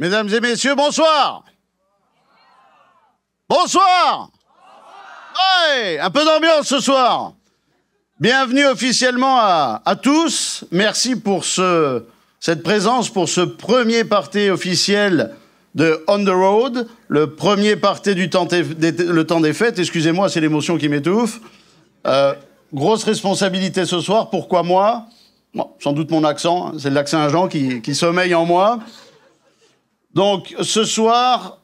Mesdames et messieurs, bonsoir. Bonsoir. Ouais, un peu d'ambiance ce soir. Bienvenue officiellement à tous. Merci pour cette présence, pour ce premier party officiel de On the Road, le premier party du temps des fêtes. Excusez-moi, c'est l'émotion qui m'étouffe. Grosse responsabilité ce soir. Pourquoi moi? Bon, sans doute mon accent, c'est le lac Saint-Jean qui sommeille en moi. Donc, ce soir,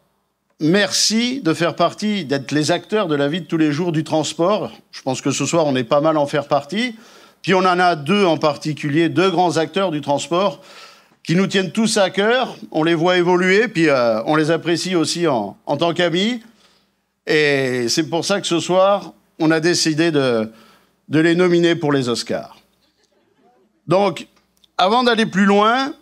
merci de faire partie, d'être les acteurs de la vie de tous les jours du transport. Je pense que ce soir, on est pas mal à en faire partie. Puis on en a deux en particulier, deux grands acteurs du transport qui nous tiennent tous à cœur. On les voit évoluer, puis on les apprécie aussi en tant qu'amis. Et c'est pour ça que ce soir, on a décidé de les nominer pour les Oscars. Donc, avant d'aller plus loin,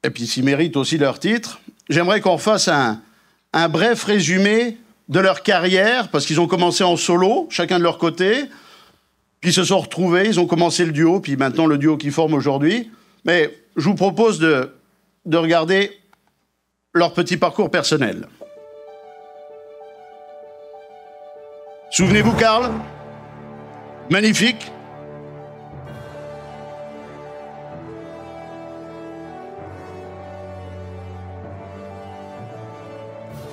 et puis s'ils méritent aussi leur titre, j'aimerais qu'on fasse un bref résumé de leur carrière, parce qu'ils ont commencé en solo, chacun de leur côté, puis ils se sont retrouvés, ils ont commencé le duo, puis maintenant le duo qu'ils forment aujourd'hui. Mais je vous propose de regarder leur petit parcours personnel. Souvenez-vous, Karl? Magnifique.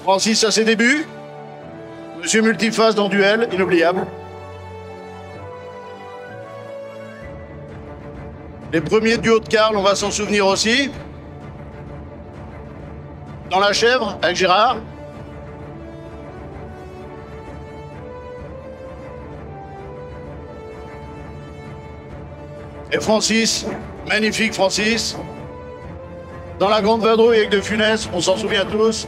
Francis à ses débuts. Monsieur Multiface dans Duel, inoubliable. Les premiers duos de Karl, on va s'en souvenir aussi. Dans La Chèvre, avec Gérard. Et Francis, magnifique Francis. Dans La Grande Vadrouille avec De Funès, on s'en souvient tous.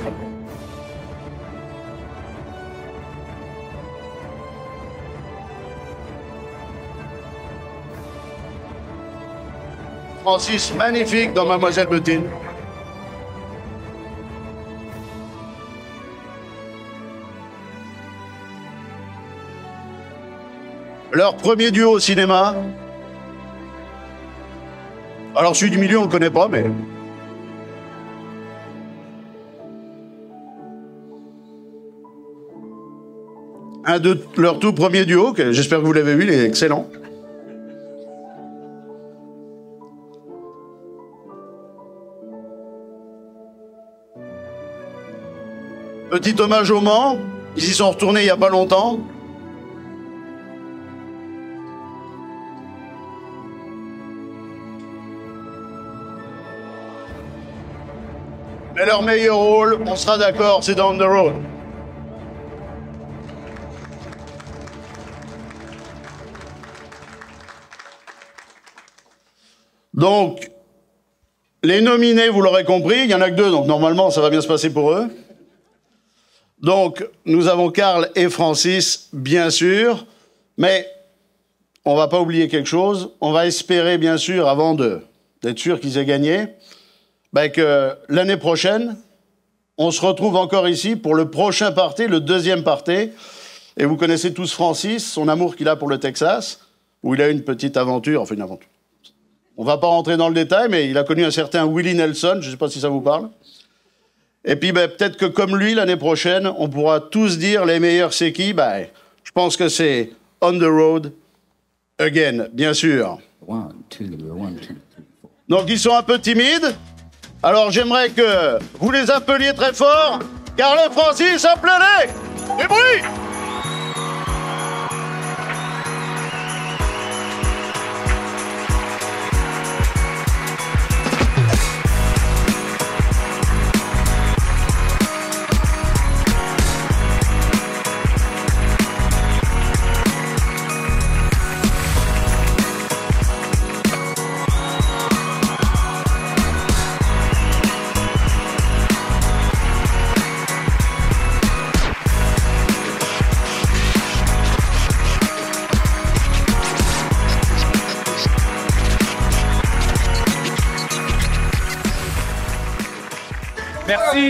Francis, magnifique dans Mademoiselle Bettine. Leur premier duo au cinéma. Alors celui du milieu, on le connaît pas, mais... Un de leur tout premier duo, que j'espère que vous l'avez vu, il est excellent. Petit hommage au Mans, ils y sont retournés il n'y a pas longtemps. Mais leur meilleur rôle, on sera d'accord, c'est dans On the Road. Donc, les nominés, vous l'aurez compris, il n'y en a que deux, donc normalement ça va bien se passer pour eux. Donc, nous avons Karl et Francis, bien sûr, mais on va pas oublier quelque chose. On va espérer, bien sûr, avant d'être sûr qu'ils aient gagné, que l'année prochaine, on se retrouve encore ici pour le prochain party, le deuxième party. Et vous connaissez tous Francis, son amour qu'il a pour le Texas, où il a une petite aventure, enfin une aventure. On va pas rentrer dans le détail, mais il a connu un certain Willie Nelson, je sais pas si ça vous parle. Et puis, peut-être que comme lui, l'année prochaine, on pourra tous dire les meilleurs c'est qui. Je pense que c'est On the Road Again, bien sûr. One, two, one, two, three, four. Donc, ils sont un peu timides. Alors, j'aimerais que vous les appeliez très fort. Karl et Francis, appelez-les! Du bruit!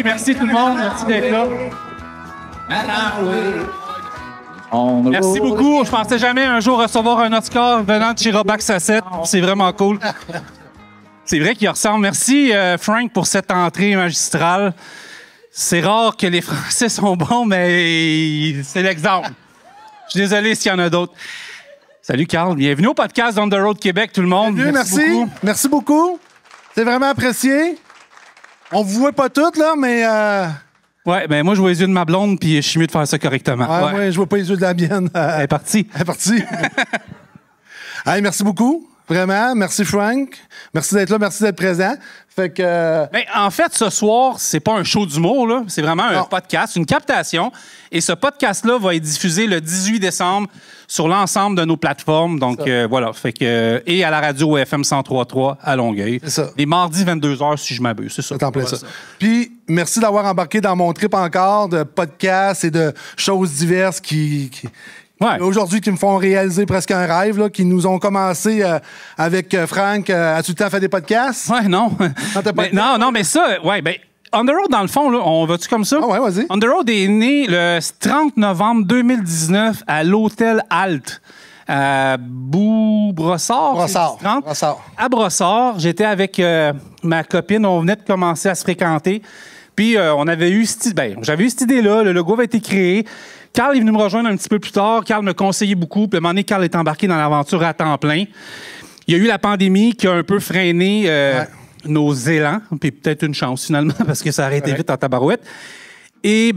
Merci tout le monde, merci d'être là. Merci beaucoup. Je pensais jamais un jour recevoir un Oscar venant de Chirobac Sasset. C'est vraiment cool. C'est vrai qu'il ressemble. Merci, Frank, pour cette entrée magistrale. C'est rare que les Français sont bons, mais c'est l'exemple. Je suis désolé s'il y en a d'autres. Salut, Carl. Bienvenue au podcast On the Road Québec, tout le monde. Bienvenue, merci. Beaucoup. Merci beaucoup. C'est vraiment apprécié. On vous voit pas toutes, là, mais... Ouais, ben moi, je vois les yeux de ma blonde, puis je suis mieux de faire ça correctement. Ouais. Moi, je vois pas les yeux de la mienne. Elle est partie. Elle est partie. Hey, merci beaucoup. Vraiment. Merci, Frank. Merci d'être là. Merci d'être présent. Fait que... Ben, en fait, ce soir, c'est pas un show d'humour, là. C'est vraiment un podcast, une captation. Et ce podcast-là va être diffusé le 18 décembre sur l'ensemble de nos plateformes. Donc, voilà. Fait que, et à la radio FM 103.3 à Longueuil. C'est ça. Les mardis 22h, si je m'abuse. C'est ça. C'est en plein ça. Puis, merci d'avoir embarqué dans mon trip encore de podcasts et de choses diverses Ouais. Aujourd'hui, qui me font réaliser presque un rêve, là, qui nous ont commencé avec Frank. As-tu le temps de faire des podcasts? Ouais, non. Non, mais ça, ouais, ben, On the Road, dans le fond, là, on va-tu comme ça? Ah ouais, vas-y. On the Road est né le 30 novembre 2019 à l'hôtel Alt. À Brossard. À Brossard. J'étais avec ma copine. On venait de commencer à se fréquenter. Puis, on avait eu j'avais eu cette idée-là. Le logo avait été créé. Carl est venu me rejoindre un petit peu plus tard. Carl me conseillait beaucoup. Puis, à un moment donné, Carl est embarqué dans l'aventure à temps plein. Il y a eu la pandémie qui a un peu freiné nos élans. Puis, peut-être une chance, finalement, parce que ça aurait été vite en tabarouette. Et,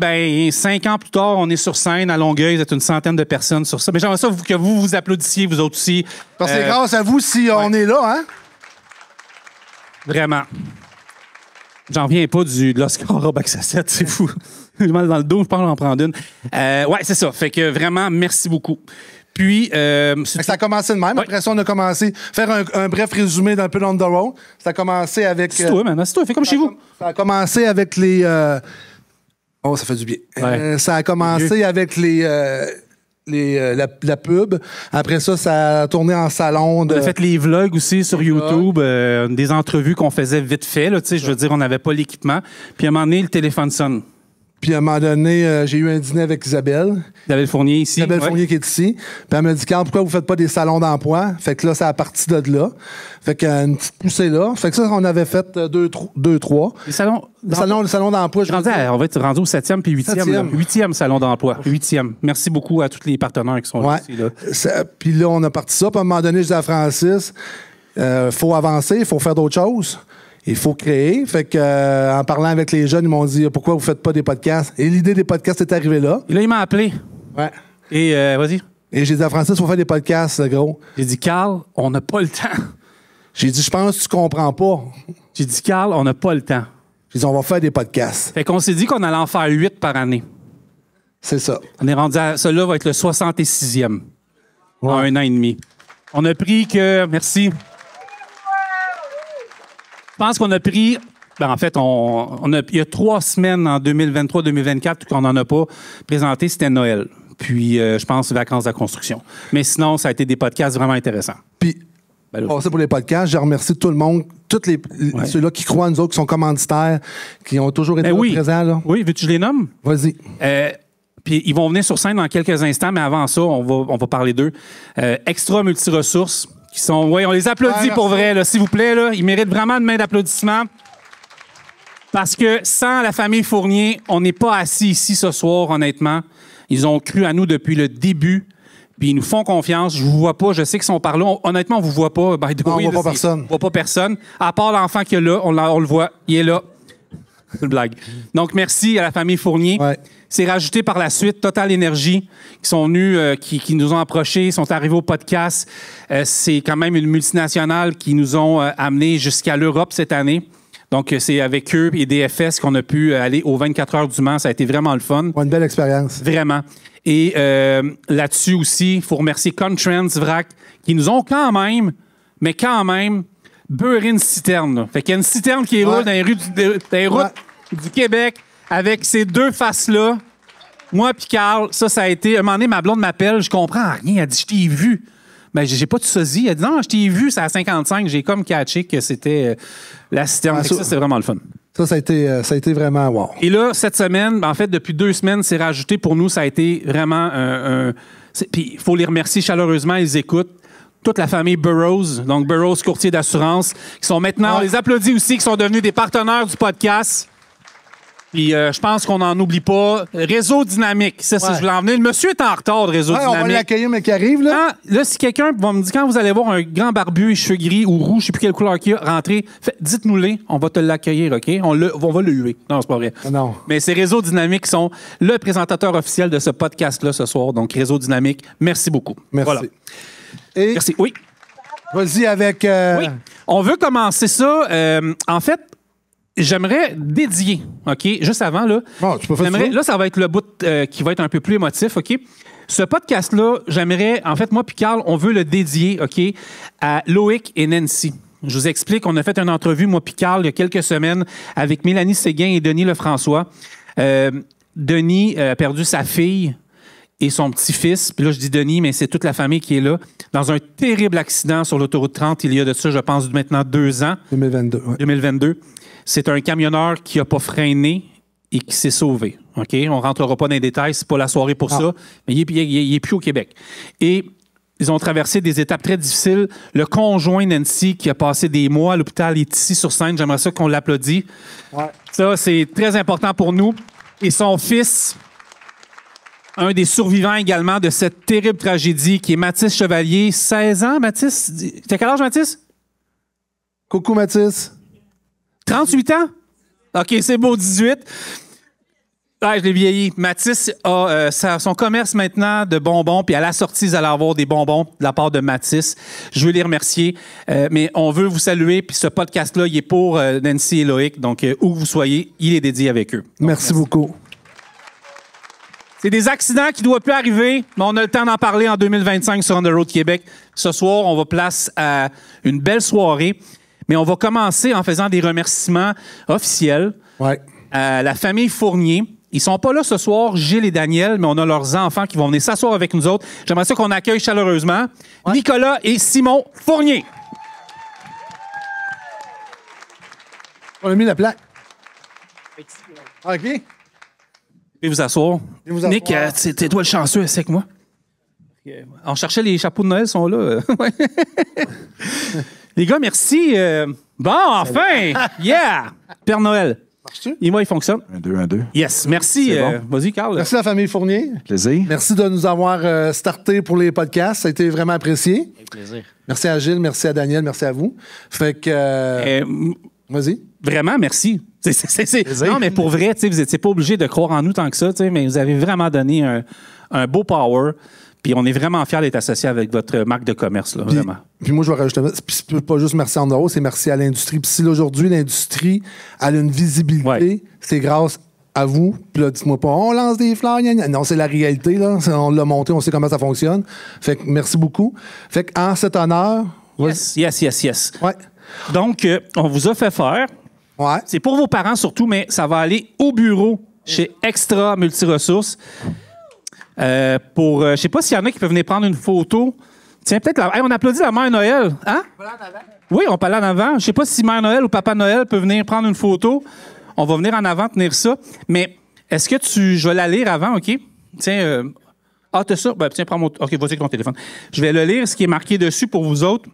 5 ans plus tard, on est sur scène à Longueuil. Vous êtes une centaine de personnes sur ça. Mais j'aimerais ça que vous applaudissiez, vous autres aussi. Parce que c'est grâce à vous si on est là, hein? Vraiment. J'en viens pas de l'Oscar Robaxacette, c'est fou. J'ai mal dans le dos, je pense en prendre une. Ouais, c'est ça. Fait que vraiment, merci beaucoup. Puis, ça a commencé de même. Ouais. Après ça, on a commencé à faire un bref résumé d'un peu on the road. Ça a commencé avec... C'est toi, man. C'est toi. Fais comme chez vous. Ça a commencé avec les... Oh, ça fait du bien. Ouais. Ça a commencé avec la pub. Après ça, ça a tourné en salon. On a fait les vlogs aussi sur YouTube, des entrevues qu'on faisait vite fait. Là, je veux dire, on n'avait pas l'équipement. Puis à un moment donné, le téléphone sonne. Puis à un moment donné, j'ai eu un dîner avec Isabelle. Isabelle Fournier ici. Isabelle Fournier qui est ici. Puis elle m'a dit, Carl, pourquoi vous faites pas des salons d'emploi? Fait que là, ça a parti de là. Fait qu'une petite poussée là. Fait que ça, on avait fait 2, 3. Les salons... Le salon d'emploi. On va être rendu au 7e puis 8e. 8e salon d'emploi. 8e. Merci beaucoup à tous les partenaires qui sont là ici. Puis là, on a parti ça. Puis à un moment donné, je dis à Francis, faut avancer, il faut faire d'autres choses. Il faut créer. Fait que, en parlant avec les jeunes, ils m'ont dit, pourquoi vous faites pas des podcasts? Et l'idée des podcasts est arrivée là. Et là, il m'a appelé. Ouais. Et vas-y. Et j'ai dit à Francis, il faut faire des podcasts, gros. J'ai dit, Carl, on n'a pas le temps. J'ai dit, je pense que tu comprends pas. J'ai dit, Carl, on n'a pas le temps. J'ai dit, on va faire des podcasts. Fait qu'on s'est dit qu'on allait en faire 8 par année. C'est ça. On est rendu à... Celui-là va être le 66e. En 1 an et demi. On a pris que... Merci. Je pense qu'on a pris... en fait, il y a 3 semaines en 2023-2024 qu'on n'en a pas présenté, c'était Noël. Puis, je pense, vacances à construction. Mais sinon, ça a été des podcasts vraiment intéressants. Puis, c'est pour les podcasts. Je remercie tout le monde, ceux-là qui croient en nous autres, qui sont commanditaires, qui ont toujours été présents. Là. Oui, veux-tu que je les nomme? Vas-y. Puis ils vont venir sur scène dans quelques instants, mais avant ça, on va parler d'eux. Extra Multiressources, qui sont... Oui, on les applaudit pour vrai, là, s'il vous plaît. Là. Ils méritent vraiment une main d'applaudissement. Parce que sans la famille Fournier, on n'est pas assis ici ce soir, honnêtement. Ils ont cru à nous depuis le début. Puis ils nous font confiance. Je vous vois pas. Je sais qu'ils sont par là. Honnêtement, on vous voit pas. Non, on voit pas personne. On voit pas personne. À part l'enfant qui est là, on le voit. Il est là. C'est une blague. Donc, merci à la famille Fournier. Ouais. C'est rajouté par la suite Total Énergie qui sont venus, qui nous ont approchés, sont arrivés au podcast. C'est quand même une multinationale qui nous ont amenés jusqu'à l'Europe cette année. Donc, c'est avec eux et DFS qu'on a pu aller aux 24 heures du Mans. Ça a été vraiment le fun. Une belle expérience. Vraiment. Et là-dessus aussi, il faut remercier Contrans Vrac qui nous ont quand même beurré une citerne. Là. Fait qu'il y a une citerne qui roule dans les rues du Québec avec ces 2 faces-là. Moi puis Carl, ça a été... Un moment donné, ma blonde m'appelle, je comprends rien. Elle dit, je t'ai vu. Ben, j'ai pas tout sosie. Elle dit, non, je t'ai vu, c'est à 55. J'ai comme catché que c'était la citerne. Ça, c'est vraiment le fun. Ça a été vraiment wow. Et là, cette semaine, en fait, depuis 2 semaines, c'est rajouté pour nous. Ça a été vraiment Puis il faut les remercier chaleureusement. Ils écoutent. toute la famille Burroughs, donc Burroughs Courtier d'assurance, qui sont maintenant, on les applaudit aussi, qui sont devenus des partenaires du podcast. Puis je pense qu'on n'en oublie pas. Réseau Dynamique, ça, si je voulais en venir. Le monsieur est en retard, de Réseau Dynamique. On va l'accueillir, mais qui arrive, là. Là, si quelqu'un va me dire, quand vous allez voir un grand barbu et cheveux gris ou rouge, je ne sais plus quelle couleur qu'il a, rentrer, dites-nous-les, on va te l'accueillir, OK? On va le huer. Non, c'est pas vrai. Non. Mais c'est Réseau Dynamique qui sont le présentateur officiel de ce podcast-là ce soir. Donc, Réseau Dynamique, merci beaucoup. Merci. Voilà. Merci. Oui. Vas-y avec... Oui. On veut commencer ça. En fait, j'aimerais dédier, OK, juste avant, là. Bon, tu peux faire ça. Là, ça va être le bout qui va être un peu plus émotif, OK? Ce podcast-là, j'aimerais, en fait, moi puis Carl, on veut le dédier, OK, à Loïc et Nancy. Je vous explique, on a fait une entrevue, moi puis Carl, il y a quelques semaines, avec Mélanie Séguin et Denis Lefrançois. Denis a perdu sa fille et son petit-fils. Puis là, je dis Denis, mais c'est toute la famille qui est là, dans un terrible accident sur l'autoroute 30. Il y a de ça, je pense, maintenant 2 ans. 2022, oui. 2022. C'est un camionneur qui n'a pas freiné et qui s'est sauvé. OK? On ne rentrera pas dans les détails, c'est pas la soirée pour ça, mais il est plus au Québec. Et ils ont traversé des étapes très difficiles. Le conjoint Nancy, qui a passé des mois à l'hôpital, est ici sur scène. J'aimerais ça qu'on l'applaudisse. Ouais. Ça, c'est très important pour nous. Et son fils, un des survivants également de cette terrible tragédie, qui est Mathis Chevalier, 16 ans. Mathis, t'as quel âge, Mathis? Coucou, Mathis. 38 ans? OK, c'est beau, 18. Ah, je l'ai vieilli. Mathis a son commerce maintenant de bonbons, puis à la sortie, vous allez avoir des bonbons de la part de Mathis. Je veux les remercier, mais on veut vous saluer, puis ce podcast-là, il est pour Nancy et Loïc, donc où que vous soyez, il est dédié avec eux. Donc, merci beaucoup. C'est des accidents qui ne doivent plus arriver, mais on a le temps d'en parler en 2025 sur On the Road Québec. Ce soir, on va place à une belle soirée. Mais on va commencer en faisant des remerciements officiels à la famille Fournier. Ils sont pas là ce soir, Gilles et Daniel, mais on a leurs enfants qui vont venir s'asseoir avec nous autres. J'aimerais ça qu'on accueille chaleureusement Nicolas et Simon Fournier. On a mis la plaque. OK. Et vous asseoir. Nick, t'es toi le chanceux, c'est avec moi. On cherchait les chapeaux de Noël, ils sont là. Les gars, merci. Bon, enfin! Yeah! Père Noël. Marche-tu? Et moi, il fonctionne. 1, 2, 1, 2. Yes, merci. Bon. Vas-y, Carl. Merci à la famille Fournier. Plaisir. Merci de nous avoir starté pour les podcasts. Ça a été vraiment apprécié. Avec plaisir. Merci à Gilles, merci à Daniel, merci à vous. Fait que... vas-y. Vraiment, merci. Non, mais pour vrai, vous n'étiez pas obligé de croire en nous tant que ça, mais vous avez vraiment donné un beau power. Puis on est vraiment fiers d'être associés avec votre marque de commerce, là, vraiment. Puis moi, je vais rajouter, c'est pas juste merci en euros, c'est merci à l'industrie. Puis si aujourd'hui, l'industrie a une visibilité, c'est grâce à vous. Puis là, dites-moi pas, on lance des fleurs, gna, gna. Non, c'est la réalité, là. On l'a monté, on sait comment ça fonctionne. Fait que merci beaucoup. Fait qu'en cet honneur... Yes. Ouais. Donc, on vous a fait faire. Ouais. C'est pour vos parents surtout, mais ça va aller au bureau chez Extra Multiressources. Je sais pas s'il y en a qui peuvent venir prendre une photo. Tiens, peut-être on applaudit la Mère Noël. Hein? Oui, on peut aller en avant. Je sais pas si Mère Noël ou Papa Noël peut venir prendre une photo. On va venir en avant tenir ça. Mais est-ce que je vais la lire avant, OK? Tiens, t'as ça? Ben, tiens, prends mon... OK, vas-y avec ton téléphone. Je vais le lire, ce qui est marqué dessus pour vous autres.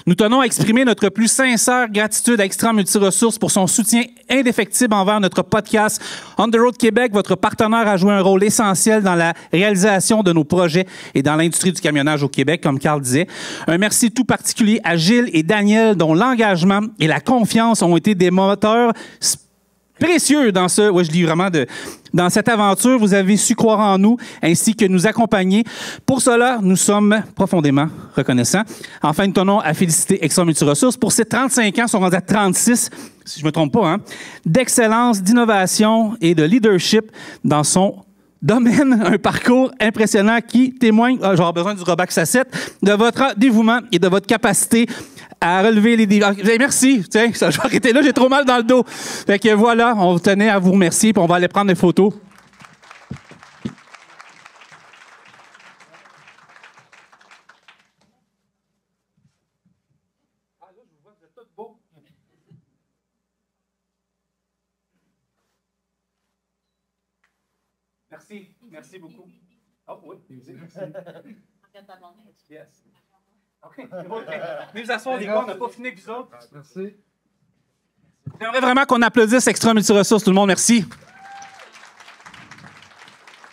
Nous tenons à exprimer notre plus sincère gratitude à Extra Multiressources pour son soutien indéfectible envers notre podcast. On the Road Québec, votre partenaire, a joué un rôle essentiel dans la réalisation de nos projets et dans l'industrie du camionnage au Québec, comme Carl disait. Un merci tout particulier à Gilles et Daniel, dont l'engagement et la confiance ont été des moteurs précieux dans dans cette aventure. Vous avez su croire en nous ainsi que nous accompagner. Pour cela, nous sommes profondément reconnaissants. Enfin, nous tenons à féliciter Extra Multiressources pour ses 35 ans, sont rendus à 36, si je me trompe pas, d'excellence, d'innovation et de leadership dans son domaine, un parcours impressionnant qui témoigne, j'aurai besoin du Robac Sasset, de votre dévouement et de votre capacité à relever les défis. Merci. Tiens, je vais arrêter là, j'ai trop mal dans le dos. Fait que voilà, on tenait à vous remercier, puis on va aller prendre des photos. Merci beaucoup. Oh oui, merci. Yes. OK. Venez vous asseoir, les gars, on n'a pas fini avec vous autres. Merci. J'aimerais vraiment qu'on applaudisse Extra Multiressources, tout le monde. Merci.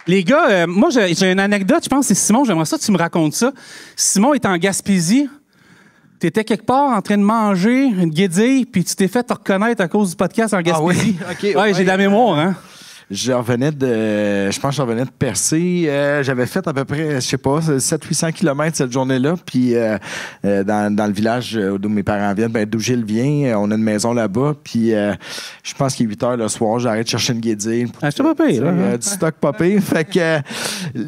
Les gars, moi, j'ai une anecdote, je pense, c'est Simon. J'aimerais ça que tu me racontes ça. Simon est en Gaspésie. Tu étais quelque part en train de manger une guédille, puis tu t'es fait te reconnaître à cause du podcast en Gaspésie. Ah oui? OK. Ouais, j'ai de la mémoire, hein? Je pense que je revenais de Percé. J'avais fait à peu près, je sais pas, 700-800 km cette journée-là. Puis dans le village d'où mes parents viennent, d'où Gilles vient, on a une maison là-bas. Puis je pense qu'il est 8 heures le soir, j'arrête de chercher une guédille. Acheter pas pire, du stock pas pire. Fait que,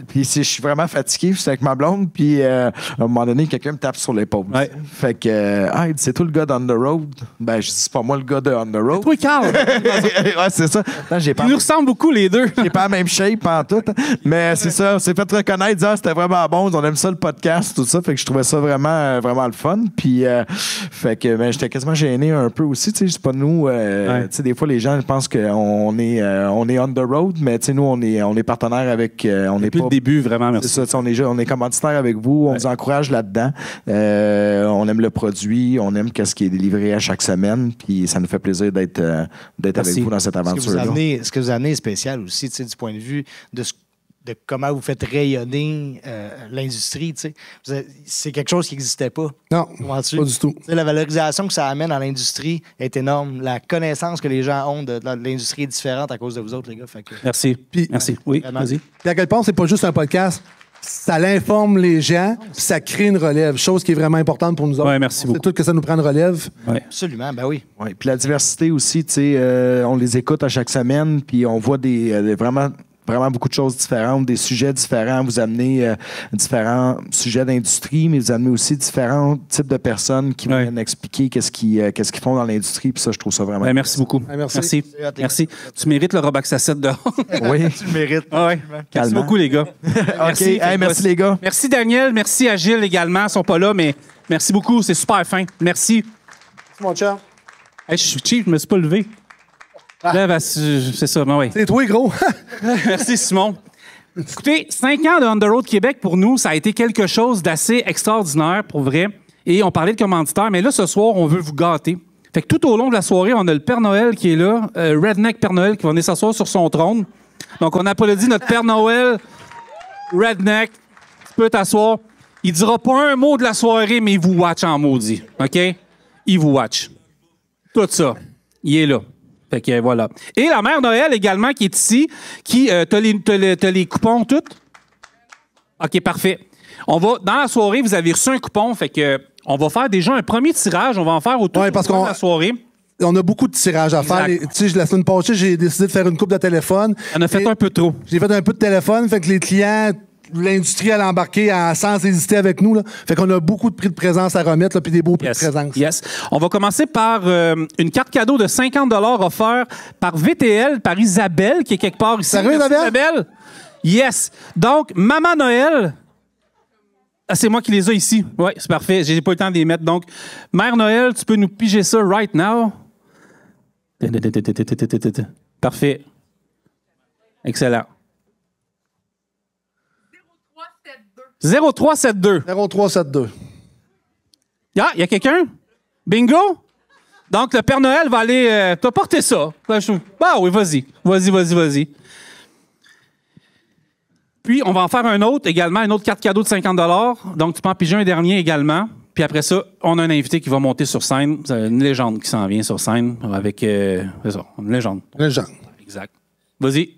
puis je suis vraiment fatigué, je suis avec ma blonde. Puis à un moment donné, quelqu'un me tape sur l'épaule. Ouais. Fait que, il dit, c'est toi le gars d'On the Road? Ben, je dis, c'est pas moi le gars de On the Road. Toi, Carl! Ouais, c'est ça. Non, j'ai pas. Ils nous ressemblent beaucoup, les deux. J'ai pas la même shape en tout. Mais c'est ça, on s'est fait reconnaître, dire c'était vraiment bon, on aime ça le podcast, tout ça. Fait que je trouvais ça vraiment, vraiment le fun. Puis, fait que j'étais quasiment gêné un peu aussi. Tu sais, c'est pas nous. Tu sais, des fois, les gens pensent qu'on est on the road, mais tu sais, nous, on est partenaire avec. On est Depuis le début, vraiment, merci. C'est ça, on est commanditaire avec vous, on vous encourage là-dedans. On aime le produit, on aime ce qui est délivré à chaque semaine. Puis, ça nous fait plaisir d'être avec vous dans cette aventure-là. Ce que vous amenez est spécial aussi, du point de vue de comment vous faites rayonner l'industrie. C'est quelque chose qui n'existait pas. Non, pas du tout. La valorisation que ça amène à l'industrie est énorme. La connaissance que les gens ont de l'industrie est différente à cause de vous autres, les gars. Fait que... Merci. Merci. Oui, vas-y. Puis à quel point c'est pas juste un podcast, ça l'informe les gens, puis ça crée une relève, chose qui est vraiment importante pour nous autres. Oui, merci beaucoup. C'est tout que ça nous prend une relève. Ouais. Absolument, ben oui. Ouais, puis la diversité aussi, tu sais, on les écoute à chaque semaine, puis on voit vraiment beaucoup de choses différentes, des sujets différents. Vous amenez différents sujets d'industrie, mais vous amenez aussi différents types de personnes qui viennent expliquer qu'est-ce qu'ils font dans l'industrie. Puis ça, je trouve ça vraiment... merci beaucoup. Merci. Merci. Tu mérites le Robax à 7 dehors. Oui. Tu le mérites. Merci beaucoup, les gars. Merci. Merci, les gars. Merci, Daniel. Merci à Gilles également. Ils ne sont pas là, mais merci beaucoup. C'est super fin. Merci. C'est mon chat. Hey, je suis cheap, je ne me suis pas levé. C'est ça, ben oui. C'est toi, gros. Merci, Simon. Écoutez, 5 ans de On the Road Québec, pour nous, ça a été quelque chose d'assez extraordinaire, pour vrai. Et on parlait de commanditaires, mais là, ce soir, on veut vous gâter. Fait que tout au long de la soirée, on a le Père Noël qui est là, Redneck Père Noël, qui va venir s'asseoir sur son trône. Donc, on applaudit notre Père Noël, Redneck. Tu peux t'asseoir. Il dira pas un mot de la soirée, mais il vous watch en maudit. OK? Il vous watch. Tout ça. Il est là. Fait que voilà. Et la mère Noël également qui est ici, qui t'as les coupons toutes? OK, parfait. On va, dans la soirée, vous avez reçu un coupon, fait que on va faire déjà un premier tirage, on va en faire autour de la soirée. On a beaucoup de tirages à faire. La semaine passée, j'ai décidé de faire une coupe de téléphone. On a fait un peu trop. J'ai fait un peu de téléphone, fait que les clients... L'industrie, elle a embarqué sans hésiter avec nous. Là. Fait qu'on a beaucoup de prix de présence à remettre, là, puis des beaux prix de présence. Yes. On va commencer par une carte cadeau de 50 $ offerte par VTL, par Isabelle, qui est quelque part ici. Sérieux, Isabelle? Yes. Donc, Maman Noël. Ah, c'est moi qui les ai ici. Oui, c'est parfait. J'ai pas eu le temps de les mettre. Donc, Mère Noël, tu peux nous piger ça right now. Parfait. Excellent. 0372. 0372. Ah, il y a quelqu'un? Bingo? Donc, le Père Noël va aller te porter ça. Ah oui, vas-y. Vas-y. Puis, on va en faire un autre également, une autre carte cadeau de 50 $. Donc, tu peux en piger un dernier également. Puis après ça, on a un invité qui va monter sur scène. Une légende qui s'en vient sur scène avec... c'est ça, une légende. Légende. Exact. Vas-y.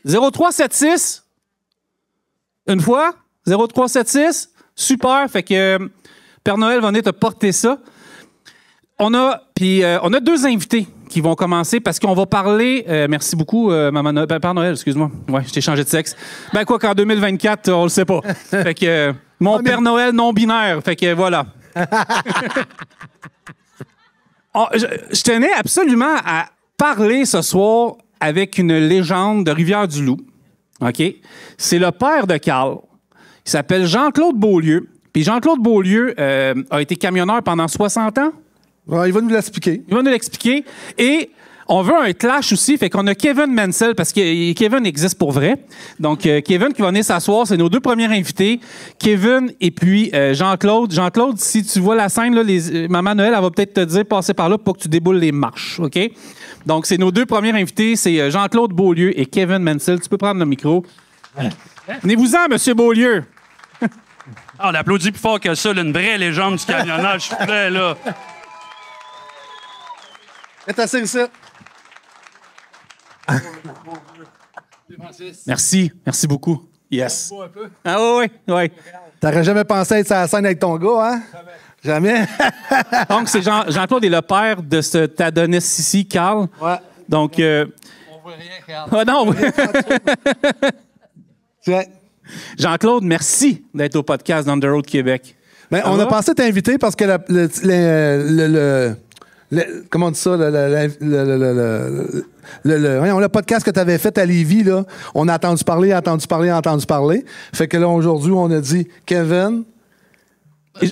0376. Une fois, 0376, super. Fait que Père Noël va venir te porter ça. On a 2 invités qui vont commencer parce qu'on va parler. Merci beaucoup, Père Noël, excuse-moi. Ouais, je t'ai changé de sexe. Ben quoi qu'en 2024, on le sait pas. Fait que mon Père Noël non binaire. Fait que voilà. Je tenais absolument à parler ce soir avec une légende de Rivière-du-Loup. OK? C'est le père de Carl. Il s'appelle Jean-Claude Beaulieu. Puis Jean-Claude Beaulieu a été camionneur pendant 60 ans. Ouais, il va nous l'expliquer. Et On veut un clash aussi, fait qu'on a Kevin Mansell, parce que Kevin existe pour vrai. Donc, Kevin qui va venir s'asseoir, c'est nos deux premiers invités. Kevin et puis Jean-Claude. Jean-Claude, si tu vois la scène, là, Maman Noël, elle va peut-être te dire, passer par là pour que tu déboules les marches, OK? Donc, c'est nos deux premiers invités, c'est Jean-Claude Beaulieu et Kevin Mansell. Tu peux prendre le micro. Venez-vous-en, M. Beaulieu. Ah, on applaudit plus fort que ça, là, une vraie légende du camionnage. Je suis prêt, là. C'est assez ici. Merci beaucoup. Yes. Ah oui, oui. T'aurais jamais pensé être sur la scène avec ton gars, hein? Jamais. Donc, c'est Jean-Claude est le père de cet Adonis ici, Carl. Ouais. Donc... On voit rien, Carl. Ah non, Ouais. Jean-Claude, merci d'être au podcast d'On the Road Québec. Ben, on a pensé t'inviter parce que comment on dit ça? Le podcast que tu avais fait à Lévis, là, on a entendu parler. Fait que là, aujourd'hui, on a dit Kevin.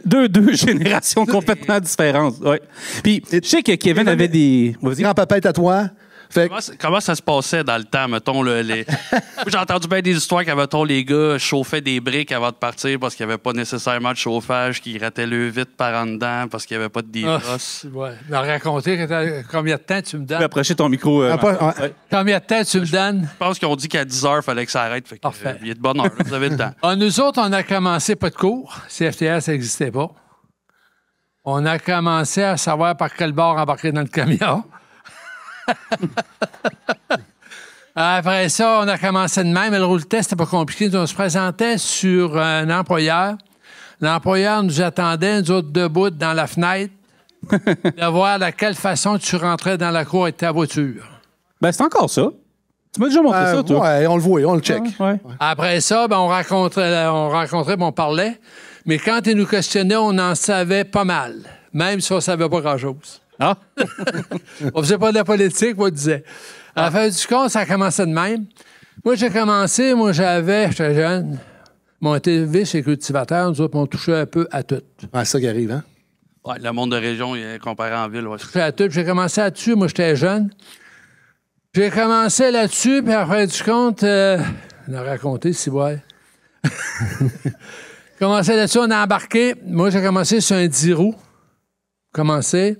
Deux générations complètement différentes. Ouais. Puis, je sais que Kevin avait des... Grand-papa est à toi. Fait que- Comment ça se passait dans le temps, mettons, là, Moi, j'ai entendu bien des histoires que, mettons, les gars chauffaient des briques avant de partir parce qu'il n'y avait pas nécessairement de chauffage, qu'ils rataient le vite par en dedans parce qu'il n'y avait pas de défrosse. Ouais. Leur raconter combien de temps tu me Tu peux donnes. approcher ton micro. Combien de temps tu me donnes? Je pense qu'ils ont dit qu'à 10 heures, il fallait que ça arrête. Fait que, Parfait. il est de bonne heure, là, vous avez le temps. Ah, nous autres, on a commencé pas de cours. CFTR, ça n'existait pas. On a commencé à savoir par quel bord embarquer dans le camion. Après ça, on a commencé de même. Le roule test, c'était pas compliqué. On se présentait sur un employeur. L'employeur nous attendait, nous autres debout dans la fenêtre, de voir de quelle façon tu rentrais dans la cour avec ta voiture. Ben, c'est encore ça. Tu m'as déjà montré ça, toi. Ouais, on le voit, on le check. Ouais. Après ça, ben, on rencontrait, puis on parlait. Mais quand ils nous questionnaient, on en savait pas mal, même si on savait pas grand-chose. Ah, On faisait pas de la politique, moi, je disais. À la fin du compte, ça a commencé de même. Moi, j'étais jeune. Mon TV, c'est cultivateur. Nous autres, on touchait un peu à tout. Ouais, c'est ça qui arrive, hein? Ouais, le monde de région, il est comparé en ville. Ouais. Touchais à tout. J'ai commencé là-dessus. Moi, j'étais jeune. J'ai commencé là-dessus, puis à la fin du compte, on a raconté, si ouais. Commencé là-dessus, on a embarqué. Moi, j'ai commencé sur un 10 roues. Commencé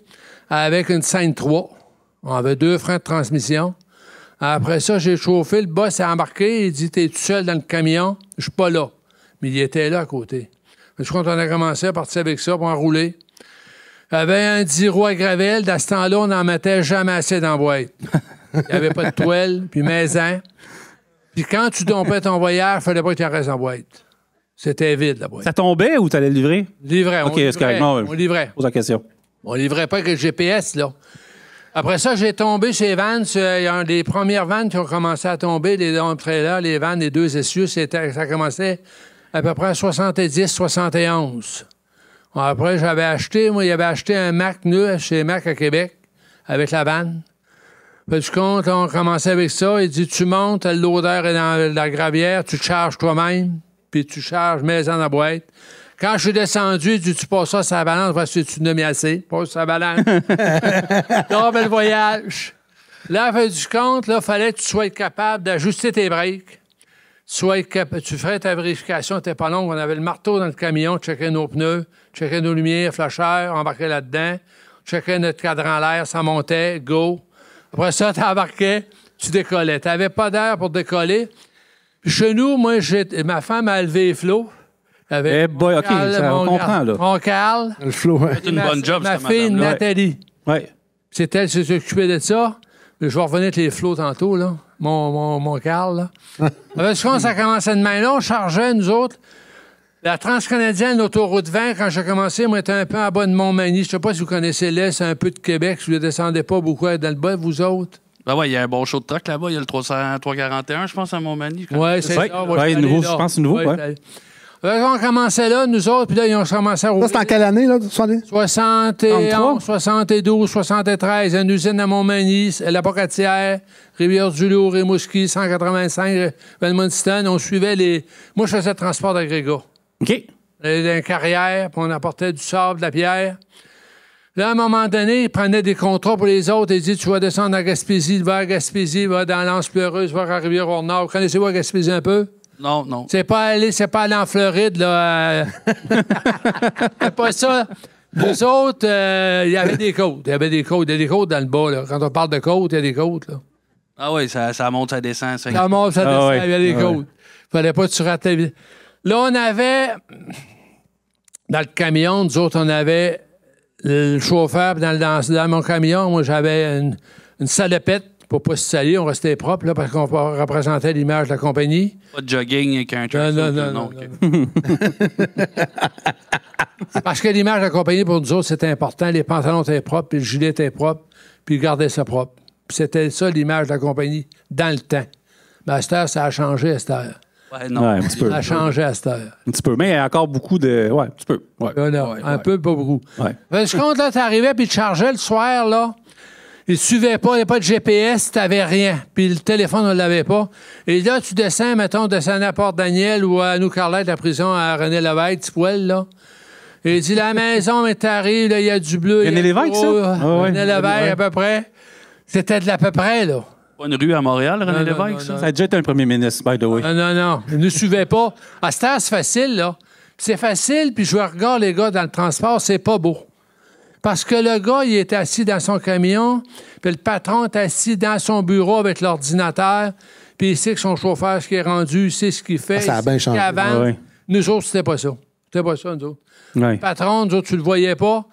avec une scène 3. On avait 2 freins de transmission. Après ça, j'ai chauffé. Le boss est embarqué. Il dit, t'es tout seul dans le camion. Je suis pas là. Mais il était là à côté. Je crois qu'on a commencé à partir avec ça pour enrouler. Il y avait un 10 roues à gravelle. Dans ce temps-là, on n'en mettait jamais assez dans la boîte. Il n'y avait pas de toile, puis maison. Puis quand tu dompais ton voyage, il fallait pas que tu en restes en boîte. C'était vide, la boîte. ça tombait ou t'allais le livrer? Livrait, OK, c'est correct. Non, on livrait. Pose la question. On livrait pas avec le GPS, là. Après ça, j'ai tombé chez Vans. Il y a des premières vannes qui ont commencé à tomber, les trailers, les vannes, les 2 essieux, ça commençait à peu près à 70, 71. Après, il avait acheté un Mac neuf chez Mac à Québec, avec la vanne. Puis du compte, on commençait avec ça. Il dit, tu montes, l'odeur est dans la gravière, tu te charges toi-même, puis tu charges, mets-en dans la boîte. Quand je suis descendu, il dit, tu passes ça sur la balance, parce que tu n'as mis assez. Passe sur la balance. Non, ben, le voyage. Là, à la fin du compte, il fallait que tu sois capable d'ajuster tes breaks. Tu ferais ta vérification, t'es pas long. On avait le marteau dans le camion, checker nos pneus, checker nos lumières, flasheurs, embarquer là-dedans, checker notre cadran l'air, ça montait, go. Après ça, t'embarquais, tu décollais. T'avais pas d'air pour décoller. Puis chez nous, moi, ma femme a levé les flots. Eh boy, OK, on comprend, là. Mon Carl. Le flow, hein? C'est une bonne job, Ma cette fille, madame-là. Nathalie. Ouais. C'est elle qui s'est occupée de ça. Je vais revenir avec les flots tantôt, là. Mon Carl, là. Parce que ça a commencé de main. Là, on chargeait, nous autres. La Transcanadienne, l'autoroute 20, quand j'ai commencé, moi, j'étais un peu en bas de Montmagny. Je sais pas si vous connaissez l'Est, un peu de Québec. Si vous ne descendez pas beaucoup dans le bas, vous autres. Ben ouais, il y a un bon show de truck là-bas. Il y a le 341, je pense, à Montmagny. Oui, c'est Ouais, ça. ouais, nouveau, je pense, nouveau, ouais. On commençait là, nous autres, puis là, ils ont commencé à rouler. Ça, c'est en quelle année, là? 70? 71, 72, 73, une usine à Montmagny, la Pocatière, Rivière-du-Loup, Rimouski, 185, Valmont-Tiston. On suivait les... Moi, je faisais le transport d'agrégat. OK. Dans une carrière, puis on apportait du sable, de la pierre. Là, à un moment donné, il prenait des contrats pour les autres. Il dit, tu vas descendre à Gaspésie, va à Gaspésie, va dans l'Anse-Pleureuse, va à Rivière-au-Nord. Connaissez-vous à Gaspésie un peu? Non, non. C'est pas aller en Floride, là. C'est pas ça. Les autres, il y avait des côtes. Il y a des côtes dans le bas, là. Quand on parle de côtes, il y a des côtes, là. Ah oui, ça monte, ça descend. Ça monte, ça descend, ouais. il y a des côtes. Fallait pas que tu rates ta vie. Là, on avait, dans le camion, nous autres, on avait le chauffeur, puis dans mon camion, moi, j'avais une salopette pour pas se salir. On restait propre, là, parce qu'on représentait l'image de la compagnie. Pas de jogging avec un Non. Parce que l'image de la compagnie, pour nous autres, c'était important. Les pantalons étaient propres, puis le gilet était propre, puis ils gardaient ça propre. Puis c'était ça, l'image de la compagnie, dans le temps. Mais à cette heure, ça a changé à cette heure. Ouais, non. Ouais, un petit peu. Ça a changé à cette heure. Un petit peu. Mais il y a encore beaucoup de. Ouais, un petit peu. Ouais. Non, un peu, pas beaucoup. Ouais. Parce que quand là, t'arrivais, puis tu chargeais le soir, là, il ne suivait pas, il n'y avait pas de GPS, t'avais rien. Puis le téléphone, on ne l'avait pas. Et là, tu descends, mettons, à Port-Daniel ou à Nous-Carlette, la prison à René Lévesque, Tipoil, là. Et il dit, la maison, mais t'arrives, là, il y a du bleu. René Lévesque, ça? René Lévesque, à peu près. C'était de l'à peu près, là. Pas une rue à Montréal, René Lévesque, ça? Ça a déjà été un premier ministre, by the way. Non. Il ne suivait pas. À cette heure, c'est facile, là. C'est facile, puis je regarde les gars dans le transport, c'est pas beau. Parce que le gars, il est assis dans son camion, puis le patron est assis dans son bureau avec l'ordinateur, puis il sait que son chauffeur, ce qui est rendu, il sait ce qu'il fait. Ça a bien changé. Avant, Ouais. nous autres, c'était pas ça. C'était pas ça, nous autres. Ouais. Le patron, nous autres, tu le voyais pas.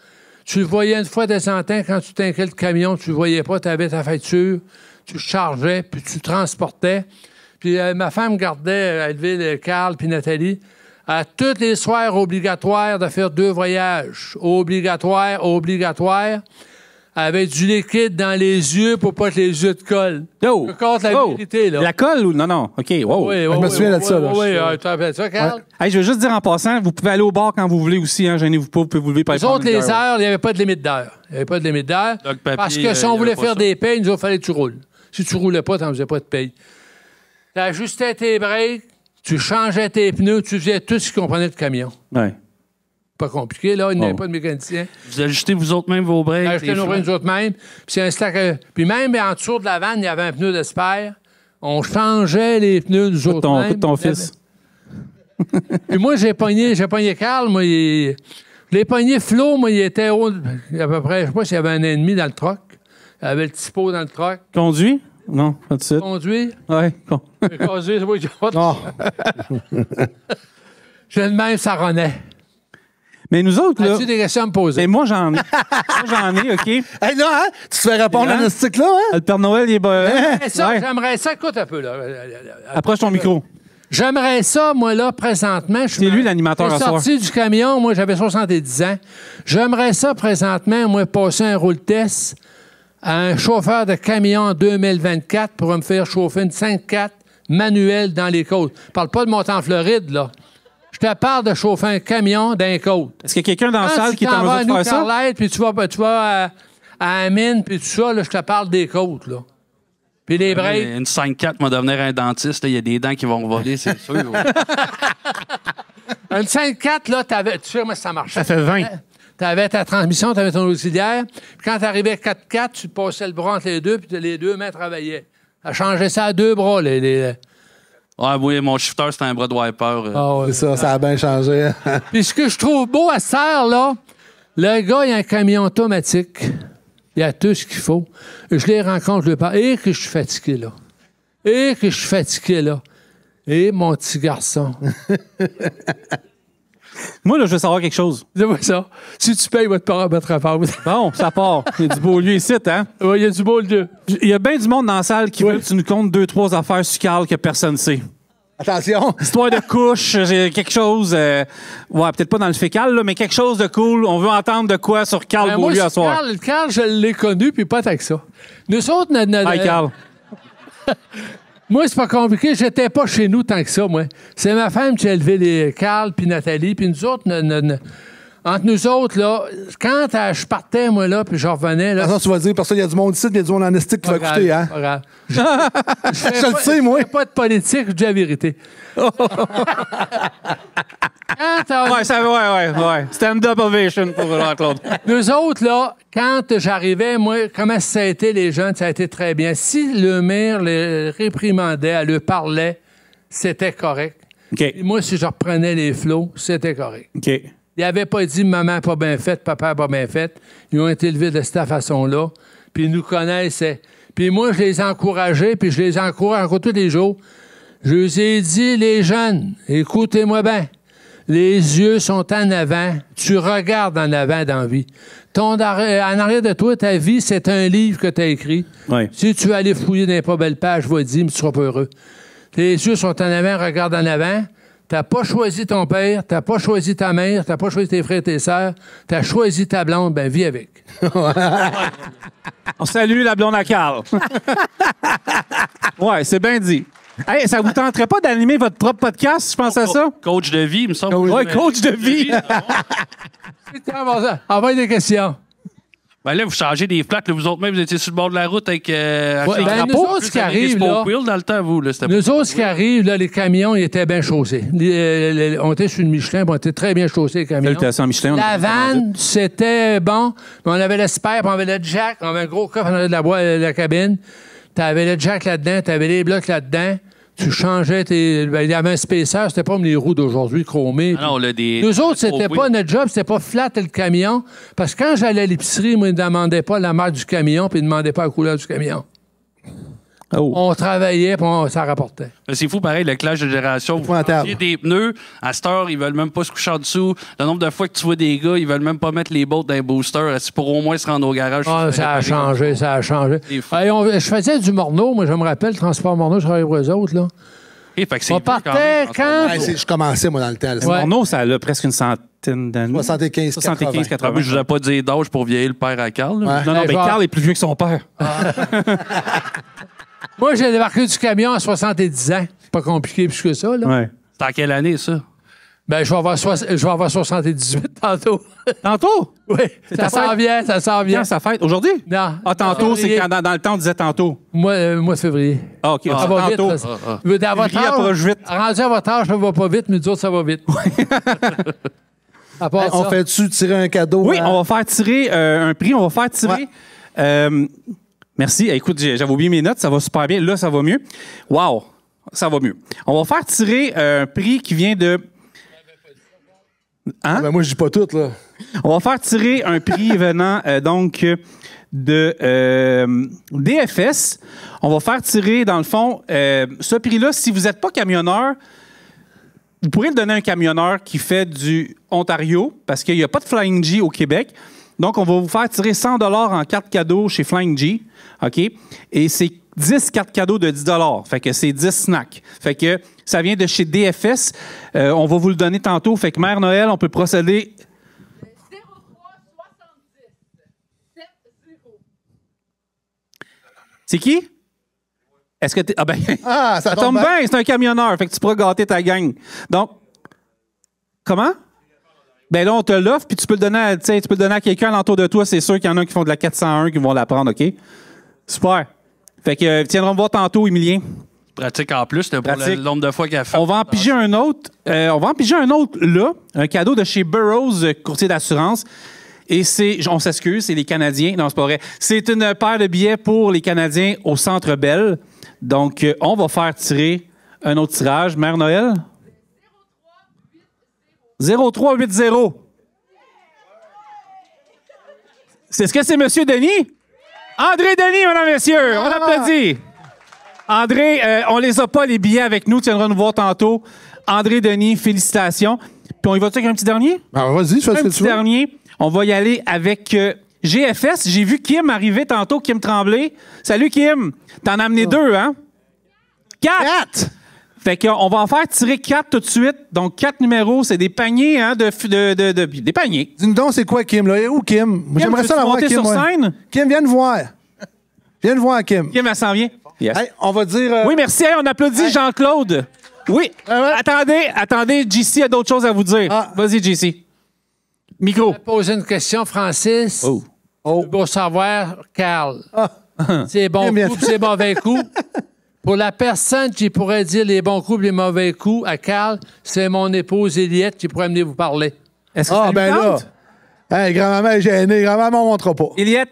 Tu le voyais une fois de temps en temps, quand tu t'inquiètes le camion, tu le voyais pas, tu avais ta facture, tu chargeais, puis tu transportais. Puis ma femme gardait, Elville, Carl, puis Nathalie, à tous les soirs obligatoires de faire 2 voyages. Obligatoire, avec du liquide dans les yeux pour pas que les yeux te collent. Yo! Je compte la vérité, là. La colle ou. Non. OK, wow. Oui, Je me souviens de ça, là. Oui, tu te rappelles ça, Carl? Hey, je veux juste dire en passant, vous pouvez aller au bar quand vous voulez aussi, hein, gênez-vous pas, vous pouvez vous lever par Les autres, les heures, il n'y avait pas de limite d'heure. Il n'y avait pas de limite d'heure. Donc, papier, Parce que si on il y voulait avait pas faire ça. des payes, il fallait que tu roules. Si tu ne roulais pas, tu n'en faisais pas de paye. Tu ajustais tes breaks, tu changeais tes pneus, tu faisais tout ce qui comprenait de camion. Ouais. Pas compliqué, là. Il n'y avait Oh. pas de mécanicien. Vous ajustez vous autres même vos breaks? Acheter les nos freins? breaks nous autres mêmes. Puis c'est un stack. Puis même en dessous de la vanne, il y avait un pneu de spare. On changeait les pneus nous autres mêmes. Écoute ton fils. Puis moi, j'ai pogné Carl, moi, je l'ai pogné Flo, moi, il était haut, à peu près, je sais pas s'il y avait 1 an et demi dans le truck. Il avait le petit pot dans le truck. Conduit? Non, pas tout de suite. Conduit. Ouais. Conduit, c'est moi qui Non. j'ai le même, ça renaît. Mais nous autres, là. As-tu des questions à me poser? Mais moi, j'en ai, OK. Hey, là, hein? Tu te fais répondre Hein? à ce là hein? Le Père Noël, il est bas. J'aimerais ça, écoute un peu, là. Approche ton micro. J'aimerais ça, moi, là, présentement. C'est lui, l'animateur, Je à suis soir. sorti du camion, moi, j'avais 70 ans. J'aimerais ça, présentement, moi, passer un roule test à un chauffeur de camion en 2024 pour me faire chauffer une 5-4 manuelle dans les côtes. Je parle pas de monter en Floride, là. Je te parle de chauffer un camion dans les côtes. Est-ce qu'il y a quelqu'un dans la Quand salle tu qui est t'en en vas à mesure de faire ça? Nous-Carlette, puis tu vas à Amine, puis tout ça, là, je te parle des côtes, là. Puis les breaks. Une 5-4 va devenir un dentiste. là, Il y a des dents qui vont voler, c'est sûr. Une 5-4, là, tu sais comment ça marchait. Ça fait 20. Tu avais ta transmission, tu avais ton auxiliaire. Puis quand tu arrivais à 4-4, tu passais le bras entre les deux, puis les deux mains travaillaient. Ça changeait ça à 2 bras. Ouais, oui, mon shifter, c'était un bras de wiper. Ah ouais. C'est ça, ça a bien changé. Puis ce que je trouve beau à cette heure-là, le gars, il a un camion automatique. Il a tout ce qu'il faut. Je les rencontre, je lui parle. Et que je suis fatigué, là. Et mon petit garçon. Moi, là, je veux savoir quelque chose. Dis-moi ça. Si tu payes, il va te payer votre rapport. Bon, ça part. Il y a du beau lieu ici, hein? Oui, il y a du beau lieu. Il y a bien du monde dans la salle qui veut que tu nous comptes 2-3 affaires sur Carl que personne ne sait. Attention. Histoire de couche, j'ai quelque chose. Ouais, peut-être pas dans le fécal, là, mais quelque chose de cool. On veut entendre de quoi sur Carl Moi, Beaulieu à soir. Carl, je l'ai connu, puis pas tant que ça. Nous autres, Hi, Carl. moi, c'est pas compliqué. J'étais pas chez nous tant que ça, moi. C'est ma femme qui a élevé les Carl puis Nathalie, puis nous autres, entre nous autres, là, quand je partais, moi, là, puis je revenais, là... Attention, tu vas dire, parce qu'il y a du monde ici, il y a du monde en estique qui va Pas écouter, grave, hein? pas grave. Je le sais, moi. Je fais pas de politique, je dis la vérité. Ouais. Stand-up ovation pour Jean-Claude. Nous autres, là, quand j'arrivais, moi, comment ça a été, les jeunes, ça a été très bien. Si le maire les réprimandait, elle leur parlait, c'était correct. OK. Et moi, si je reprenais les flots, c'était correct. OK. Ils n'avaient pas dit « maman n'a pas bien fait, papa n'a pas bien fait ». Ils ont été élevés de cette façon-là, puis ils nous connaissaient. Puis moi, je les ai encouragés, puis je les encourage encore tous les jours. Je les ai dit, les jeunes, écoutez-moi bien. Les yeux sont en avant. Tu regardes en avant dans la vie. En arrière de toi, ta vie, c'est un livre que tu as écrit. Oui. Si tu vas aller fouiller dans les pas belles pages, je vais te dire, mais tu seras pas heureux. Tes yeux sont en avant, regarde en avant. T'as pas choisi ton père, t'as pas choisi ta mère, t'as pas choisi tes frères et tes sœurs, t'as choisi ta blonde, ben vis avec. On salue la blonde à Carl. Ouais, c'est bien dit. Hey, ça vous tenterait pas d'animer votre propre podcast, je pense à ça? Coach de vie, il me semble. Ouais, coach de vie. Envoie des questions. Ben là, vous changez des plaques. Là, vous autres même, vous étiez sur le bord de la route avec... nous autres, ce qui arrive, là... dans le temps, vous, là, nous autres, ce qui arrive, là, les camions, ils étaient bien chaussés. On était sur le Michelin, on était très bien chaussés, les camions. Michelin, la vanne, c'était bon. Mais on avait le spare, puis on avait le jack, on avait un gros coffre, on avait de la cabine. T'avais le jack là-dedans, t'avais les blocs là-dedans. Tu changeais il y avait un spacer, c'était pas comme les roues d'aujourd'hui chromées. Ah non, nous autres, c'était pas notre job, c'était pas flat le camion. Parce que quand j'allais à l'épicerie, moi, ils ne demandaient pas la marque du camion, puis ils ne demandaient pas la couleur du camion. Oh. On travaillait, puis ça rapportait. C'est fou, pareil, le clash de génération. Vous faisiez des pneus. À cette heure, ils veulent même pas se coucher en dessous. Le nombre de fois que tu vois des gars, ils veulent même pas mettre les bottes dans les boosters. C'est pour au moins se rendre au garage. Ça a changé. Je faisais du Morneau. Moi, je me rappelle, le transport Morneau, je travaillais pour eux autres. Là. Fait que c'est on partait quand... je commençais, moi, dans le temps. Morneau, ça a presque une centaine d'années. 75, 80. Je n'ai pas dit d'âge pour vieillir le père à Carl. Ouais. Non, mais Carl est plus vieux que son père. Moi, j'ai débarqué du camion à 70 ans. C'est pas compliqué plus que ça. Là. Ouais. C'est en quelle année, ça? Ben, je vais avoir 78 tantôt. Tantôt? Oui. Ça s'en vient. Quand ça fête? Aujourd'hui? Non. Ah, tantôt, c'est quand dans le temps, on disait tantôt. Mois de février. Ah, OK. Ça va tantôt. Vite. Février approche vite. Rendu à votre âge, ça va pas vite, mais nous autres, ça va vite. On fait-tu tirer un cadeau? Oui, on va faire tirer un prix. On va faire tirer... merci. Écoute, j'avais oublié mes notes. Ça va super bien. Là, ça va mieux. Wow! Ça va mieux. On va faire tirer un prix qui vient de... Hein? Ben moi, je dis pas tout, là. On va faire tirer un prix venant, donc, de DFS. On va faire tirer, dans le fond, ce prix-là, si vous n'êtes pas camionneur, vous pourrez le donner à un camionneur qui fait du Ontario, parce qu'il n'y a pas de Flying G au Québec. Donc, on va vous faire tirer 100 $ en cartes cadeaux chez Flying G. OK? Et c'est 10 cartes cadeaux de 10 $. Fait que c'est 10 snacks. Fait que ça vient de chez DFS. On va vous le donner tantôt. Fait que Mère Noël, on peut procéder. 0370. C'est qui? Est-ce que ah ben, ça tombe bien, c'est un camionneur. Fait que tu pourras gâter ta gang. Donc, comment? Ben là, on te l'offre, puis tu peux le donner à quelqu'un alentour de toi. C'est sûr qu'il y en a qui font de la 401 qui vont la prendre, OK? Super. Fait que viendront me voir tantôt, Emilien. Pratique en plus, pour le nombre de fois qu'il a fait. On va en piger un autre. Là, un cadeau de chez Burroughs, courtier d'assurance. Et on s'excuse, c'est les Canadiens. Non, c'est pas vrai. C'est une paire de billets pour les Canadiens au Centre Bell. Donc, on va faire tirer un autre tirage. Mère Noël? 0380. C'est ce que c'est, Monsieur Denis? André Denis, mesdames et messieurs. On applaudit. André, on les a pas, les billets, avec nous. Tu viendras nous voir tantôt. André Denis, félicitations. Puis on y va-tu avec un petit dernier? Ben, vas-y, fais ce que tu veux. Un petit dernier. On va y aller avec GFS. J'ai vu Kim arriver tantôt, Kim Tremblay. Salut, Kim. T'en as amené 2, hein? 4! Fait qu'on va en faire tirer 4 tout de suite. Donc, 4 numéros, c'est des paniers, hein, des paniers. Dis-nous donc, c'est quoi, Kim, là? Où, Kim? Moi, j'aimerais ça l'avoir, Kim. Sur scène? Kim, viens nous voir. Viens nous voir, Kim. Kim, elle s'en vient. Yes. Hey, on va dire... Oui, merci. Hey, on applaudit Jean-Claude. Oui. Attendez, JC a d'autres choses à vous dire. Vas-y, JC. Micro. Je vais poser une question, Francis. Pour savoir, Carl. C'est bon coup, c'est mauvais coup. Pour la personne qui pourrait dire les bons coups et les mauvais coups à Carl, c'est mon épouse Eliette qui pourrait venir vous parler. Est-ce que ça lui ben tente? là. Hey, grand-maman est gênée. Grand-maman, on montrera pas. Eliette?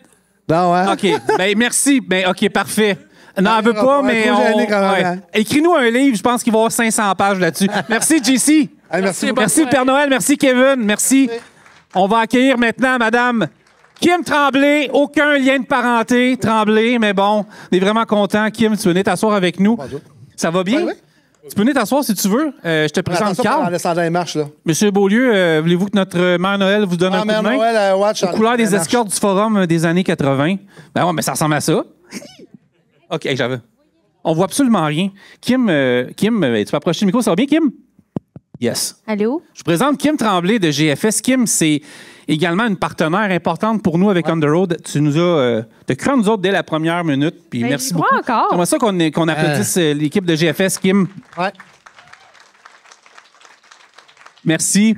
Non, hein? OK. Ben, merci. Ben, OK, parfait. Non, elle veut Elle pas, va mais trop gênée, grand-maman. ouais. Écris-nous un livre, je pense qu'il va y avoir 500 pages là-dessus. Merci, JC. Hey, merci beaucoup. Merci, Père Noël. Merci, Kevin. Merci. On va accueillir maintenant Madame Kim Tremblay. Aucun lien de parenté, Tremblay, mais bon, on est vraiment content. Kim, tu peux venir t'asseoir avec nous. Bonjour. Ça va bien? Oui. Tu peux venir t'asseoir si tu veux. Je te présente Attention, Carl. en descendant les marches, là. Monsieur Beaulieu, voulez-vous que notre Mère Noël vous donne un coup Mère de main? Noël, watch Aux couleurs des escortes du forum des années 80. Ben ouais, mais ça ressemble à ça. OK, j'avais. On voit absolument rien. Kim, tu peux approcher le micro, ça va bien, Kim? Yes. Allô? Je vous présente Kim Tremblay de GFS. Kim, c'est également une partenaire importante pour nous avec Underroad. Tu nous as t'as cru en nous autres dès la première minute. Puis Ben, merci j'y beaucoup. crois encore. J'aimerais ça qu'on applaudisse l'équipe de GFS, Kim. Ouais. Merci.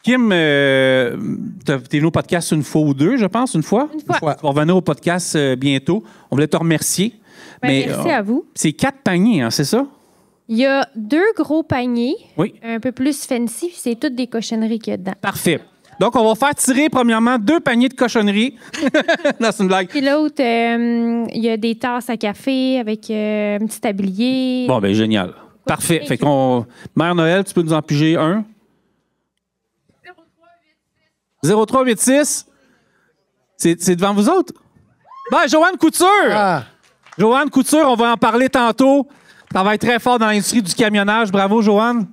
Kim, t'es venu au podcast une fois ou deux, je pense, une fois? Une fois. Tu vas revenir au podcast bientôt. On voulait te remercier. Ben, merci à vous. C'est 4 paniers, hein, c'est ça? Il y a 2 gros paniers, Oui. un peu plus fancy, puis c'est toutes des cochonneries qu'il y a dedans. Parfait. Donc, on va faire tirer, premièrement, 2 paniers de cochonneries. Non, c'est une blague. Puis l'autre, il y a des tasses à café avec un petit tablier. Bon, ben génial. Parfait. Fait qu'on... Mère Noël, tu peux nous en piger un? 0386. C'est devant vous autres? Ben, Joanne Couture! Ah. Joanne Couture, on va en parler tantôt. Travaille très fort dans l'industrie du camionnage. Bravo, Joanne.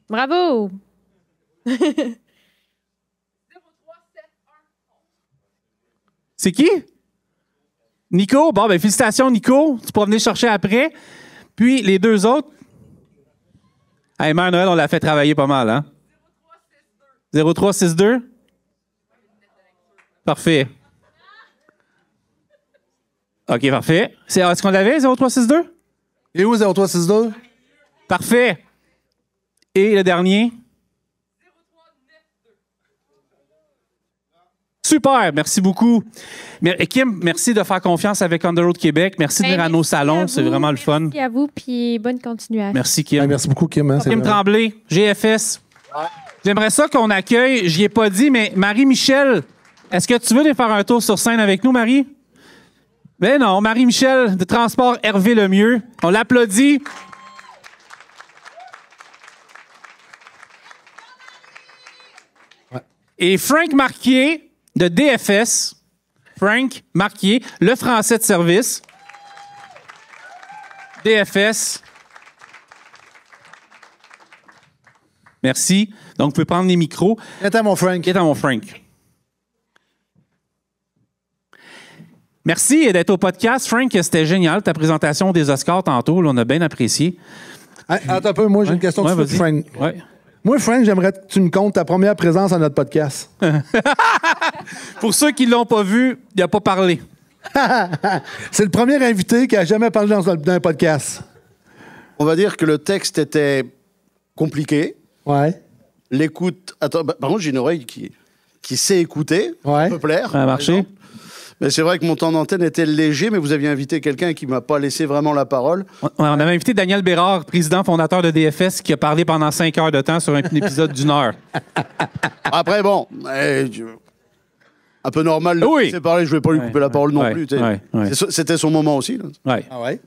Bravo! C'est qui? Nico. Bon, ben félicitations, Nico. Tu pourras venir chercher après. Puis, les 2 autres. Hey, Mère Noël, on l'a fait travailler pas mal, hein? 0362. Parfait. OK, parfait. Est-ce qu'on l'avait, 0362? Et où, 0362? Parfait. Et le dernier? Super, merci beaucoup. Kim, merci de faire confiance avec Underroad Québec. Merci de venir à nos salons, c'est vraiment le fun. Merci à vous, puis bonne continuation. Merci, Kim. Ouais, merci beaucoup, Kim. Hein, Kim Tremblay, GFS. J'aimerais ça qu'on accueille, j'y ai pas dit, mais Marie-Michel, est-ce que tu veux venir faire un tour sur scène avec nous, Marie? Ben non, Marie-Michel de Transport Hervé Lemieux. On l'applaudit. Ouais. Et Frank Marquier de DFS. Frank Marquier, le français de service. DFS. Merci. Donc, vous pouvez prendre les micros. Attends, mon Frank. Qui est à mon Frank? Merci d'être au podcast. Frank, c'était génial, ta présentation des Oscars tantôt. Là, on a bien apprécié. Hey, attends un peu, moi, j'ai une question de vas-y. Frank. Ouais. Moi, Frank, j'aimerais que tu me comptes ta première présence à notre podcast. Pour ceux qui ne l'ont pas vu, il n'a pas parlé. C'est le premier invité qui a jamais parlé dans un podcast. On va dire que le texte était compliqué. Ouais. L'écoute... Attends, par contre, j'ai une oreille qui sait écouter. Ouais. Ça peut plaire. Ça a marché? Mais c'est vrai que mon temps d'antenne était léger, mais vous aviez invité quelqu'un qui ne m'a pas laissé vraiment la parole. On avait invité Daniel Bérard, président fondateur de DFS, qui a parlé pendant 5 heures de temps sur un épisode d'1 heure. Après, bon, un peu normal de Oui. laisser parler, je ne vais pas lui couper la parole non Ouais, plus. tu sais. ouais. C'était son moment aussi. Là. Ouais. Ah ouais?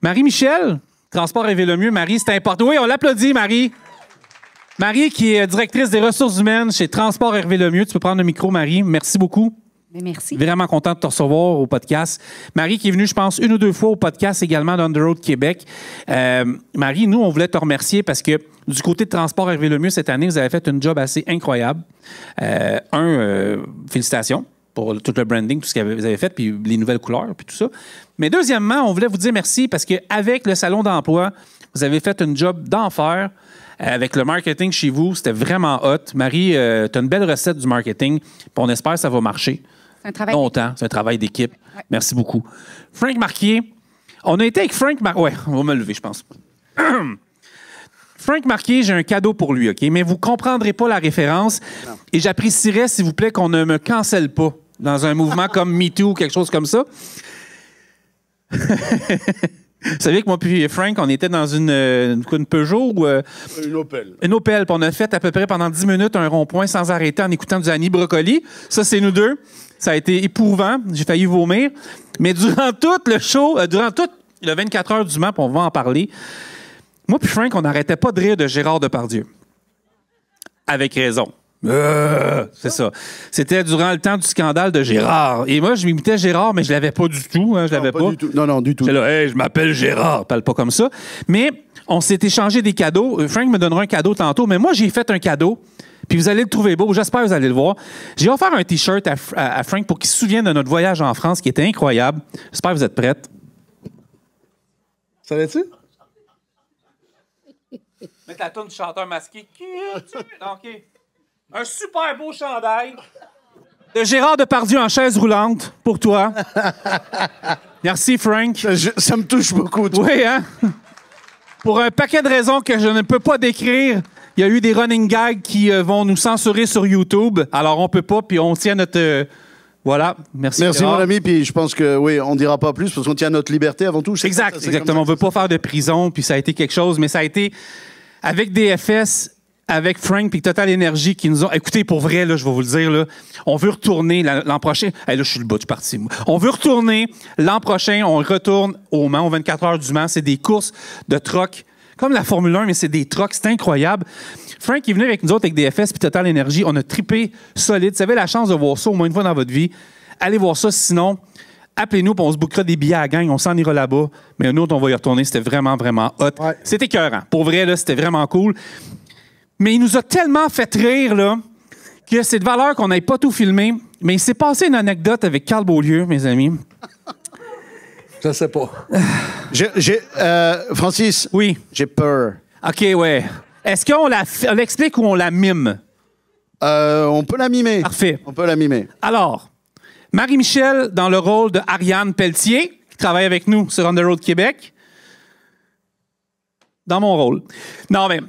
Marie-Michel, Transport Hervé Lemieux. Marie, c'est important. Oui, on l'applaudit, Marie. Marie, qui est directrice des ressources humaines chez Transport Hervé Lemieux. Tu peux prendre le micro, Marie. Merci beaucoup. Merci. Vraiment content de te recevoir au podcast. Marie qui est venue, je pense, 1 ou 2 fois au podcast également d'Underroad Québec. Marie, nous, on voulait te remercier parce que du côté de Transport Hervé Lemieux, cette année, vous avez fait une job assez incroyable. Félicitations pour tout le branding, tout ce que vous avez fait, puis les nouvelles couleurs, puis tout ça. Mais deuxièmement, on voulait vous dire merci parce qu'avec le Salon d'emploi, vous avez fait une job d'enfer. Avec le marketing chez vous, c'était vraiment hot. Marie, tu as une belle recette du marketing, puis on espère que ça va marcher. C'est un travail Longtemps. C'est un travail d'équipe. Ouais. Merci beaucoup. Frank Marquier. On a été avec Frank Marquier. Ouais, on va me lever, je pense. Frank Marquier, j'ai un cadeau pour lui, OK? Mais vous ne comprendrez pas la référence. Non. Et j'apprécierais, s'il vous plaît, qu'on ne me cancelle pas dans un mouvement comme MeToo ou quelque chose comme ça. Vous savez que moi puis Frank, on était dans une Peugeot ou... Une Opel. Une Opel, puis on a fait à peu près pendant 10 minutes un rond-point sans arrêter en écoutant du Annie Brocoli. Ça, c'est nous deux. Ça a été éprouvant. J'ai failli vomir. Mais durant tout le show, durant tout le 24 heures du Mans, on va en parler, moi puis Frank, on n'arrêtait pas de rire de Gérard Depardieu. Avec raison. C'est ça. C'était durant le temps du scandale de Gérard. Et moi, je m'imitais Gérard, mais je l'avais pas du tout. Hein, je l'avais pas. Du tout. Non, du tout. J'étais là, hey, je m'appelle Gérard. Parle pas comme ça. Mais on s'est échangé des cadeaux. Frank me donnera un cadeau tantôt, mais moi, j'ai fait un cadeau. Puis vous allez le trouver beau. J'espère que vous allez le voir. J'ai offert un T-shirt à Frank pour qu'il se souvienne de notre voyage en France, qui était incroyable. J'espère que vous êtes prêtes. Savais-tu? Mettre la toune du chanteur masqué. OK. Un super beau chandail de Gérard Depardieu en chaise roulante pour toi. Merci, Frank. Ça me touche beaucoup. Oui, hein? Pour un paquet de raisons que je ne peux pas décrire, il y a eu des running gags qui vont nous censurer sur YouTube. Alors, on peut pas, puis on tient notre... Voilà. Merci, Gérard. Mon ami. Puis je pense que, oui, on dira pas plus parce qu'on tient notre liberté avant tout. Exactement. On veut pas faire de prison, puis ça a été quelque chose, mais ça a été avec DFS... avec Frank et Total Energy qui nous ont... Écoutez, pour vrai, là, je vais vous le dire, là, on veut retourner l'an prochain... Là, je suis le bas du parti, moi. On veut retourner l'an prochain, on retourne au Mans, aux 24 heures du Mans. C'est des courses de trucks, comme la Formule 1, mais c'est des trucks. C'est incroyable. Frank est venu avec nous autres avec DFS puis Total Energy. On a trippé solide. Si vous avez la chance de voir ça au moins une fois dans votre vie, allez voir ça. Sinon, appelez-nous puis on se bookera des billets à la gang. On s'en ira là-bas. Mais nous autres, on va y retourner. C'était vraiment, vraiment hot. Ouais. C'était écœurant. Pour vrai, là, c'était vraiment cool. Mais il nous a tellement fait rire, là, que c'est de valeur qu'on n'ait pas tout filmé. Mais il s'est passé une anecdote avec Carl Beaulieu, mes amis. Je sais pas. Francis. Oui. J'ai peur. OK, ouais. Est-ce qu'on l'explique ou on la mime? On peut la mimer. Parfait. On peut la mimer. Alors, Marie-Michel, dans le rôle de Ariane Pelletier, qui travaille avec nous sur On the Road Québec. Dans mon rôle. Non, mais...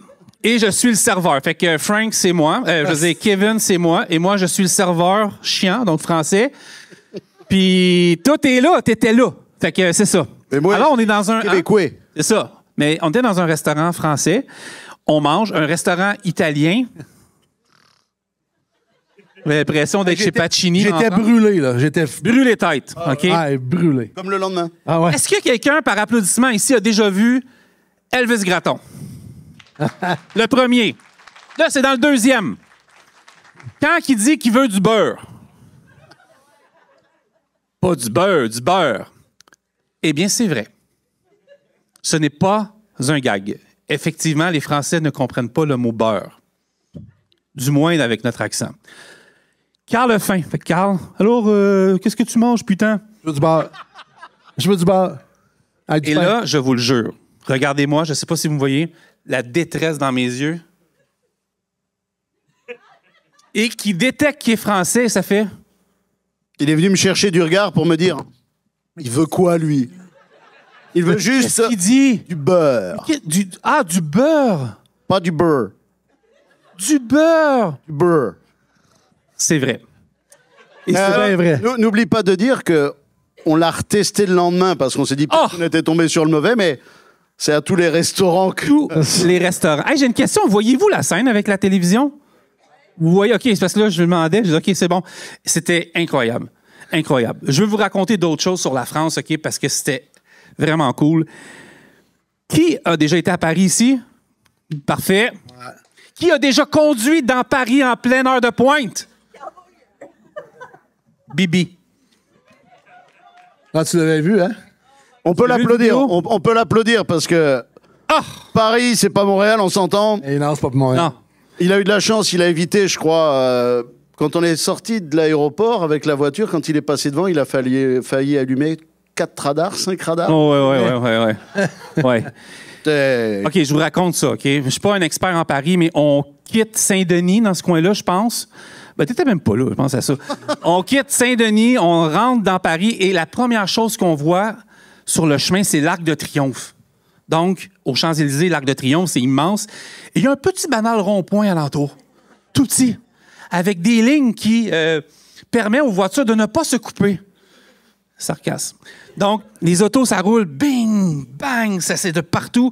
Et je suis le serveur. Fait que Frank, c'est moi. Je veux dire, Kevin, c'est moi. Et moi, je suis le serveur chiant, donc français. Puis, toi, t'es là, t'étais là. Fait que c'est ça. Mais moi, alors, on est dans un... Québécois. C'est ça. Mais on était dans un restaurant français. On mange. Un restaurant italien. J'ai l'impression d'être chez Pacini. J'étais brûlé, là. J'étais... Brûlé tête. OK? Ah, brûlé. Comme le lendemain. Ah ouais. Est-ce que quelqu'un, par applaudissement ici, a déjà vu Elvis Gratton? Le premier. Là, c'est dans le deuxième. Quand il dit qu'il veut du beurre. Pas du beurre. Eh bien, c'est vrai. Ce n'est pas un gag. Effectivement, les Français ne comprennent pas le mot beurre. Du moins avec notre accent. Carl a faim. Fait que Carl, alors, qu'est-ce que tu manges, putain? Je veux du beurre. Je veux du beurre. Et là, je vous le jure, regardez-moi, je ne sais pas si vous me voyez, la détresse dans mes yeux. Et qui détecte qu'il est français, ça fait... Il est venu me chercher du regard pour me dire, il veut quoi, lui? Il veut juste... Qu'est-ce qu'il dit? Du beurre. Du beurre. Pas du beurre. Du beurre. Du beurre. C'est vrai. Et c'est bien vrai. N'oublie pas de dire que on l'a retesté le lendemain parce qu'on s'est dit qu'on était tombé sur le mauvais, mais c'est à tous les restaurants que... Tous les restaurants. Hey, j'ai une question. Voyez-vous la scène avec la télévision? Vous voyez? OK, c'est parce que là, je me demandais. Je dis, OK, c'est bon. C'était incroyable. Incroyable. Je veux vous raconter d'autres choses sur la France, OK, parce que c'était vraiment cool. Qui a déjà été à Paris ici? Parfait. Ouais. Qui a déjà conduit dans Paris en pleine heure de pointe? Bibi. Ah, tu l'avais vu, hein? On peut l'applaudir. On peut l'applaudir parce que Paris, c'est pas Montréal, on s'entend. Et non, c'est pas Montréal. Non. Il a eu de la chance, il a évité, je crois, quand on est sorti de l'aéroport avec la voiture, quand il est passé devant, il a failli allumer 4 radars, 5 radars. Oh, ouais. OK, je vous raconte ça, OK? Je suis pas un expert en Paris, mais on quitte Saint-Denis dans ce coin-là, je pense. Ben, t'étais même pas là, je pense à ça. On quitte Saint-Denis, on rentre dans Paris, et la première chose qu'on voit sur le chemin, c'est l'Arc de Triomphe. Donc, aux Champs-Élysées, l'Arc de Triomphe, c'est immense. Et il y a un petit banal rond-point alentour, tout petit, avec des lignes qui permettent aux voitures de ne pas se couper. Sarcasme. Donc, les autos, ça roule, bing, bang, ça c'est de partout.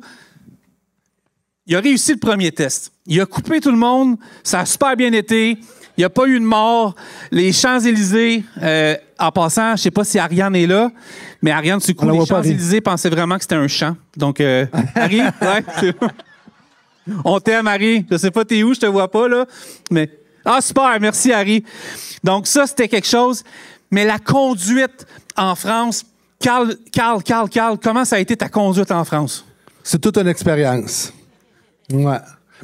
Il a réussi le premier test. Il a coupé tout le monde, ça a super bien été. Il n'y a pas eu de mort. Les Champs-Élysées, en passant, je ne sais pas si Ariane est là, mais Ariane, du coup, les Champs-Élysées pensaient vraiment que c'était un champ. Donc, Harry, ouais, on t'aime, Harry. Je ne sais pas t'es où, je te vois pas, là. Mais, super, merci, Harry. Donc, ça, c'était quelque chose. Mais la conduite en France, Carl, comment ça a été ta conduite en France? C'est toute une expérience. Ouais.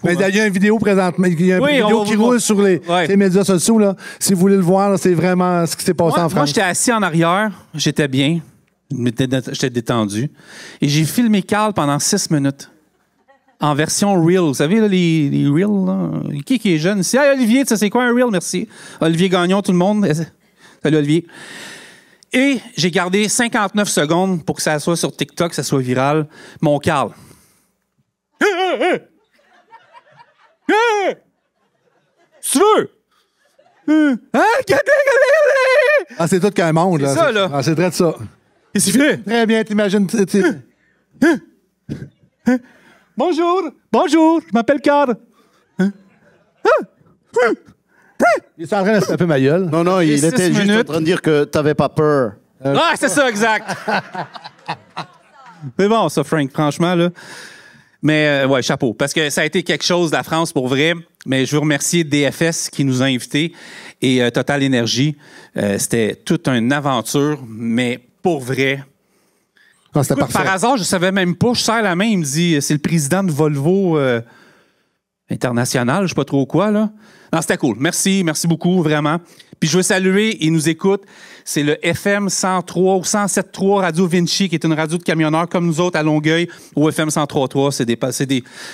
Mais il y a une vidéo présentement. Il y a une vidéo qui roule sur les médias sociaux. Là. Si vous voulez le voir, là, c'est vraiment ce qui s'est passé en France. Moi, j'étais assis en arrière. J'étais bien. J'étais détendu. Et j'ai filmé Carl pendant 6 minutes. En version Reel. Vous savez, là, les Reels, là? Qui est jeune ici? Hey, Olivier, ça c'est quoi un Reel? Merci. Olivier Gagnon, tout le monde. Salut, Olivier. Et j'ai gardé 59 secondes pour que ça soit sur TikTok, que ça soit viral. Mon Carl. Tu veux? Ah, c'est tout qu'un monde, là. C'est ça, là. Ah, c'est très de ça. Qu'est-ce qu'il fait? Très bien, t'imagines. Bonjour, je m'appelle Carl. Il est en train de se taper ma gueule. Non, il était juste en train de dire que t'avais pas peur. Ah, c'est ça, exact. C'est bon, ça, Frank, franchement, là. Mais, ouais, chapeau. Parce que ça a été quelque chose, la France, pour vrai. Mais je veux remercier DFS qui nous a invités et Total Énergie. C'était toute une aventure, mais pour vrai. Ah, c'était parfait. Par hasard, je savais même pas. Je serre la main, il me dit, c'est le président de Volvo International, je sais pas trop quoi, là. Non, c'était cool. Merci beaucoup, vraiment. Puis je veux saluer, il nous écoute. C'est le FM 103 ou 107.3 Radio Vinci, qui est une radio de camionneurs comme nous autres à Longueuil, ou FM 103.3.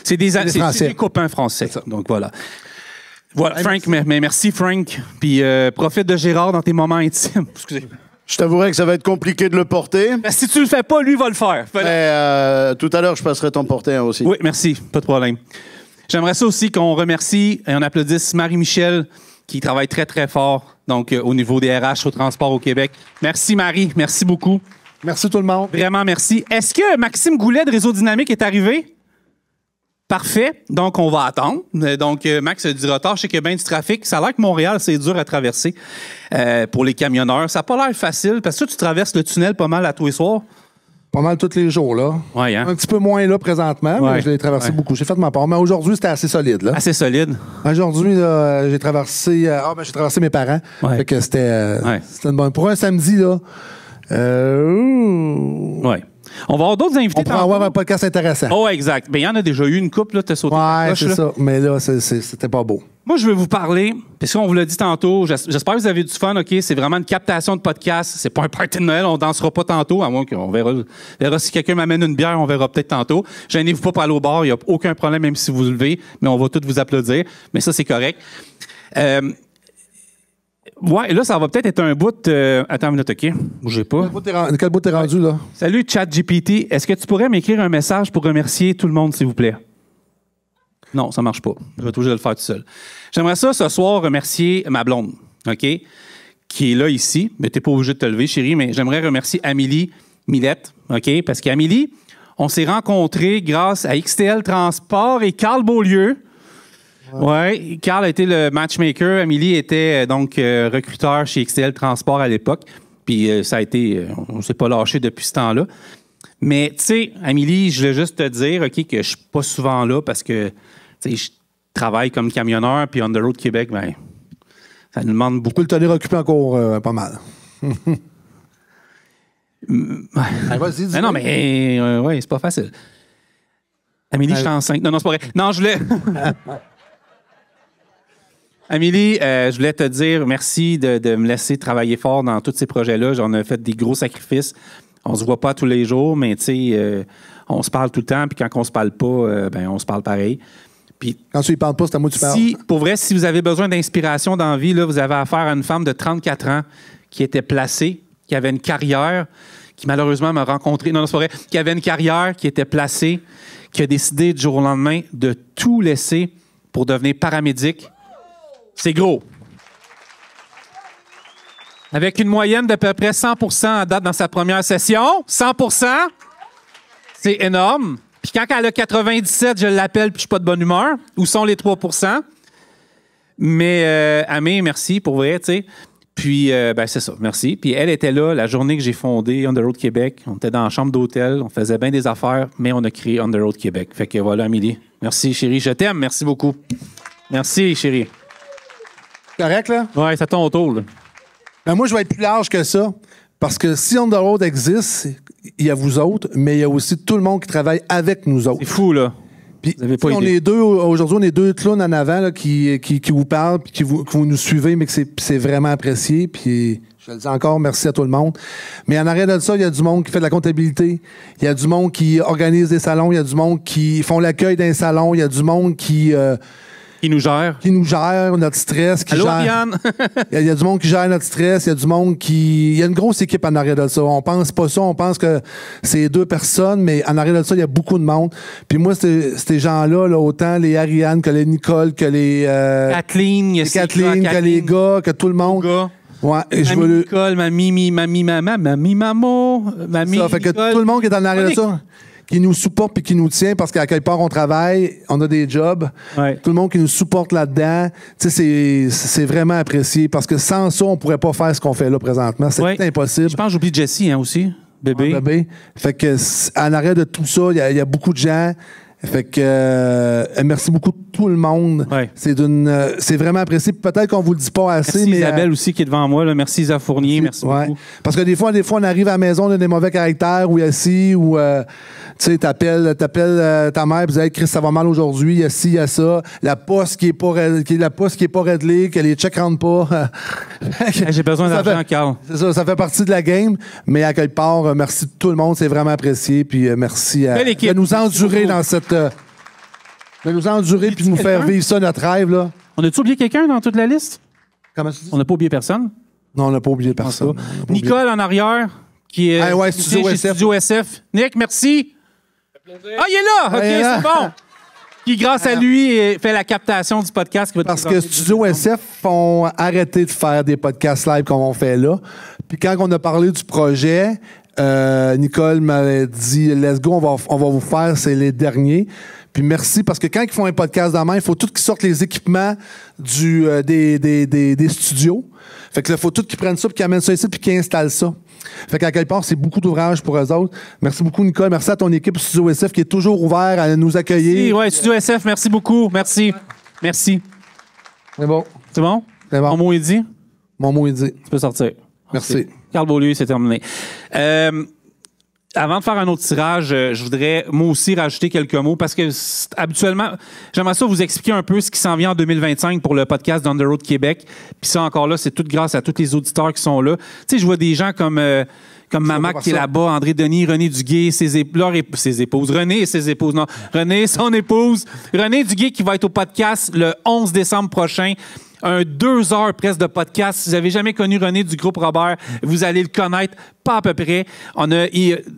C'est des copains français. Donc voilà. Voilà, Frank, mais merci, Frank. Puis profite de Gérard dans tes moments intimes. Excusez. Je t'avouerai que ça va être compliqué de le porter. Ben, si tu le fais pas, lui va le faire. Mais tout à l'heure, je passerai t'en porter un aussi. Oui, merci. Pas de problème. J'aimerais ça aussi qu'on remercie et on applaudisse Marie-Michel, qui travaille très, très fort donc au niveau des RH au transport au Québec. Merci, Marie. Merci beaucoup. Merci tout le monde. Vraiment, merci. Est-ce que Maxime Goulet de Réseau Dynamique est arrivé? Parfait. Donc, on va attendre. Donc, Max a du retard. Je sais qu'il y a bien du trafic. Ça a l'air que Montréal, c'est dur à traverser pour les camionneurs. Ça n'a pas l'air facile parce que tu traverses le tunnel pas mal à tous les soirs. Pas mal tous les jours, là. Ouais, hein? Un petit peu moins là présentement, mais je l'ai traversé beaucoup. J'ai fait ma part. Mais aujourd'hui, c'était assez solide, là. Assez solide. Aujourd'hui, là, j'ai traversé mes parents. Ouais. Fait que c'était une bonne. Pour un samedi, là. Ouais. On va avoir d'autres invités. On pourra avoir un podcast intéressant. Oh, exact. Ben, il y en a déjà eu une couple, là. T'as sauté. Ouais, c'est ça. Mais là, c'était pas beau. Moi, je vais vous parler, parce qu'on vous l'a dit tantôt, j'espère que vous avez du fun, OK? C'est vraiment une captation de podcast. C'est pas un party de Noël, on dansera pas tantôt, à moins qu'on verra si quelqu'un m'amène une bière, on verra peut-être tantôt. Gênez-vous pas pour aller au bar, il n'y a aucun problème, même si vous vous levez, mais on va tous vous applaudir. Mais ça, c'est correct. Ouais, là, ça va peut-être être un bout... Attends une minute, OK? Bougez pas. Quel bout t'es rendu, là? Salut, ChatGPT. Est-ce que tu pourrais m'écrire un message pour remercier tout le monde, s'il vous plaît? Non, ça marche pas. Je vais être obligé de le faire tout seul. J'aimerais ça, ce soir, remercier ma blonde, OK? Qui est là, ici. Mais t'es pas obligé de te lever, chérie, mais j'aimerais remercier Amélie Millette, OK? Parce qu'Amélie, on s'est rencontrés grâce à XTL Transport et Carl Beaulieu. Ouais, Carl a été le matchmaker. Amélie était donc recruteur chez XTL Transport à l'époque. Puis ça a été... on s'est pas lâché depuis ce temps-là. Mais, tu sais, Amélie, je voulais juste te dire, OK, que je suis pas souvent là parce que, tu sais, je travaille comme camionneur, puis On the Road Québec, ben, ça nous demande beaucoup. Tu peux le tenir occupé encore pas mal. Vas-y, dis. Non, mais, ouais, c'est pas facile. Amélie, je suis enceinte. Non, c'est pas vrai. Non, je voulais... Amélie, je voulais te dire merci de me laisser travailler fort dans tous ces projets-là. J'en ai fait des gros sacrifices. On se voit pas tous les jours, mais tu sais, on se parle tout le temps, puis quand on se parle pas, ben on se parle pareil. Puis quand tu y parles pas, c'est à moi que tu parles. Pour vrai, si vous avez besoin d'inspiration dans la vie, là, vous avez affaire à une femme de 34 ans qui était placée, qui avait une carrière, qui malheureusement m'a rencontré. Non, c'est pas vrai. Qui avait une carrière, qui était placée, qui a décidé du jour au lendemain de tout laisser pour devenir paramédic. C'est gros. Avec une moyenne d'à peu près 100% à date dans sa première session. 100%. C'est énorme. Puis quand elle a 97, je l'appelle puis je suis pas de bonne humeur. Où sont les 3%? Mais Amé, merci pour vrai, tu sais. Puis, c'est ça, merci. Puis elle était là la journée que j'ai fondé On The Road Québec. On était dans la chambre d'hôtel, on faisait bien des affaires, mais on a créé On The Road Québec. Fait que voilà, Amélie. Merci, chérie. Je t'aime, merci beaucoup. Merci, chérie. Correct, là? Ouais, c'est à ton tour, là. Ben moi, je vais être plus large que ça. Parce que si On The Road existe, il y a vous autres, mais il y a aussi tout le monde qui travaille avec nous autres. C'est fou, là. Puis, vous avez pas on idée. est deux, aujourd'hui, on est deux clowns en avant là, qui vous parlent, puis qui vous nous suivez, mais que c'est vraiment apprécié. Puis je le dis encore, merci à tout le monde. Mais en arrière de ça, il y a du monde qui fait de la comptabilité. Il y a du monde qui organise des salons. Il y a du monde qui font l'accueil d'un salon. Il y a du monde qui nous gère. Qui nous gère notre stress. Qui Allô, gère... Ariane? Il y a du monde qui gère notre stress. Il y a du monde qui... Il y a une grosse équipe en arrière de ça. On pense pas ça. On pense que c'est 2 personnes, mais en arrière de ça, il y a beaucoup de monde. Puis moi, ces gens-là, là, autant les Ariane que les Nicole, que les... Kathleen, les Kathleen, que les gars, que tout le monde. Ouais, et je veux Nicole, mamie, maman, mamie. Ça fait que Nicole. tout le monde qui est en arrière de ça, qui nous supporte puis qui nous tient parce qu'à quelque part on travaille, on a des jobs. Ouais. Tout le monde qui nous supporte là-dedans, tu sais, c'est vraiment apprécié parce que sans ça, on pourrait pas faire ce qu'on fait là présentement. C'est impossible. Je pense que j'oublie Jessie aussi, bébé. Ouais, bébé. Fait que en arrière de tout ça, il y a beaucoup de gens. Fait que merci beaucoup tout le monde. Ouais. C'est vraiment apprécié. Peut-être qu'on vous le dit pas assez. Merci mais Isabelle aussi qui est devant moi. Là. Merci Isa Fournier. Merci beaucoup. Parce que des fois, on arrive à la maison, on a des mauvais caractères ou assis ou tu sais, t'appelles ta mère et dis hey, Chris, ça va mal aujourd'hui, il y a ci, il y a ça. La poste qui est pas réglée, que les checks rentrent pas. J'ai besoin d'argent, Carl. C'est ça fait partie de la game. Mais à quelque part, merci de tout le monde, c'est vraiment apprécié. Puis merci de nous endurer dans cette. De nous endurer puis de nous faire vivre ça, notre rêve. Là. On a-tu oublié quelqu'un dans toute la liste? Comment tu dis? On n'a pas oublié personne? Non, on n'a pas oublié personne. Nicole en arrière, qui est Studio chez SF. Studio SF. Nick, merci. Ah, il est là! OK, c'est bon. Qui, grâce à lui, fait la captation du podcast. Parce que Studio SF ont arrêté de faire des podcasts live comme on fait là. Puis quand on a parlé du projet, Nicole m'avait dit « Let's go, on va vous faire, c'est les derniers. » Puis merci, parce que quand ils font un podcast dans la main, il faut tout qu'ils sortent les équipements des studios. Fait que là, il faut tout qu'ils prennent ça, puis qu'ils amènent ça ici, puis qu'ils installent ça. Fait qu'à quelque part, c'est beaucoup d'ouvrage pour eux autres. Merci beaucoup, Nicole. Merci à ton équipe Studio SF qui est toujours ouvert à nous accueillir. Oui, Studio SF, merci beaucoup. Merci. Merci. C'est bon. C'est bon? C'est bon. Mon mot est dit? Mon mot est dit. Tu peux sortir. Merci. Carl Beaulieu, c'est terminé. Avant de faire un autre tirage, je voudrais moi aussi rajouter quelques mots parce que habituellement, j'aimerais ça vous expliquer un peu ce qui s'en vient en 2025 pour le podcast d'On The Road Québec. Puis ça encore là, c'est tout grâce à tous les auditeurs qui sont là. Tu sais, je vois des gens comme Mamac qui est là-bas, André Denis, René Duguay, ses épouses, René et ses épouses, non, René, son épouse, René Duguay qui va être au podcast le 11 décembre prochain. Un 2 heures presque de podcast. Si vous n'avez jamais connu René du groupe Robert, vous allez le connaître, pas à peu près. On a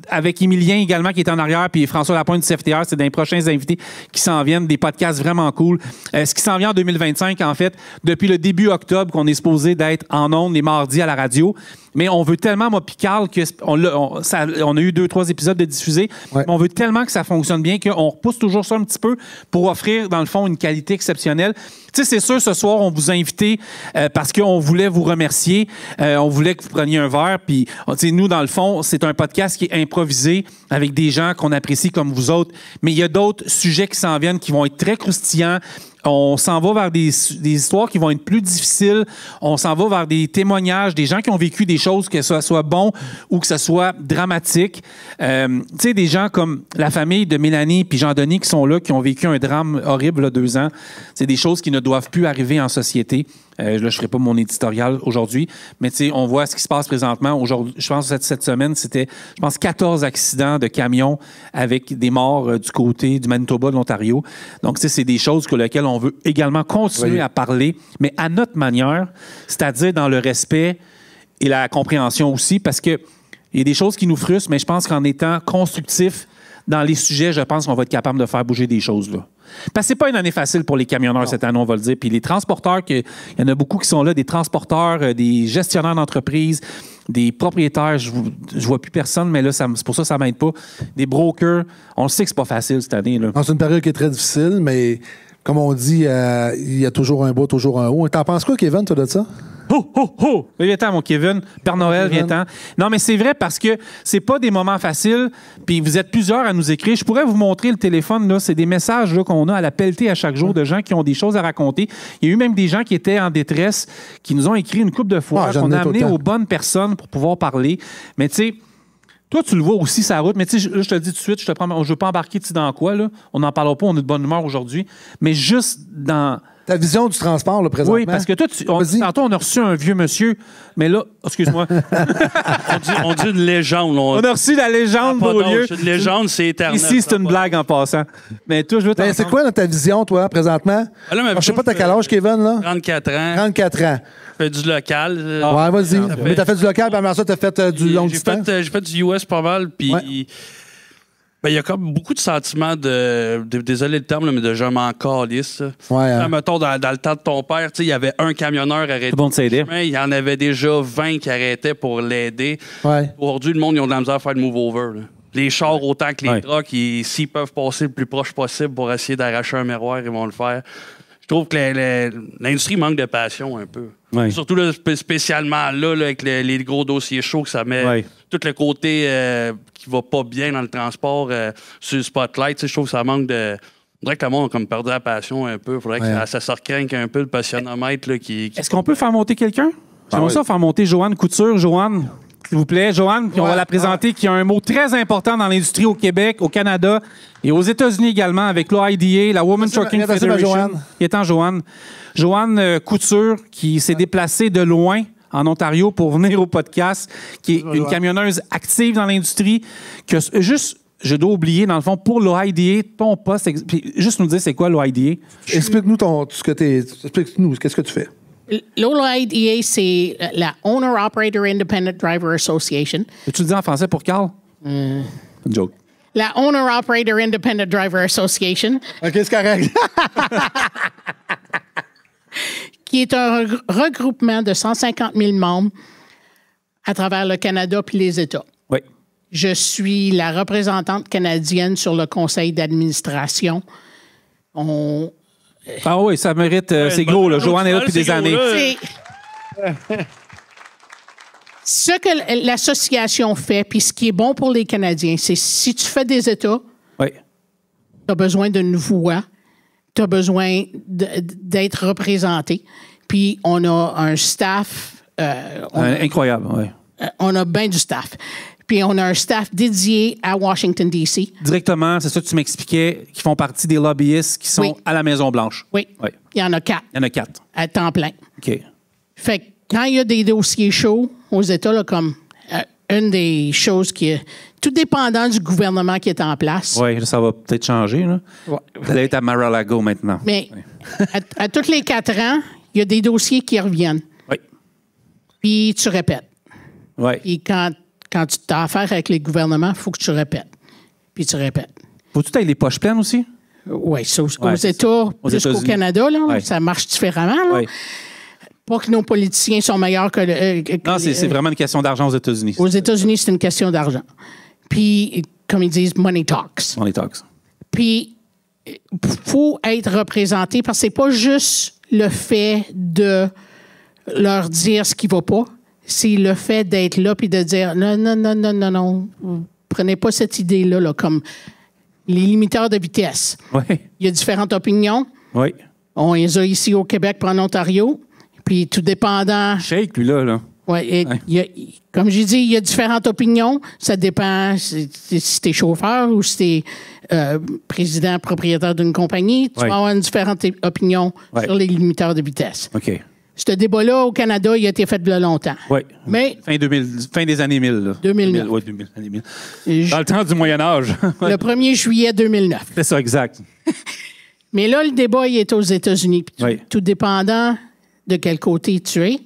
avec Émilien également qui est en arrière, puis François Lapointe du CFTR, c'est des prochains invités qui s'en viennent, des podcasts vraiment cool. Ce qui s'en vient en 2025, en fait, depuis le début octobre, qu'on est supposé d'être en ondes les mardis à la radio. Mais on veut tellement, moi puis Carl, qu'on a eu 2-3 épisodes de diffusés, mais on veut tellement que ça fonctionne bien qu'on repousse toujours ça un petit peu pour offrir, dans le fond, une qualité exceptionnelle. Tu sais, c'est sûr, ce soir, on vous a invité parce qu'on voulait vous remercier. On voulait que vous preniez un verre. Puis, tu sais, nous, dans le fond, c'est un podcast qui est improvisé avec des gens qu'on apprécie comme vous autres. Mais il y a d'autres sujets qui s'en viennent qui vont être très croustillants. On s'en va vers des histoires qui vont être plus difficiles. On s'en va vers des témoignages, des gens qui ont vécu des choses, que ce soit bon ou que ce soit dramatique. Tu sais, des gens comme la famille de Mélanie et Jean-Denis qui sont là, qui ont vécu un drame horrible, là, 2 ans. C'est des choses qui ne doivent plus arriver en société. Là, je ne ferai pas mon éditorial aujourd'hui, mais tu sais, on voit ce qui se passe présentement. Aujourd'hui, je pense que cette semaine, c'était, 14 accidents de camions avec des morts du côté du Manitoba, de l'Ontario. Donc, tu sais, c'est des choses sur lesquelles on veut également continuer à parler, mais à notre manière, c'est-à-dire dans le respect et la compréhension aussi, parce que il y a des choses qui nous frustrent, mais je pense qu'en étant constructif dans les sujets, je pense qu'on va être capable de faire bouger des choses, là. Parce que c'est pas une année facile pour les camionneurs cette année, on va le dire. Puis les transporteurs, il y en a beaucoup qui sont là, des transporteurs, des gestionnaires d'entreprise, des propriétaires, je vois plus personne, mais là, c'est pour ça que ça m'aide pas. Des brokers, on le sait que c'est pas facile cette année. Là. Non, c'est une période qui est très difficile, mais comme on dit, il y a toujours un bas, toujours un haut. T'en penses quoi, Kevin, toi, de ça? Ho, ho, ho! Viens-t'en, mon Kevin. Père Noël, viens-t'en. Non, mais c'est vrai parce que c'est pas des moments faciles, puis vous êtes plusieurs à nous écrire. Je pourrais vous montrer le téléphone, là. C'est des messages là, qu'on a à la pelletée à chaque jour de gens qui ont des choses à raconter. Il y a eu même des gens qui étaient en détresse, qui nous ont écrit une couple de fois, qu'on a amené aux bonnes personnes pour pouvoir parler. Mais tu sais, toi, tu le vois aussi, sa route. Mais tu sais, je te le dis tout de suite, je ne veux pas embarquer dans quoi, là. On n'en parlera pas, on est de bonne humeur aujourd'hui. Mais juste dans... Ta vision du transport, là, présentement. Oui, parce que toi, tantôt, on a reçu un vieux monsieur, mais là, excuse-moi. on dit une légende. On a reçu la légende Beaulieu. Une légende, c'est éternel. Ici, c'est une blague en passant. Mais toi, je veux c'est quoi dans ta vision, toi, présentement? Je sais pas, t'as quel âge, Kevin, là? 34 ans. 34 ans. Je fais du local. Ouais, vas-y. Mais t'as fait du local, puis après ça, t'as fait du long distance? J'ai fait du US pas mal, puis... Ouais. Ben, il y a comme beaucoup de sentiments désolé le terme, là, mais de je m'en calisse. Ouais, hein. Mettons, dans le temps de ton père, il y avait un camionneur arrêté. C'est bon de s'aider. Il y en avait déjà 20 qui arrêtaient pour l'aider. Ouais. Aujourd'hui, le monde, ils ont de la misère à faire le move-over. Là. Les chars, autant que les trucks, s'ils peuvent passer le plus proche possible pour essayer d'arracher un miroir, ils vont le faire. Je trouve que l'industrie manque de passion un peu. Ouais. Surtout là, spécialement là, avec les gros dossiers chauds que ça met tout le côté qui va pas bien dans le transport sur le spotlight. Je trouve que ça manque de... On dirait que le monde a comme perdu la passion un peu. Il faudrait que ça se recrinque un peu le passionnomètre. Là, qui... Est-ce qu'on peut faire monter quelqu'un? J'aimerais ça faire monter Joanne Couture. Joanne, s'il vous plaît. Joanne, puis on va la présenter, qui a un mot très important dans l'industrie au Québec, au Canada et aux États-Unis également, avec l'OIDA, la Women's Trucking Federation. Qui est en Joanne. Joanne Couture, qui s'est déplacée de loin en Ontario pour venir au podcast, qui est une camionneuse active dans l'industrie, que juste... Je dois oublier, dans le fond, pour l'OIDA, ton poste, puis juste nous dire c'est quoi l'OIDA. Explique-nous explique-nous, qu'est-ce que tu fais? L'OIDA, c'est la Owner Operator Independent Driver Association. Tu le dis en français pour Carl? Une joke. La Owner Operator Independent Driver Association. OK, c'est correct. Qui est un regroupement de 150 000 membres à travers le Canada puis les États. Oui. Je suis la représentante canadienne sur le conseil d'administration. Ah oui, ça mérite. C'est gros, là. Joanne est là depuis des années. Ce que l'association fait, puis ce qui est bon pour les Canadiens, c'est si tu fais des États, tu as besoin d'une voix, tu as besoin d'être représenté. Puis on a un staff... incroyable, oui. On a bien du staff. Puis on a un staff dédié à Washington, D.C. Directement, c'est ça que tu m'expliquais, qui font partie des lobbyistes qui sont à la Maison-Blanche. Oui. Il y en a 4. Il y en a 4. À temps plein. OK. Fait que quand il y a des dossiers chauds aux États, là, comme une des choses qui est... Tout dépendant du gouvernement qui est en place. Oui, ça va peut-être changer. Là. Vous allez être à Mar-a-Lago maintenant. Mais à tous les 4 ans, il y a des dossiers qui reviennent. Oui. Puis tu répètes. Oui. Puis quand tu as affaire avec les gouvernements, il faut que tu répètes. Puis tu répètes. Faut-tu avoir les poches pleines aussi? Oui, aux États, plus qu'au Canada, là, ça marche différemment. Là. Oui. Pas que nos politiciens sont meilleurs que... non, c'est vraiment une question d'argent aux États-Unis. Aux États-Unis, c'est une question d'argent. Puis, comme ils disent, money talks. Money talks. Puis, il faut être représenté parce que c'est pas juste le fait de leur dire ce qui va pas. C'est le fait d'être là puis de dire non. Prenez pas cette idée-là, là, comme les limiteurs de vitesse. Oui. Il y a différentes opinions. Oui. On les a ici au Québec puis en Ontario. Puis tout dépendant. Shake, lui, là. Oui. Comme j'ai dit, il y a différentes opinions. Ça dépend si t'es chauffeur ou si t'es président, propriétaire d'une compagnie. Tu vas avoir une différente opinion sur les limiteurs de vitesse. OK. Ce débat-là, au Canada, il a été fait il y a longtemps. Oui. Mais fin des années 1000. Là. 2009. Oui, 2000. Dans le temps du Moyen-Âge. Le 1er juillet 2009. C'est ça, exact. Mais là, le débat, il est aux États-Unis. Tout dépendant de quel côté tu es,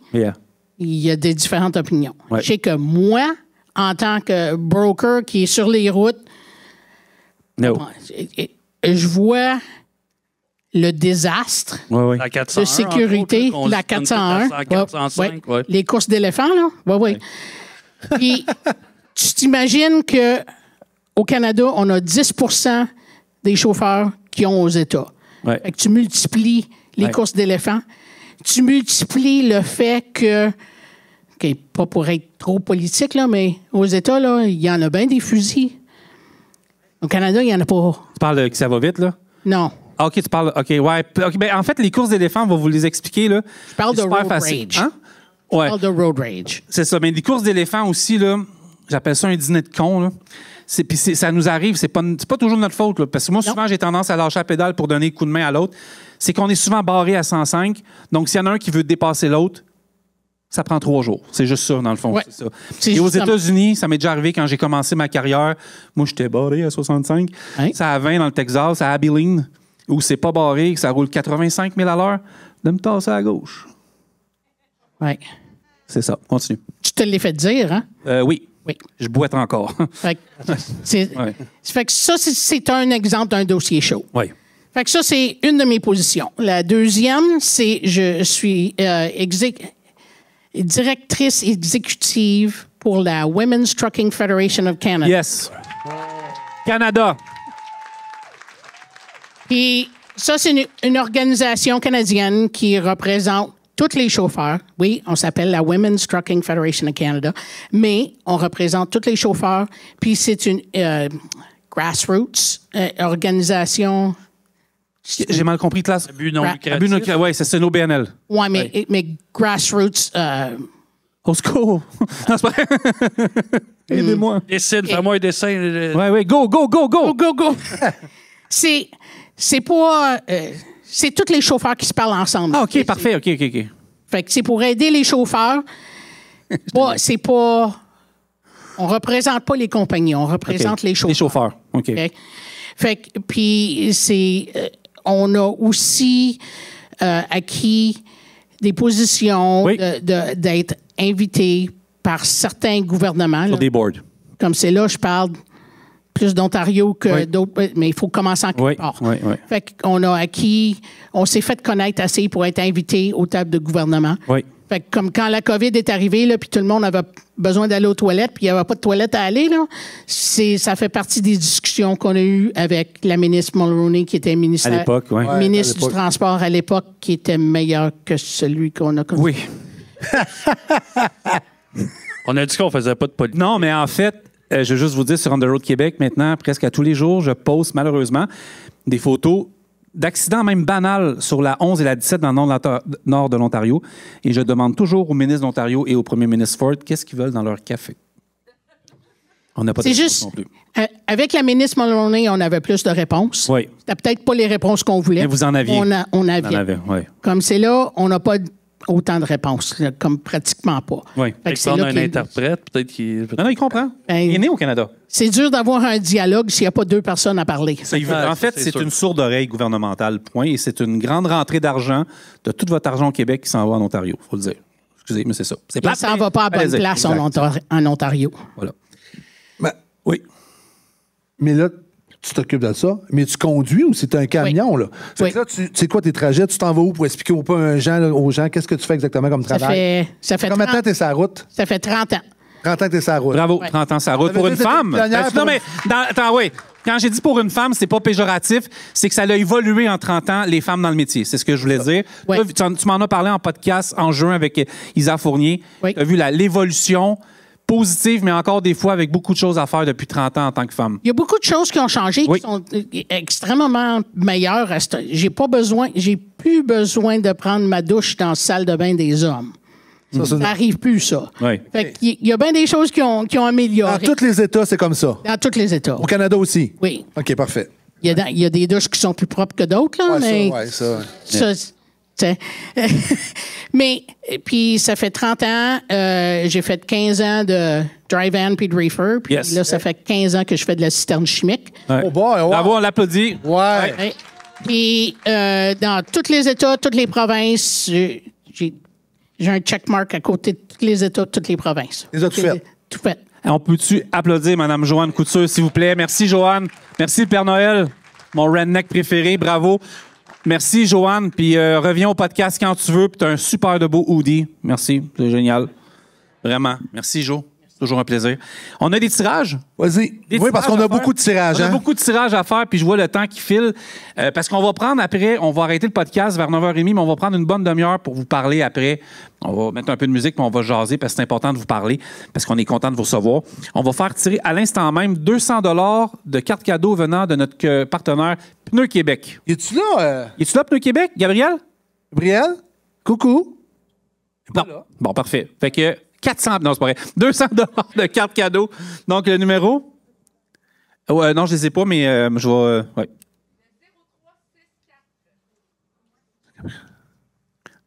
il y a des différentes opinions. Je sais que moi, en tant que broker qui est sur les routes, je vois le désastre La 401, de sécurité, entre autres, la 401. 405, ouais. Les courses d'éléphants, là. Oui. Puis, tu t'imagines qu'au Canada, on a 10 des chauffeurs qui ont aux États. Ouais. Fait que tu multiplies les courses d'éléphants. Tu multiplies le fait que, OK, pas pour être trop politique, là, mais aux États, là, il y en a bien des fusils. Au Canada, il n'y en a pas. Tu parles que ça va vite, là? Non. Ah, OK, tu parles. OK, ouais. OK, ben, en fait, les courses d'éléphants, on va vous les expliquer, là. Je parle de C'est super road facile. rage. Hein? Je Ouais. parle de road rage. C'est ça. Mais les courses d'éléphants aussi, là, j'appelle ça un dîner de con, là. Puis ça nous arrive, c'est pas toujours de notre faute, là, parce que moi, souvent, j'ai tendance à lâcher la pédale pour donner un coup de main à l'autre. C'est qu'on est souvent barré à 105. Donc, s'il y en a un qui veut dépasser l'autre, ça prend 3 jours. C'est juste ça, dans le fond. Ouais. C'est ça. C'est Et aux juste États-Unis, ça m'est déjà arrivé quand j'ai commencé ma carrière. Moi, j'étais barré à 65. Hein? Ça à 20 dans le Texas, à Abilene, où c'est pas barré, que ça roule 85 000 à l'heure, de me tasser à gauche. Ouais. C'est ça. Continue. Tu te l'as fait dire, hein? Oui. Oui. Je boite encore. Fait que, Ouais. fait que ça, c'est un exemple d'un dossier chaud. Oui. Fait que ça, c'est une de mes positions. La deuxième, c'est je suis directrice exécutive pour la Women's Trucking Federation of Canada. Yes. Canada. Puis ça, c'est une organisation canadienne qui représente tous les chauffeurs. Oui, on s'appelle la Women's Trucking Federation of Canada, mais on représente tous les chauffeurs. Puis c'est une grassroots organisation. J'ai mal compris, classe. But non lucratif. Oui, c'est une OBNL. Oui, mais grassroots. Au secours. Non, c'est pas vrai. Aidez-moi. Dessine, fais-moi un dessin. Oui, go. Go. C'est pas. C'est tous les chauffeurs qui se parlent ensemble. Ah, OK, parfait. OK. Fait que c'est pour aider les chauffeurs. C'est pas. On représente pas les compagnies, on représente les chauffeurs. Les chauffeurs. OK. Fait que, puis c'est. On a aussi acquis des positions d'être invités par certains gouvernements. Sur des boards. Comme c'est là, je parle plus d'Ontario que d'autres, mais il faut commencer en quelque part. Oui. Fait qu'on a acquis, on s'est fait connaître assez pour être invité aux tables de gouvernement. Oui. Fait que comme quand la COVID est arrivée, là, puis tout le monde avait besoin d'aller aux toilettes, puis il n'y avait pas de toilettes à aller, là, ça fait partie des discussions qu'on a eues avec la ministre Mulroney, qui était ministre, À l'époque, oui. ministre du Transport à l'époque, qui était meilleur que celui qu'on a connu. Oui. On a dit qu'on faisait pas de politique. Non, mais en fait, je veux juste vous dire, sur On the Road Québec, maintenant, presque à tous les jours, je poste malheureusement des photos d'accidents même banals sur la 11 et la 17 dans le nord de l'Ontario. Et je demande toujours au ministre d'Ontario et au premier ministre Ford qu'est-ce qu'ils veulent dans leur café. On n'a pas de C'est réponse juste, non plus. avec la ministre Mulroney, on avait plus de réponses. Oui. C'était peut-être pas les réponses qu'on voulait. Mais vous en aviez. On avait. On en avait, oui. Comme c'est là, on n'a pas autant de réponses, là, comme pratiquement pas. Oui. Fait que c'est On là a un qu'il- interprète, peut-être qu'il. Non, il comprend. Ben, il est né au Canada. C'est dur d'avoir un dialogue s'il n'y a pas 2 personnes à parler. En fait, c'est sûr. une sourde oreille gouvernementale, point. Et c'est une grande rentrée d'argent de tout votre argent au Québec qui s'en va en Ontario. Il faut le dire. Excusez, mais c'est ça. C'est plate, Ça ne mais va pas à bonne allez-y. place Exact. en Ontario. Voilà. Ben, Oui. mais là, tu t'occupes de ça, mais tu conduis ou c'est un camion, là? Fait que là, tu sais quoi tes trajets? Tu t'en vas où pour expliquer aux gens qu'est-ce que tu fais exactement comme travail? Ça fait Combien de temps 30, t'es sur la route? ça fait 30 ans. 30 ans que t'es sur la route. Bravo, Ouais. 30 ans sa route. Ça veut Pour dire une que t'es femme. pionnière Non, pour- mais attends, oui. Quand j'ai dit pour une femme, c'est pas péjoratif, c'est que ça a évolué en 30 ans, les femmes dans le métier. C'est ce que je voulais dire. Ouais. Toi, tu m'en as parlé en podcast en juin avec Isa Fournier. Oui. Tu as vu l'évolution positive, mais encore des fois avec beaucoup de choses à faire depuis 30 ans en tant que femme. Il y a beaucoup de choses qui ont changé, Oui. qui sont extrêmement meilleures. J'ai plus besoin de prendre ma douche dans la salle de bain des hommes. Ça n'arrive plus, ça. Oui. Fait qu'il y a bien des choses qui ont Dans amélioré. tous les États, c'est comme ça. Dans tous les États. Au Canada aussi? Oui. OK, parfait. Il y a des douches qui sont plus propres que d'autres, là, mais ça. t'sais. Mais, puis ça fait 30 ans, j'ai fait 15 ans de dry-van puis de reefer. Puis Yes. là, ça fait 15 ans que je fais de la citerne chimique. Ouais. Oh boy, wow. Bravo, on l'applaudit. Ouais. Ouais. Puis dans tous les États, toutes les provinces, j'ai un checkmark à côté de tous les États, toutes les provinces. Les as tout fait? Tout fait. On peut-tu applaudir Mme Joanne Couture, s'il vous plaît? Merci, Joanne. Merci, le Père Noël. Mon redneck préféré. Bravo. Merci, Joanne. Puis reviens au podcast quand tu veux. Puis tu as un super de beau hoodie. Merci, c'est génial. Vraiment. Merci, Jo. Toujours un plaisir. On a des tirages? Vas-y. Oui, parce qu'on a beaucoup de tirages. On a beaucoup de tirages à faire, puis je vois le temps qui file. Parce qu'on va prendre après, on va arrêter le podcast vers 9h30, mais on va prendre une bonne demi-heure pour vous parler après. On va mettre un peu de musique, puis on va jaser, parce que c'est important de vous parler, parce qu'on est content de vous recevoir. On va faire tirer à l'instant même 200 $ de cartes cadeaux venant de notre partenaire Pneus Québec. Es-tu là? Es-tu là, Pneus Québec, Gabriel? Gabriel? Coucou. Non. Bon, parfait. Fait que 400, non, c'est pas vrai. 200 $ de carte cadeau. Donc, le numéro? Non, je ne les ai pas, mais je vais. Ouais.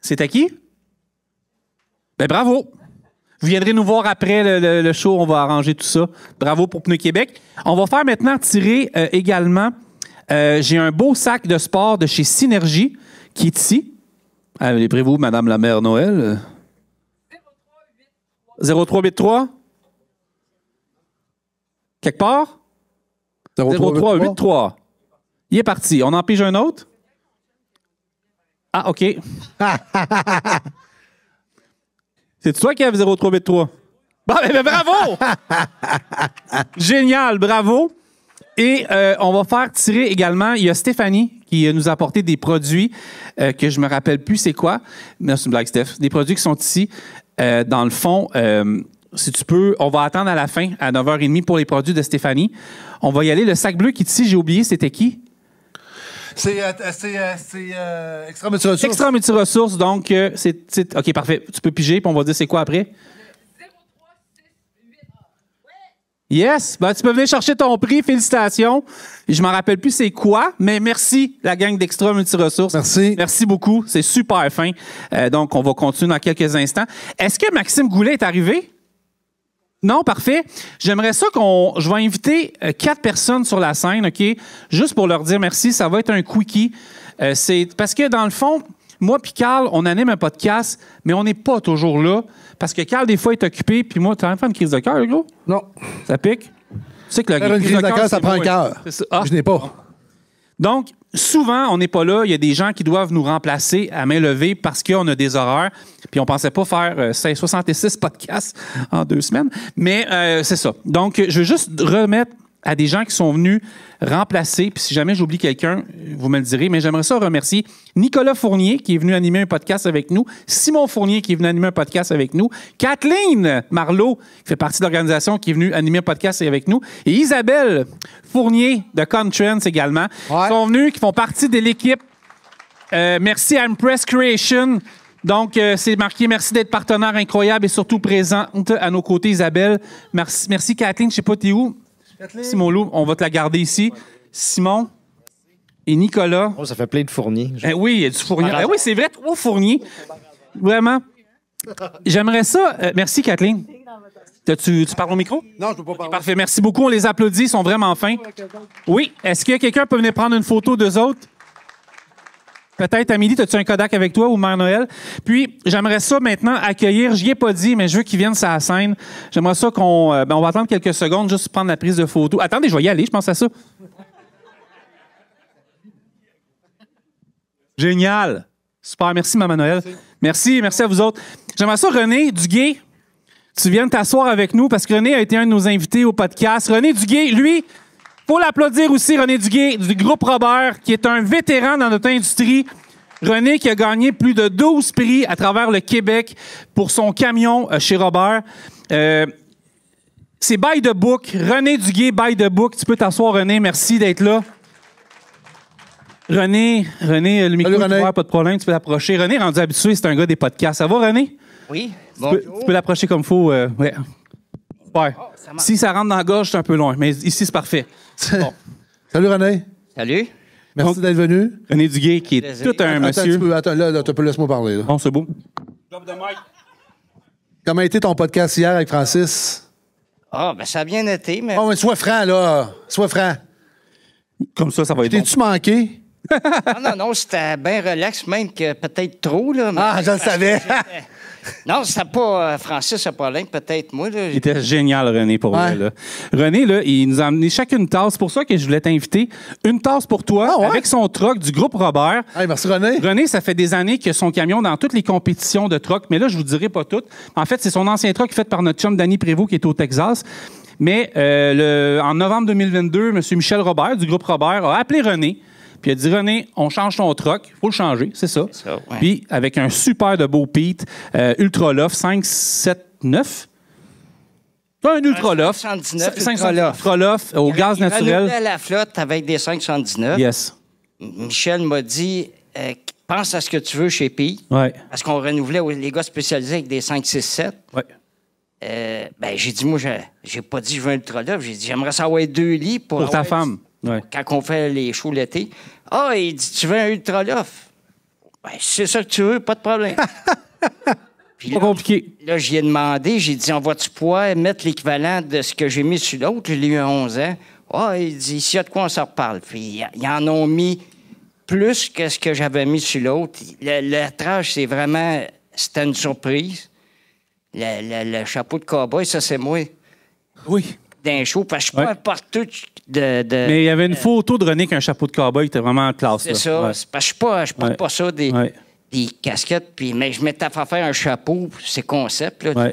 C'est à qui? Ben, bravo. Vous viendrez nous voir après le show. On va arranger tout ça. Bravo pour Pneus Québec. On va faire maintenant tirer également. J'ai un beau sac de sport de chez Synergie qui est ici. Livrez-vous, Madame la Mère Noël. 0383? Quelque part? 0383. Il est parti. On en pige un autre? Ah, OK. C'est toi qui as 0383? Bon, ben, bravo! Génial, bravo. Et on va faire tirer également, il y a Stéphanie qui nous a apporté des produits que je me rappelle plus c'est quoi. Non, c'est une blague, Steph. Des produits qui sont ici. Dans le fond, si tu peux, on va attendre à la fin, à 9h30 pour les produits de Stéphanie. On va y aller. Le sac bleu qui est ici, j'ai oublié, c'était qui? C'est Extra Multiressources. Extra Multiressources, donc c'est... OK, parfait. Tu peux piger, puis on va dire c'est quoi après? 0368. Yes! Ben, tu peux venir chercher ton prix. Félicitations. Je m'en rappelle plus c'est quoi, mais merci, la gang d'Extra Multiressources. Merci. Merci beaucoup. C'est super fin. Donc, on va continuer dans quelques instants. Est-ce que Maxime Goulet est arrivé? Non, parfait. J'aimerais ça je vais inviter 4 personnes sur la scène, OK? Juste pour leur dire merci. Ça va être un quickie. C'est parce que, dans le fond, moi puis Carl, on anime un podcast, mais on n'est pas toujours là. Parce que Carl, des fois, est occupé. Puis moi, tu as fait une crise de cœur, gros? Non. Ça pique? Tu sais que une crise de cœur, ça prend un cœur. Ah. Je n'ai pas. Donc, souvent, on n'est pas là. Il y a des gens qui doivent nous remplacer à main levée parce qu'on a des horaires. Puis on ne pensait pas faire 66 podcasts en 2 semaines. Mais c'est ça. Donc, je veux juste remettre à des gens qui sont venus remplacer. Puis si jamais j'oublie quelqu'un, vous me le direz. Mais j'aimerais ça remercier Nicolas Fournier qui est venu animer un podcast avec nous, Simon Fournier qui est venu animer un podcast avec nous, Kathleen Marleau qui fait partie de l'organisation qui est venue animer un podcast avec nous, et Isabelle Fournier de Contrends également. Ouais. Ils sont venus, qui font partie de l'équipe. Merci à Impress Creation. Donc, c'est marqué « Merci d'être partenaire incroyable et surtout présente à nos côtés, Isabelle. » Merci Kathleen. Je ne sais pas, t'es où? Simon Lou, on va te la garder ici. Simon et Nicolas. Oh, ça fait plein de fourniers. Oui, il y a du fournier. Oui, c'est vrai, 3 fourniers. Vraiment. J'aimerais ça. Merci, Kathleen. Tu parles au micro? Non, je ne peux pas parler. Parfait, merci beaucoup. On les applaudit, ils sont vraiment fins. Oui, est-ce que quelqu'un peut venir prendre une photo d'eux autres? Peut-être, Amélie, as-tu un Kodak avec toi ou Mère Noël? Puis, j'aimerais ça maintenant accueillir, j'y ai pas dit, mais je veux qu'ils viennent sur la scène. J'aimerais ça on va attendre quelques secondes juste pour prendre la prise de photo. Attendez, je vais y aller, je pense à ça. Génial. Super, merci, Maman Noël. Merci à vous autres. J'aimerais ça, René Duguay, tu viennes t'asseoir avec nous parce que René a été un de nos invités au podcast. René Duguay, lui... Faut l'applaudir aussi, René Duguay, du groupe Robert, qui est un vétéran dans notre industrie. René qui a gagné plus de 12 prix à travers le Québec pour son camion chez Robert. C'est By the Book. René Duguay, By the Book. Tu peux t'asseoir, René. Merci d'être là. René, le micro, tu vois, pas de problème, tu peux l'approcher. René, rendu habitué, c'est un gars des podcasts. Ça va, René? Oui. Tu peux l'approcher comme il faut. Ouais. Super. Si ça rentre dans la gorge, c'est un peu loin, mais ici, c'est parfait. Bon. Salut, René. Salut. Merci d'être venu. René Duguay, qui est tout un monsieur. Attends, là, tu peux laisser-moi parler. Là. Bon, c'est beau. Comment a été ton podcast hier avec Francis? Ah, ben ça a bien été, mais... Oh, mais sois franc, là. Sois franc. Comme ça va être bon. T'es-tu manqué? Non, c'était bien relax, même que peut-être trop. Là, je le savais. Non, c'était pas Francis le problème, peut-être moi. Là. Il était génial, René, pour vrai. Là. René, là, il nous a amené chacune une tasse. C'est pour ça que je voulais t'inviter. Une tasse pour toi, avec son truck du groupe Robert. Hey, merci, René. René, ça fait des années qu'il a son camion dans toutes les compétitions de truck. Mais là, je vous dirai pas toutes. En fait, c'est son ancien truck fait par notre chum Danny Prévost qui est au Texas. Mais en novembre 2022, M. Michel Robert, du groupe Robert, a appelé René. Puis il a dit, René, on change ton truck. Il faut le changer, c'est ça. Puis avec un super de beau Pete, Ultra Loft 579. C'est un Ultra Loft. 579 Ultra Loft au gaz naturel. Il la flotte avec des 579. Yes. Michel m'a dit, pense à ce que tu veux chez Pete. Ouais. Parce qu'on renouvelait les gars spécialisés avec des 567. Ouais. J'ai dit, moi, j'ai pas dit je veux un Ultra Loft. J'ai dit, j'aimerais savoir 2 lits pour ta femme. Ouais. Quand on fait les shows l'été. Il dit, tu veux un Ultra Loft? Si c'est ça que tu veux, pas de problème. Puis pas compliqué. Là, j'y ai demandé, j'ai dit, on va-tu pouvoir mettre l'équivalent de ce que j'ai mis sur l'autre? Je l'ai eu à 11 ans. Il dit, s'il y a de quoi, on s'en reparle. Puis ils en ont mis plus que ce que j'avais mis sur l'autre. Le trage, c'était une surprise. Le chapeau de cow-boy, ça, c'est moi. Oui. D'un show, parce que je suis pas un partout de... Mais il y avait une photo de René avec un chapeau de cow-boy qui était vraiment en classe. C'est ça. Ouais. Parce que je porte pas ça des casquettes, mais je m'étais fait faire un chapeau, c'est concept. Là,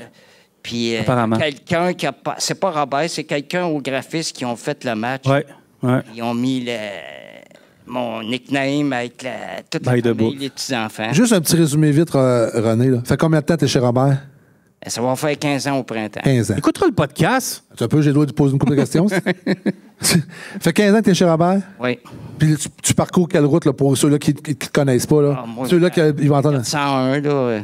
puis quelqu'un qui a pas... C'est pas Robert, c'est quelqu'un au graphiste qui ont fait le match. Ils ont mis mon nickname avec toute la famille, les petits-enfants. Juste un petit résumé vite, René. Là. Fait combien de temps t'es chez Robert? Ça va faire 15 ans au printemps. 15 ans. Écoutera le podcast. Un peu, j'ai le droit de poser une couple de questions. Fait 15 ans que t'es chez Robert? Oui. Puis tu parcours quelle route là, pour ceux-là qui ne te connaissent pas? Là? Ceux-là qui vont entendre. 101, là.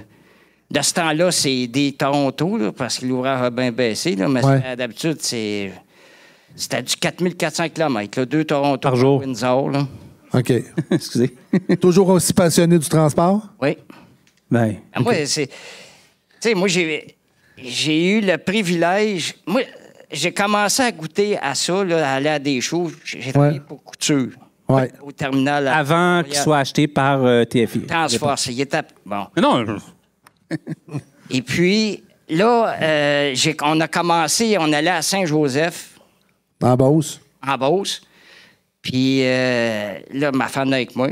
De ce temps-là, c'est des Toronto, là, parce que l'ouvrage a bien baissé. Là, mais d'habitude, c'était du 4400 km, là, 2 Toronto par jour. Windsor. Là. OK. Excusez. Toujours aussi passionné du transport? Oui. Ben, moi, moi, j'ai eu le privilège... Moi, j'ai commencé à goûter à ça, là, à aller à des shows. J'ai travaillé pour Couture. Au terminal. Avant qu'il soit acheté par TFI. Transforce. Il était... Bon. Mais non. Et puis, là, on a commencé, on allait à Saint-Joseph. En Beauce. En Beauce. Puis, là, ma femme est avec moi.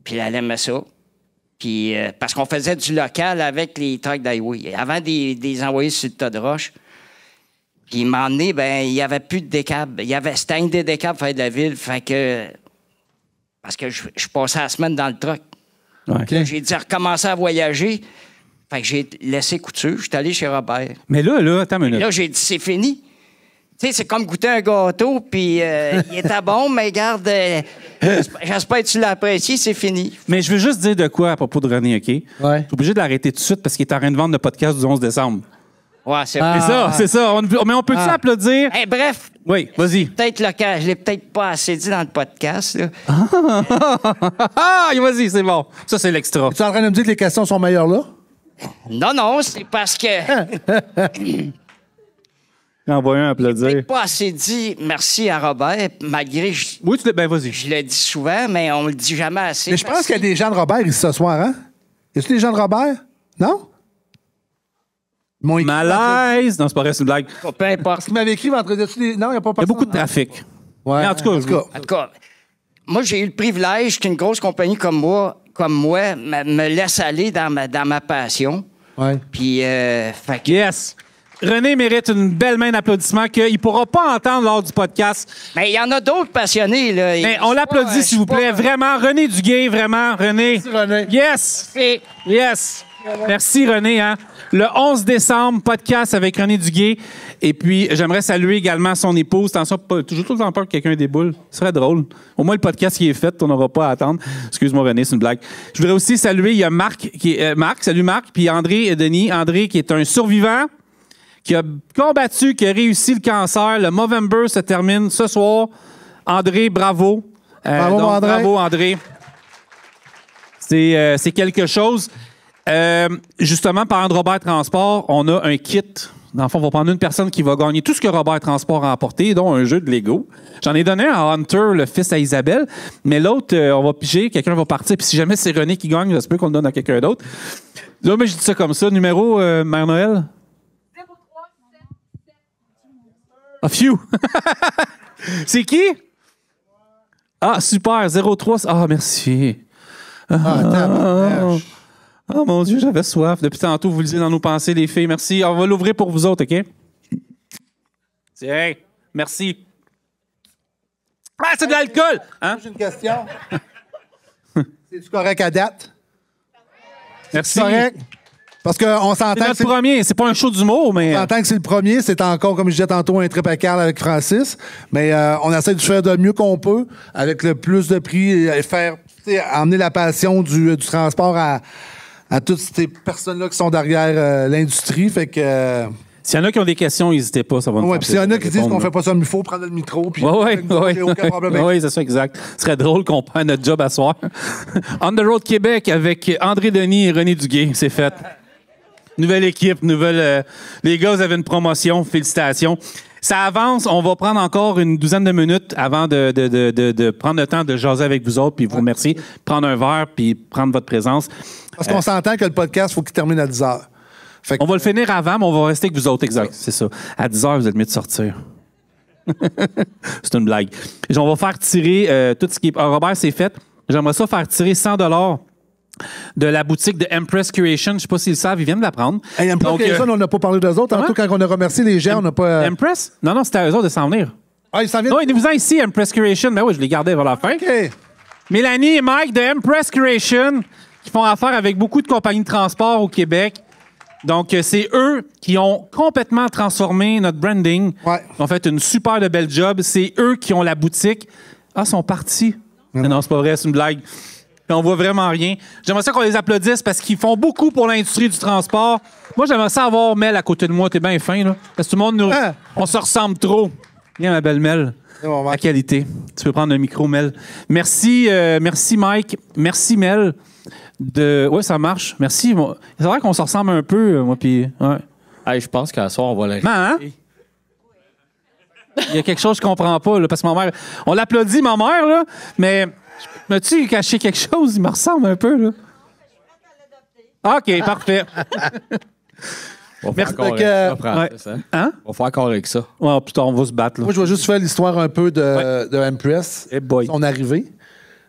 Puis, elle aimait ça. Puis, parce qu'on faisait du local avec les trucks d'highway. Avant des envoyer sur le tas de roche. Puis, il m'a emmené, il n'y avait plus de décab. C'était un des décabs pour faire de la ville. Fait que... Parce que je passais la semaine dans le truck. Okay. J'ai dit recommencer à voyager. Fait que j'ai laissé Couture. Je suis allé chez Robert. Mais là, attends une minute. Là, j'ai dit, c'est fini. Tu sais, c'est comme goûter un gâteau, puis il était bon, mais regarde, j'espère que tu l'as apprécié, c'est fini. Mais je veux juste dire de quoi à propos de René, OK? Je suis obligé de l'arrêter tout de suite parce qu'il est en train de vendre le podcast du 11 décembre. Ouais, c'est c'est ça. Mais on peut-tu applaudir? Hey, bref. Oui, vas-y. Peut-être je l'ai peut-être pas assez dit dans le podcast. Là. Vas-y, c'est bon. Ça, c'est l'extra. Tu es en train de me dire que les questions sont meilleures là? Non, c'est parce que... J'en vois un applaudir. Je n'ai pas assez dit merci à Robert, malgré... Oui, vas-y. Je le dis souvent, mais on le dit jamais assez. Mais je pense qu'il y a des gens de Robert ici ce soir, hein? Y a-tu des gens de Robert? Non? Malaise! Non, c'est pas vrai, c'est une blague. Peu importe. Ce qu'il m'avait écrit vendredi, non, il n'y a pas Il y a beaucoup de trafic. Ouais. Mais en tout cas, moi, j'ai eu le privilège qu'une grosse compagnie comme moi me laisse aller dans ma passion. Ouais. Puis, yes! René mérite une belle main d'applaudissement qu'il ne pourra pas entendre lors du podcast. Mais il y en a d'autres passionnés, là. Mais on l'applaudit, s'il vous plaît. Vraiment, René Duguay, vraiment, René. Merci, René. Yes! Yes! Merci, René. Hein? Le 11 décembre, podcast avec René Duguay. Et puis, j'aimerais saluer également son épouse. Attention, toujours tout le temps peur que quelqu'un déboule. Ce serait drôle. Au moins, le podcast qui est fait, on n'aura pas à attendre. Excuse-moi, René, c'est une blague. Je voudrais aussi saluer, il y a Marc, salut Marc, puis André et Denis. André, qui est un survivant, qui a combattu, qui a réussi le cancer. Le Movember se termine ce soir. André, bravo. Bravo, André. Bravo, André. C'est quelque chose. Justement, parlant de Robert Transport, on a un kit. Dans le fond, on va prendre une personne qui va gagner tout ce que Robert Transport a apporté, dont un jeu de Lego. J'en ai donné un à Hunter, le fils à Isabelle, mais l'autre, on va piger, quelqu'un va partir, puis si jamais c'est René qui gagne, ça se peut qu'on le donne à quelqu'un d'autre. Là, mais je dis ça comme ça. Numéro, Mère Noël? 0377. Ah, phew! C'est qui? Ah, super, 03. Ah, merci. Oh mon Dieu, j'avais soif. Depuis tantôt, vous le disiez dans nos pensées, les filles. Merci. On va l'ouvrir pour vous autres, OK? Tiens, merci. Ah, c'est de l'alcool! Hein? J'ai une question. C'est-tu correct à date? Merci. C'est correct? Parce qu'on s'entend c'est notre premier. C'est pas un show d'humour, mais... On s'entend que c'est le premier. C'est encore, comme je disais tantôt, un trip à Carl avec Francis. Mais on essaie de faire de mieux qu'on peut avec le plus de prix et faire, emmener la passion du transport à toutes ces personnes-là qui sont derrière l'industrie. Fait que... S'il y en a qui ont des questions, n'hésitez pas, ça va nous faire puis s'il y en a qui disent qu'on fait pas ça comme il faut, prendre le micro, puis aucun problème. Oui, c'est ça, exact. Ce serait drôle qu'on prenne notre job à soir. On the Road Québec avec André Denis et René Duguay, c'est fait. Nouvelle équipe, les gars, vous avez une promotion, félicitations. Ça avance, on va prendre encore une douzaine de minutes avant de prendre le temps de jaser avec vous autres, puis vous remercier, prendre un verre, puis prendre votre présence. Parce qu'on s'entend que le podcast, il faut qu'il termine à 10 h. On va le finir avant, mais on va rester avec vous autres, exact. C'est ça. À 10 h, vous êtes mieux de sortir. C'est une blague. Et on va faire tirer tout ce qui est... Robert, c'est fait. J'aimerais ça faire tirer 100 $ de la boutique de Empress Creation. Je ne sais pas s'ils le savent, ils viennent de l'apprendre. Hey, Empress Creation, on n'a pas parlé d'eux autres. Tantôt, quand on a remercié les gens, on n'a pas... Empress? Non, c'était à eux autres de s'en venir. Ah, ils s'en viennent? Non, ils vous en ici, Empress Creation. Ben oui, je les gardais vers la fin. OK. Mélanie et Mike de Empress Creation, qui font affaire avec beaucoup de compagnies de transport au Québec. Donc, c'est eux qui ont complètement transformé notre branding. Ouais. Ils ont fait une super de belle job. C'est eux qui ont la boutique. Ah, ils sont partis. Non, c'est pas vrai, c'est une blague. Puis on voit vraiment rien. J'aimerais ça qu'on les applaudisse parce qu'ils font beaucoup pour l'industrie du transport. Moi, j'aimerais ça avoir Mel à côté de moi. T'es bien fin, là. Parce que tout le monde, on se ressemble trop. Viens, ma belle Mel. La qualité. Tu peux prendre le micro, Mel. Merci, merci Mike. Merci, Mel. Oui, ça marche. Merci. C'est vrai qu'on se ressemble un peu, moi, puis... Ouais. Hey, je pense qu'à soir, on va l'arrêter. Hein? Il y a quelque chose que je comprends pas, là, parce que ma mère... On l'applaudit, ma mère, là, mais... M'as-tu caché quelque chose? Il me ressemble un peu, là. OK, parfait. On va faire encore avec ça. Ouais, plus tard, on va se battre, là. Moi, je vais juste faire l'histoire un peu de Empress. Hey boy. Son arrivée.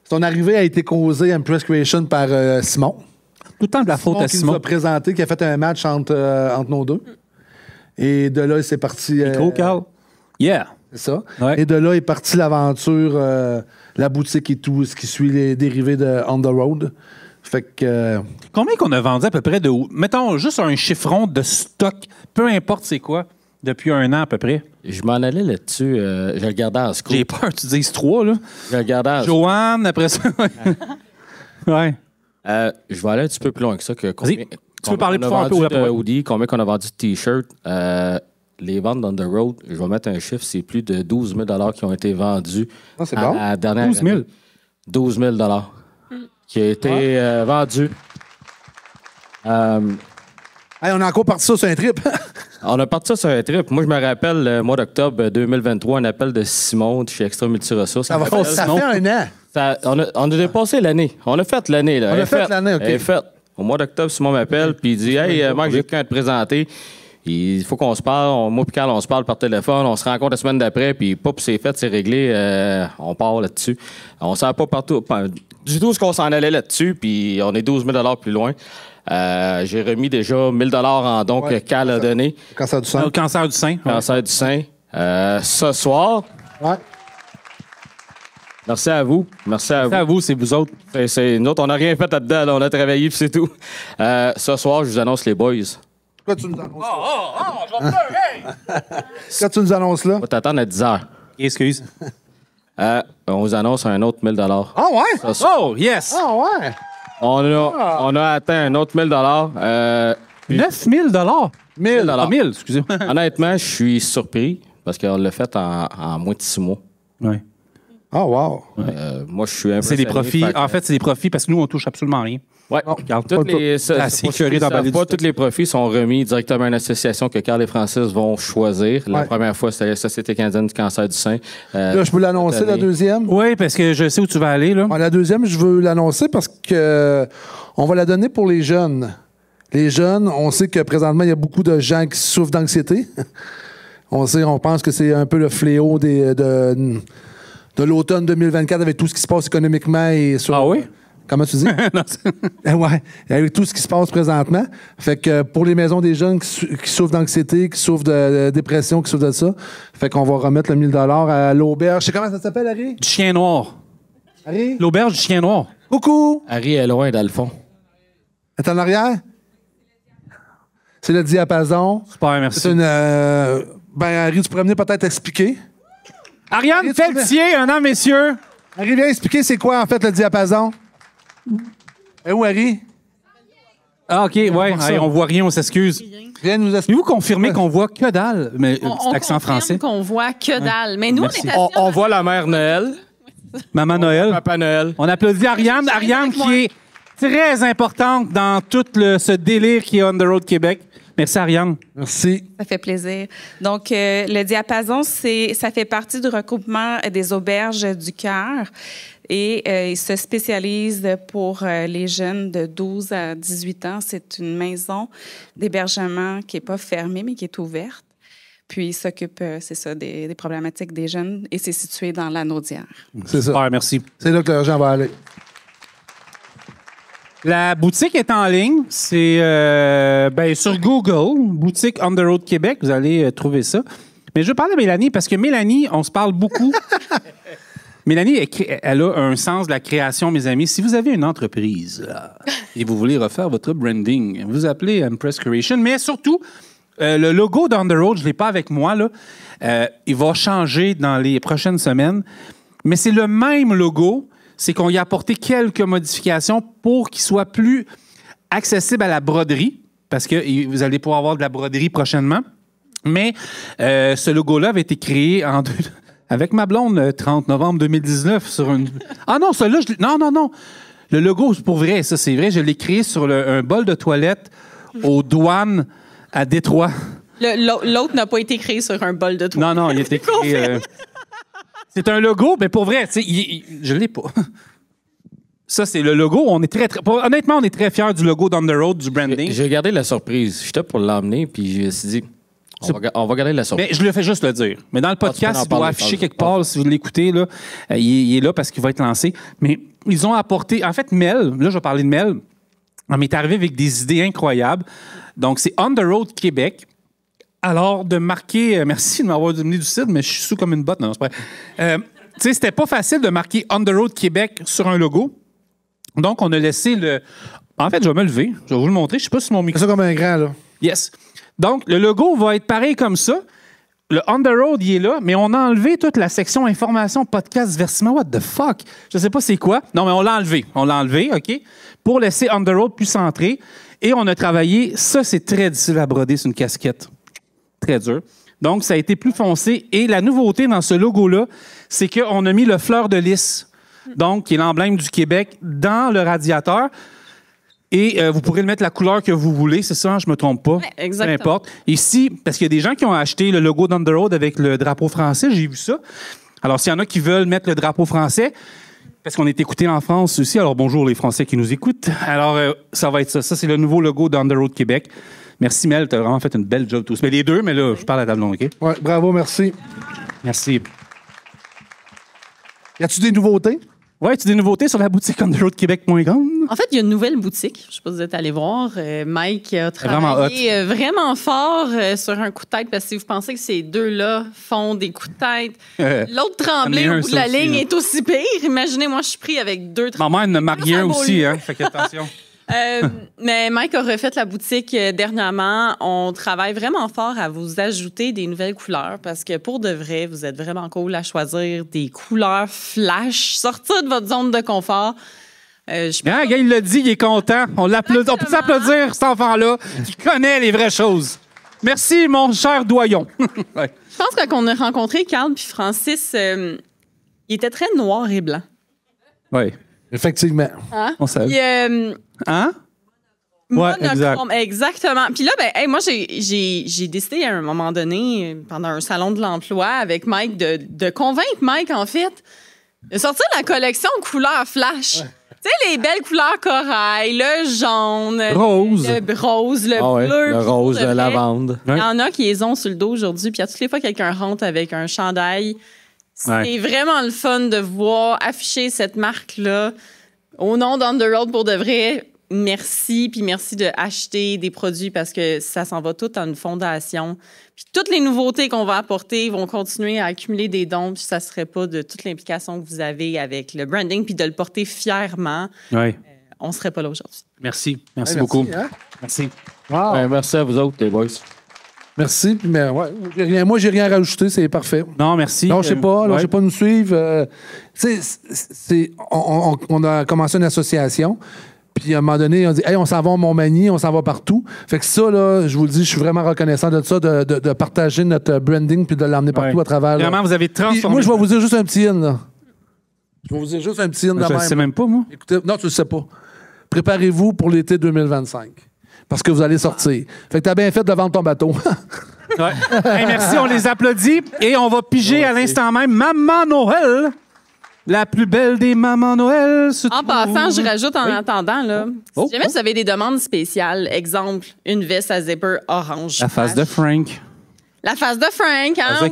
Son arrivée a été causée Empress Creation par Simon. Tout le temps de la faute à Simon. Qui nous a présenté, qui a fait un match entre nos deux. Et de là, c'est parti... Micro, Carl. Yeah. C'est ça. Ouais. Et de là est partie l'aventure, la boutique et tout, ce qui suit les dérivés de On the Road. Fait que... Combien qu'on a vendu à peu près de... Mettons juste un chiffron de stock, peu importe c'est quoi, depuis 1 an à peu près. Je m'en allais là-dessus. Je regardais en scoop. J'ai peur que tu dises 3, là. Je regardais en Joanne, après ça. Ouais. Je vais aller un petit peu plus loin que ça. Tu peux parler plus fort un peu de hoodie, combien qu'on a vendu de T-shirts. Les ventes on the road, je vais mettre un chiffre, c'est plus de 12 000 qui ont été vendus c'est bon. à la dernière 12 000? année. 12 000 qui a été vendu. Hey, on a encore parti ça sur un trip. On a parti ça sur un trip. Moi, je me rappelle, le mois d'octobre 2023, un appel de Simon de chez Extra Multiresources. Ça fait 1 an. On a dépassé l'année. On a fait l'année. Là. On a fait l'année, OK. Elle est faite. Au mois d'octobre, Simon m'appelle puis il dit « Hey, Marc, j'ai quelqu'un à te présenter. Il faut qu'on se parle. Moi et Carl, on se parle par téléphone. On se rencontre la semaine d'après. Puis, pop, c'est fait, c'est réglé. On part là-dessus. On ne savait pas du tout ce qu'on s'en allait là-dessus. Puis, on est 12 000 plus loin. J'ai remis déjà 1 000 en don que Carl a donné. Cancer du sein. Cancer du sein. Cancer du sein. Ce soir. Ouais. Merci à vous. Merci à vous, c'est vous autres. Nous autres, on n'a rien fait là-dedans. Là. On a travaillé, puis c'est tout. Ce soir, je vous annonce les boys. Pourquoi tu nous annonces là? Je vais pleurer! Pourquoi tu nous annonces là? On va t'attendre à 10 h. Excuse. On vous annonce un autre 1 000 Ah ouais? Oh, yes! Ah ouais? On a atteint un autre 1 000 9 000 1000 Ah, 1000, excusez-moi. Honnêtement, je suis surpris parce qu'on l'a fait en moins de 6 mois. Oui. Oh, wow. Moi, je suis impressionné. C'est des profits. En fait, c'est des profits parce que nous, on touche absolument rien. Oui. Tous les profits sont remis directement à une association que Carl et Francis vont choisir. La première fois, c'était la Société canadienne du cancer du sein. Là, je peux l'annoncer, la deuxième? Oui, parce que je sais où tu vas aller. Là. La deuxième, je veux l'annoncer parce que on va la donner pour les jeunes. Les jeunes, on sait que présentement, il y a beaucoup de gens qui souffrent d'anxiété. On pense que c'est un peu le fléau de l'automne 2024 avec tout ce qui se passe économiquement et sur... Ah oui? Comment tu dis? Ouais, avec tout ce qui se passe présentement. Fait que pour les maisons des jeunes qui souffrent d'anxiété, qui souffrent de dépression, qui souffrent de ça, fait qu'on va remettre le 1 000 $ à l'auberge. Je sais comment ça s'appelle, Harry? Du chien noir. Harry? L'auberge du chien noir. Coucou! Harry est loin, dans le fond. Elle est en arrière? C'est le diapason. Super, merci. C'est une... Harry, tu pourrais venir peut-être expliquer? Ariane Pelletier, un an, messieurs. Harry, viens expliquer c'est quoi, en fait, le diapason. Et où, Harry? Ah, OK, ouais. On voit rien, on s'excuse. Viens nous expliquer. Vous confirmez qu'on voit que dalle, mais c'est accent français. Qu'on voit que dalle. Mais nous, Merci. On voit la mère Noël. Maman Noël. Papa Noël. On applaudit Ariane. Ariane qui est très importante dans tout ce délire qui est On the Road Québec. Merci, Ariane. Merci. Ça fait plaisir. Donc, le diapason, ça fait partie du regroupement des auberges du cœur. Et il se spécialise pour les jeunes de 12 à 18 ans. C'est une maison d'hébergement qui n'est pas fermée, mais qui est ouverte. Puis, il s'occupe, c'est ça, des problématiques des jeunes. Et c'est situé dans la Naudière. C'est ça. Super, merci. C'est là que l'argent va aller. La boutique est en ligne. C'est sur Google, boutique On the Road Québec. Vous allez trouver ça. Mais je veux parler de Mélanie parce que Mélanie, on se parle beaucoup. Mélanie, elle a un sens de la création, mes amis. Si vous avez une entreprise là, et vous voulez refaire votre branding, vous appelez Empress Creation. Mais surtout, le logo d'On the Road, je ne l'ai pas avec moi. Là. Il va changer dans les prochaines semaines. Mais c'est le même logo. C'est qu'on y a apporté quelques modifications pour qu'il soit plus accessible à la broderie, parce que vous allez pouvoir avoir de la broderie prochainement. Mais ce logo-là avait été créé avec ma blonde le 30 novembre 2019 sur une... Ah non, celui-là, non. Le logo, pour vrai, ça c'est vrai, je l'ai créé sur un bol de toilette aux douanes à Détroit. L'autre n'a pas été créé sur un bol de toilette. Non, il a été créé... C'est un logo, mais pour vrai, je l'ai pas. Ça, c'est le logo. On est honnêtement, on est très fiers du logo d'On the Road, du branding. J'ai gardé la surprise. J'étais pour l'emmener, puis je me suis dit, on va garder la surprise. Mais je le fais juste le dire. Mais dans le podcast, il doit afficher quelque part, si vous l'écoutez, là, il est là parce qu'il va être lancé. Mais ils ont apporté... En fait, Mel, là, je vais parler de Mel, elle m'est arrivée avec des idées incroyables. Donc, c'est On the Road Québec. Alors, de marquer... merci de m'avoir donné du cidre, mais je suis sous comme une botte. Non, c'est pas vrai. Tu sais, c'était pas facile de marquer On the Road Québec sur un logo. Donc, on a laissé le... En fait, je vais me lever. Je vais vous le montrer. Je sais pas si mon micro... C'est ça comme un grand, là. Yes. Donc, le logo va être pareil comme ça. Le On the Road, il est là, mais on a enlevé toute la section information, podcast, versement. What the fuck? Je sais pas c'est quoi. Non, mais on l'a enlevé. On l'a enlevé, OK? Pour laisser On the Road plus centré. Et on a travaillé... Ça, c'est très difficile à broder. C'est une casquette. Très dur. Donc, ça a été plus foncé. Et la nouveauté dans ce logo-là, c'est qu'on a mis le fleur de lys, donc, qui est l'emblème du Québec, dans le radiateur. Et vous pourrez le mettre la couleur que vous voulez, c'est ça, je me trompe pas. Ouais, exactement. Peu importe. Ici, parce qu'il y a des gens qui ont acheté le logo d'On the Road avec le drapeau français, j'ai vu ça. Alors, s'il y en a qui veulent mettre le drapeau français, parce qu'on est écouté en France aussi, alors bonjour les Français qui nous écoutent. Alors, ça va être ça. Ça, c'est le nouveau logo d'On the Road Québec. Merci, Mel. Tu as vraiment fait une belle job tous. Mais les deux, mais là, je parle à ta blonde, OK? Oui, bravo, merci. Merci. Y a-tu des nouveautés? Oui, y a-tu des nouveautés sur la boutique ontheroadquebec.com? En fait, il y a une nouvelle boutique. Je ne sais pas si vous êtes allé voir. Mike a travaillé vraiment fort sur un coup de tête, parce que si vous pensez que ces deux-là font des coups de tête, l'autre tremblé au bout de la ligne est aussi pire. Imaginez, moi, je suis pris avec deux tremblés. Ma mère ne marque rien aussi, hein? Fait qu'attention. Mais Mike a refait la boutique dernièrement. On travaille vraiment fort à vous ajouter des nouvelles couleurs, parce que pour de vrai, vous êtes vraiment cool à choisir des couleurs flash, sortir de votre zone de confort. Gars, il l'a dit, il est content. On l'applaudit. On peut s'applaudir, cet enfant-là, qui connaît les vraies choses. Merci, mon cher doyon. Ouais. Je pense que quand on a rencontré Carl puis Francis, il était très noir et blanc. Oui. Effectivement. Hein? On savait. Hein? Ouais, Monochrome, exactement. Puis là, moi, j'ai décidé à un moment donné, pendant un salon de l'emploi avec Mike, de convaincre Mike, en fait, de sortir la collection couleur flash. Ouais. Tu sais, les belles couleurs corail, le jaune, rose, le bleu. Le rose, le lavande. Il y en a qui les ont sur le dos aujourd'hui. Puis à toutes les fois que quelqu'un rentre avec un chandail, c'est vraiment le fun de voir afficher cette marque-là au nom d'Underworld pour de vrai. Merci, puis merci d'acheter des produits parce que ça s'en va tout en une fondation. Puis toutes les nouveautés qu'on va apporter vont continuer à accumuler des dons, puis ça ne serait pas de toute l'implication que vous avez avec le branding, puis de le porter fièrement. On ne serait pas là aujourd'hui. Merci. Merci beaucoup. Hein? Merci. Wow. Merci à vous autres, les boys. Merci. Mais moi, j'ai rien à rajouter, c'est parfait. Non, merci. Non, je sais pas. Je sais pas nous suivre. On a commencé une association. Puis à un moment donné, on dit hey, on s'en va à Montmagny, on s'en va partout. Fait que ça, là, je vous le dis, je suis vraiment reconnaissant de ça, de partager notre branding puis de l'emmener partout à travers. Vraiment, vous avez transformé. Puis moi, je vais vous dire juste un petit in, là. Je vais vous dire juste un petit in de même. Je ne sais même pas, moi. Écoutez, non, tu le sais pas. Préparez-vous pour l'été 2025. Parce que vous allez sortir. Fait que t'as bien fait de vendre ton bateau. Hey, merci, on les applaudit. Et on va piger à l'instant même Maman Noël. La plus belle des Mamans Noël. En passant, je rajoute en attendant, là, si jamais vous avez des demandes spéciales, exemple, une veste à zipper orange. La face de Frank. La face de Frank, hein?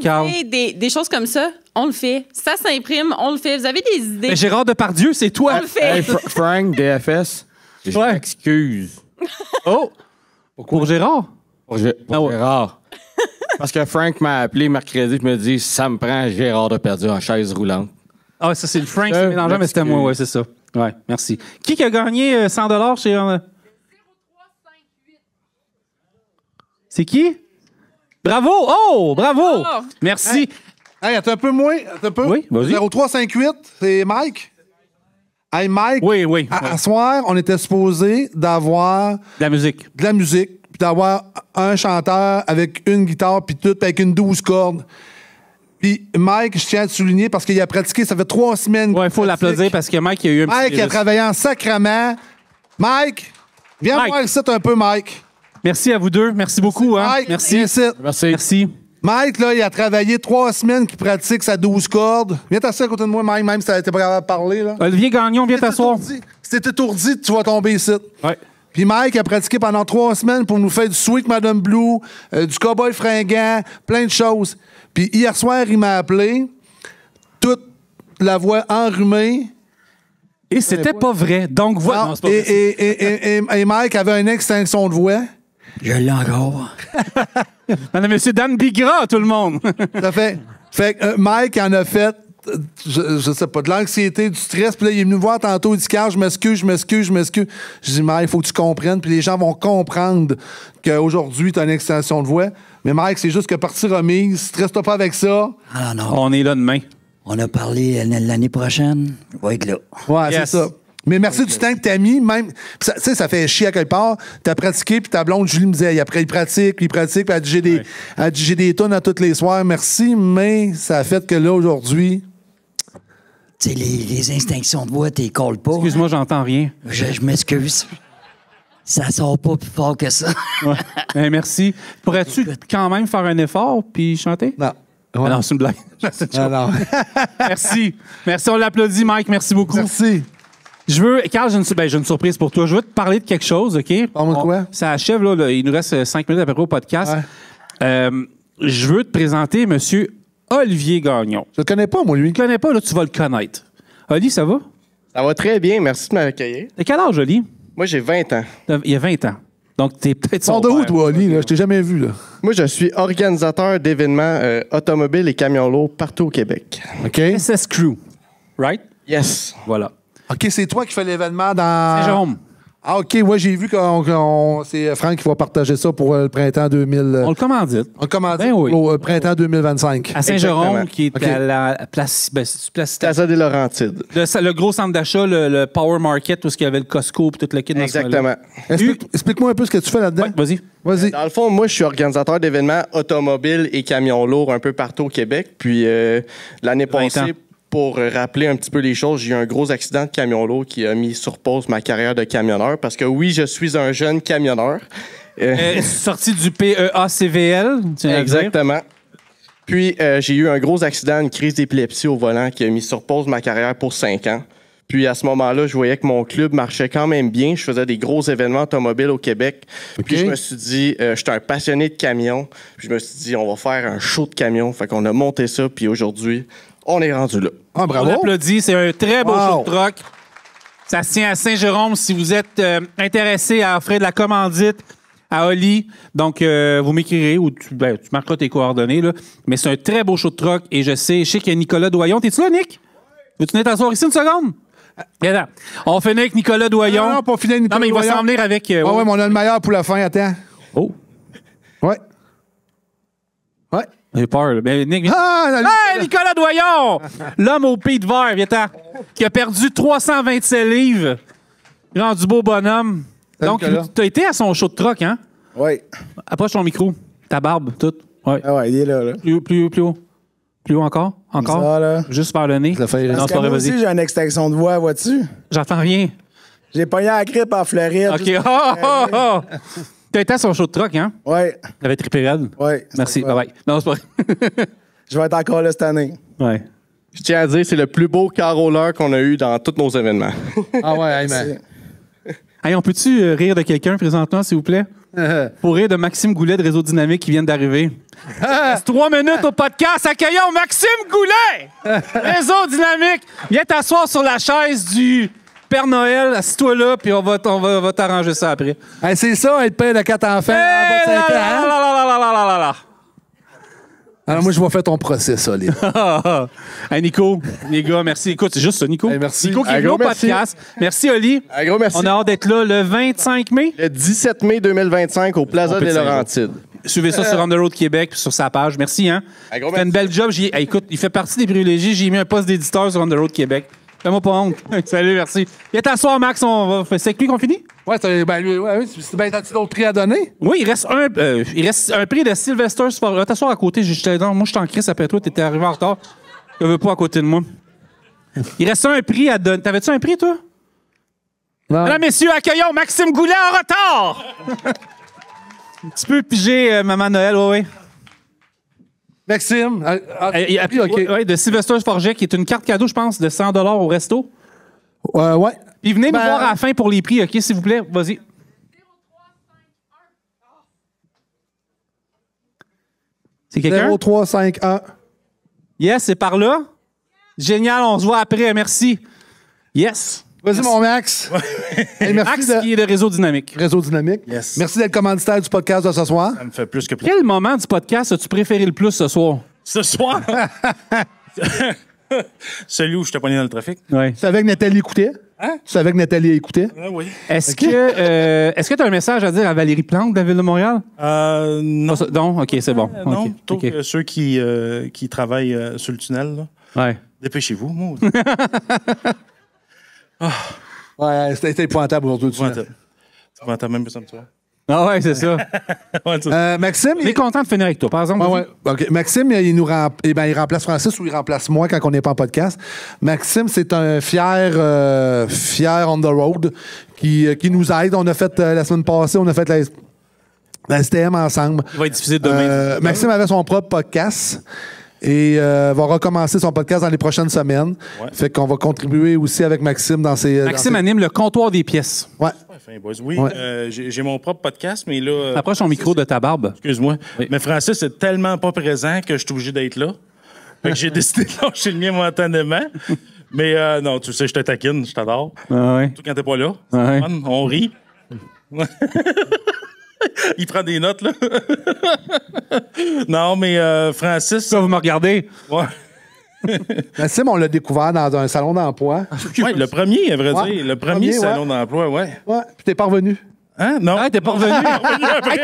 Des choses comme ça, on le fait. Ça s'imprime, on le fait. Vous avez des idées? Mais Gérard Depardieu, c'est toi. On le fait. Hey, Frank, DFS, je m'excuse. Pour Gérard? Pour Gérard. Parce que Frank m'a appelé mercredi et me dit ça me prend Gérard Depardieu en chaise roulante. Ah, ça, c'est le Frank, c'est mélangeant, mais c'était moi, c'est ça. Ouais, merci. Qui a gagné 100 chez. 0358. C'est qui? Bravo! Oh, bravo! Oh. Merci. Hey, attends un peu moins. Oui, vas-y. 0358, c'est Mike. Hey, Mike. Oui. À soir, on était supposé d'avoir. De la musique. Puis d'avoir un chanteur avec une guitare, puis tout, avec une 12 cordes. Puis Mike, je tiens à te souligner parce qu'il a pratiqué, ça fait 3 semaines. Ouais, il faut l'applaudir parce que Mike, il a eu un petit Mike a travaillé en sacrament. Mike, viens voir ici un peu, Mike. Merci à vous deux. Merci beaucoup. Mike, merci. Merci. Mike, là, il a travaillé 3 semaines qu'il pratique sa 12 cordes. Viens t'asseoir à côté de moi, Mike, même si t'étais pas capable de parler. Là. Olivier Gagnon, viens t'asseoir. Si t'es étourdi, tu vas tomber ici. Ouais. Puis Mike a pratiqué pendant 3 semaines pour nous faire du Sweet Madame Blue, du Cowboy fringant, plein de choses. Puis hier soir, il m'a appelé, toute la voix enrhumée. Et c'était pas vrai. Donc, voilà. Non, et Mike avait une extinction de voix. Je l'ai encore. Madame et monsieur Dan Bigra, tout le monde. Ça fait que Mike en a fait, je sais pas, de l'anxiété, du stress. Puis là, il est venu me voir tantôt, il dit « Carl, je m'excuse. » Je dis « Mike, il faut que tu comprennes. » Puis les gens vont comprendre qu'aujourd'hui, tu as une extension de voix. Mais Mike, c'est juste que partie remise. Stresse-toi pas avec ça. Ah non. On est là demain. On a parlé l'année prochaine. On va être là. Ouais, c'est ça. Mais merci du temps que t'as mis, même. Tu sais, ça fait chier à quelque part. T'as pratiqué, puis ta blonde, Julie, me disait, après, il pratique, puis elle dit, j'ai des tonnes à tous les soirs. Merci, mais ça a fait que là, aujourd'hui. Tu sais, les instinctions de voix, t'es colles pas. Excuse-moi, j'entends rien. Je m'excuse. Ça sort pas plus fort que ça. Ouais. Merci. Pourrais-tu quand même faire un effort puis chanter? Non. Ouais. Non, c'est une blague. Non. Merci. Merci, on l'applaudit, Mike. Merci beaucoup. Merci. Carl, j'ai une surprise pour toi. Je veux te parler de quelque chose, OK? Parle-moi de quoi? Ça achève, là, il nous reste 5 minutes à peu près au podcast. Ouais. Je veux te présenter M. Olivier Gagnon. Je le connais pas, moi, lui. Je le connais pas, là, tu vas le connaître. Oli, ça va? Ça va très bien, merci de m'accueillir. T'as quel âge, Oli? Moi, j'ai 20 ans. Il y a 20 ans. Donc, t'es peut-être son de où, toi, Oli? Là? Je t'ai jamais vu, là. Moi, je suis organisateur d'événements automobiles et camions lourds partout au Québec. OK. SS Crew, right? Yes. Voilà. OK, c'est toi qui fais l'événement dans... Saint-Jérôme. Ah, OK, ouais, j'ai vu que c'est Franck qui va partager ça pour le printemps 2000. On le commandite. On le commandite ben oui. Pour le printemps 2025. À Saint-Jérôme, qui est à la place... Casa des Laurentides. Le gros centre d'achat, le Power Market, où il y avait le Costco et tout le kit. Exactement. Explique-moi un peu ce que tu fais là-dedans. Ouais, vas-y. Dans le fond, moi, je suis organisateur d'événements automobiles et camions lourds un peu partout au Québec. Puis l'année passée... pour rappeler un petit peu les choses, j'ai eu un gros accident de camion lourd qui a mis sur pause ma carrière de camionneur parce que oui, je suis un jeune camionneur. Sorti du PEACVL, tu viens de dire. Exactement. Puis, j'ai eu un gros accident, une crise d'épilepsie au volant qui a mis sur pause ma carrière pour 5 ans. Puis, à ce moment-là, je voyais que mon club marchait quand même bien. Je faisais des gros événements automobiles au Québec. Puis, je me suis dit, j'étais un passionné de camions. Puis, je me suis dit, on va faire un show de camions. Fait qu'on a monté ça. Puis, aujourd'hui, on est rendu là. Ah, bravo. On applaudit. C'est un très beau show de truck. Ça se tient à Saint-Jérôme. Si vous êtes intéressé à offrir de la commandite à Oli, donc vous m'écrirez ou tu marqueras tes coordonnées. Là. Mais c'est un très beau show de truck. Et je sais qu'il y a Nicolas Doyon. T'es-tu là, Nick? Veux-tu venir t'asseoir ici une seconde? Viens. On finit avec Nicolas Doyon. Non, pas finir avec Nicolas Doyon. Non, mais il va s'en venir avec... ouais, mais on a le meilleur pour la fin. Attends. Oh. Ouais. Ouais. J'ai peur. Mais Nick, Nicolas Doyon! L'homme au pied de verre, viens-t'en. Qui a perdu 327 livres. Rendu beau bonhomme. Donc, tu as été à son show de truck, hein? Oui. Approche ton micro. Ta barbe, tout. Ouais. Ah ouais, il est là. Plus haut. Plus haut encore? Encore? Ça, là. Juste par le nez. Parce que moi aussi, j'ai une extinction de voix, vois-tu? J'entends rien. J'ai pogné la grippe en Floride. OK. T'as été à son show de truck, hein? Oui. T'avais trippé raide? Oui. Merci. Bye-bye. Non, c'est pas vrai. Je vais être encore là cette année. Ouais. Je tiens à dire, c'est le plus beau car roller qu'on a eu dans tous nos événements. Ah ouais, man. Hey, on peut-tu rire de quelqu'un présentement, s'il vous plaît? Pour rire de Maxime Goulet de Réseau Dynamique qui vient d'arriver. C'est 3 minutes au podcast. Accueillons Maxime Goulet! Réseau Dynamique. Viens t'asseoir sur la chaise du Père Noël. Assis-toi là, puis on va t'arranger ça après. Hey, c'est ça, être père de 4 enfants. Alors, moi, je vais faire ton procès, ça, les gars. Hey, Nico, les gars, merci. Écoute, c'est juste ça, Nico. Hey, merci. Nico qui est venu au podcast. Merci, Oli. Un gros merci. On a hâte d'être là le 25 mai. Le 17 mai 2025 au Plaza des Laurentides. Suivez ça sur On the Road Québec puis sur sa page. Merci, hein? Il fait une belle job. Écoute, il fait partie des privilégiés. J'ai mis un poste d'éditeur sur On the Road Québec. Fais-moi pas honte. Salut, merci. Viens t'asseoir, Max. C'est avec lui qu'on finit? Ouais, t'as-tu d'autres prix à donner? Oui, il reste un prix de Sylvester Sport. T'asseoir à côté. Moi, je suis en crise après toi. T'étais arrivé en retard. Je veux pas à côté de moi. Il reste un prix à donner. T'avais-tu un prix, toi? Non. Mesdames, messieurs, accueillons Maxime Goulet en retard! Tu peux piger Maman Noël, oui. Maxime. Okay. De Sylvester Forget, qui est une carte cadeau, je pense, de 100 $ au resto. Ouais. Puis venez nous voir à la fin pour les prix, OK, s'il vous plaît. Vas-y. C'est quelqu'un? 0351. Yes, c'est par là. Génial, on se voit après. Merci. Yes. Vas-y, mon Max. Hey, Max qui est de Réseau Dynamique. Réseau Dynamique. Yes. Merci d'être commanditaire du podcast de ce soir. Ça me fait plus que plaisir. Quel moment du podcast as-tu préféré le plus ce soir? Ce soir? Celui où je t'ai pogné dans le trafic. Oui. Tu savais que Nathalie écoutait? Hein? Tu savais que Nathalie écoutait? Ah oui. Est-ce que tu as un message à dire à Valérie Plante de la Ville de Montréal? Non. Non? OK, c'est bon. Non, okay. plutôt que ceux qui travaillent sur le tunnel. Là. Ouais. Dépêchez-vous, moi. Ouais, c'était épouvantable aujourd'hui. Épouvantable, même ça me soit. Ah ouais, c'est ça. Maxime... Il est content de finir avec toi, par exemple. Ouais. Okay. Maxime, il remplace Francis ou il remplace moi quand on n'est pas en podcast. Maxime, c'est un fier on the road qui nous aide. On a fait, la semaine passée, on a fait la STM ensemble. Il va être diffusé demain. Maxime avait son propre podcast. Et va recommencer son podcast dans les prochaines semaines. Ouais. Fait qu'on va contribuer aussi avec Maxime dans ses... Maxime anime le comptoir des pièces. Ouais. Oui, ouais. J'ai mon propre podcast, mais là... Approche ton micro de ta barbe. Excuse-moi. Oui. Mais Francis est tellement pas présent que je suis obligé d'être là. Fait que j'ai décidé de lâcher le mien momentanément. Mais non, tu sais, je te taquine, je t'adore. Surtout quand t'es pas là. On rit. Il prend des notes, là. Non, mais Francis... Ça, vous me regardez? Ouais. Maxime, on l'a découvert dans un salon d'emploi. Oui, le premier, à vrai dire. Le premier salon d'emploi, ouais. Ouais, puis t'es pas revenu. Hein? Non. Ah, t'es pas revenu.